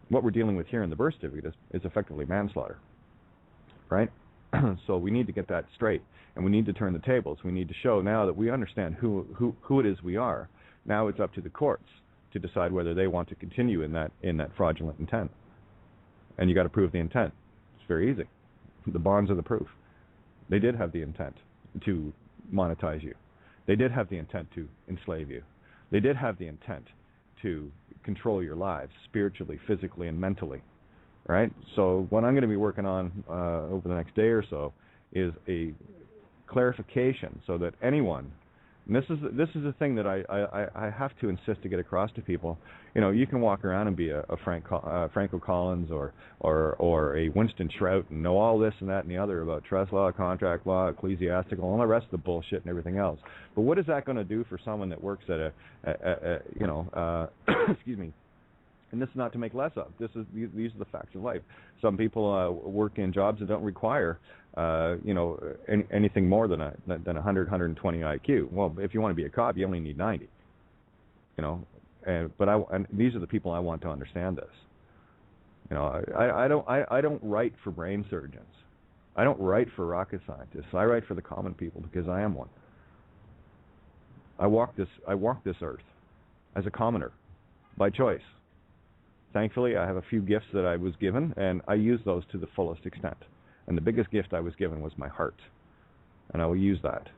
What we're dealing with here in the birth certificate is effectively manslaughter, right? So we need to get that straight, and we need to turn the tables. We need to show now that we understand who it is we are. Now it's up to the courts to decide whether they want to continue in that fraudulent intent. And you got to prove the intent. It's very easy. The bonds are the proof. They did have the intent to monetize you. They did have the intent to enslave you. They did have the intent to control your lives spiritually, physically, and mentally, right? So what I'm going to be working on over the next day or so is a clarification so that anyone, and this is the thing that I have to insist to get across to people. You know, you can walk around and be a Franco Collins or a Winston Shrout and know all this and that and the other about trust law, contract law, ecclesiastical, and all the rest of the bullshit and everything else. But what is that going to do for someone that works at excuse me. And this is not to make less of. These are the facts of life. Some people work in jobs that don't require, anything more than 100, 120 IQ. Well, if you want to be a cop, you only need 90. You know, and these are the people I want to understand this. You know, I don't write for brain surgeons. I don't write for rocket scientists. I write for the common people because I am one. I walk this earth as a commoner by choice. Thankfully, I have a few gifts that I was given, and I use those to the fullest extent. And the biggest gift I was given was my heart, and I will use that.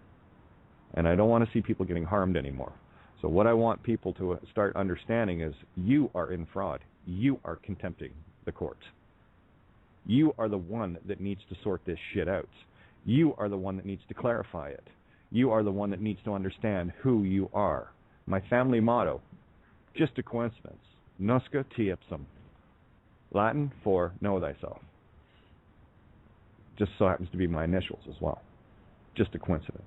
And I don't want to see people getting harmed anymore. So what I want people to start understanding is you are in fraud. You are contempting the court. You are the one that needs to sort this shit out. You are the one that needs to clarify it. You are the one that needs to understand who you are. My family motto, just a coincidence. Nosca te ipsum, Latin for know thyself. Just so happens to be my initials as well. Just a coincidence.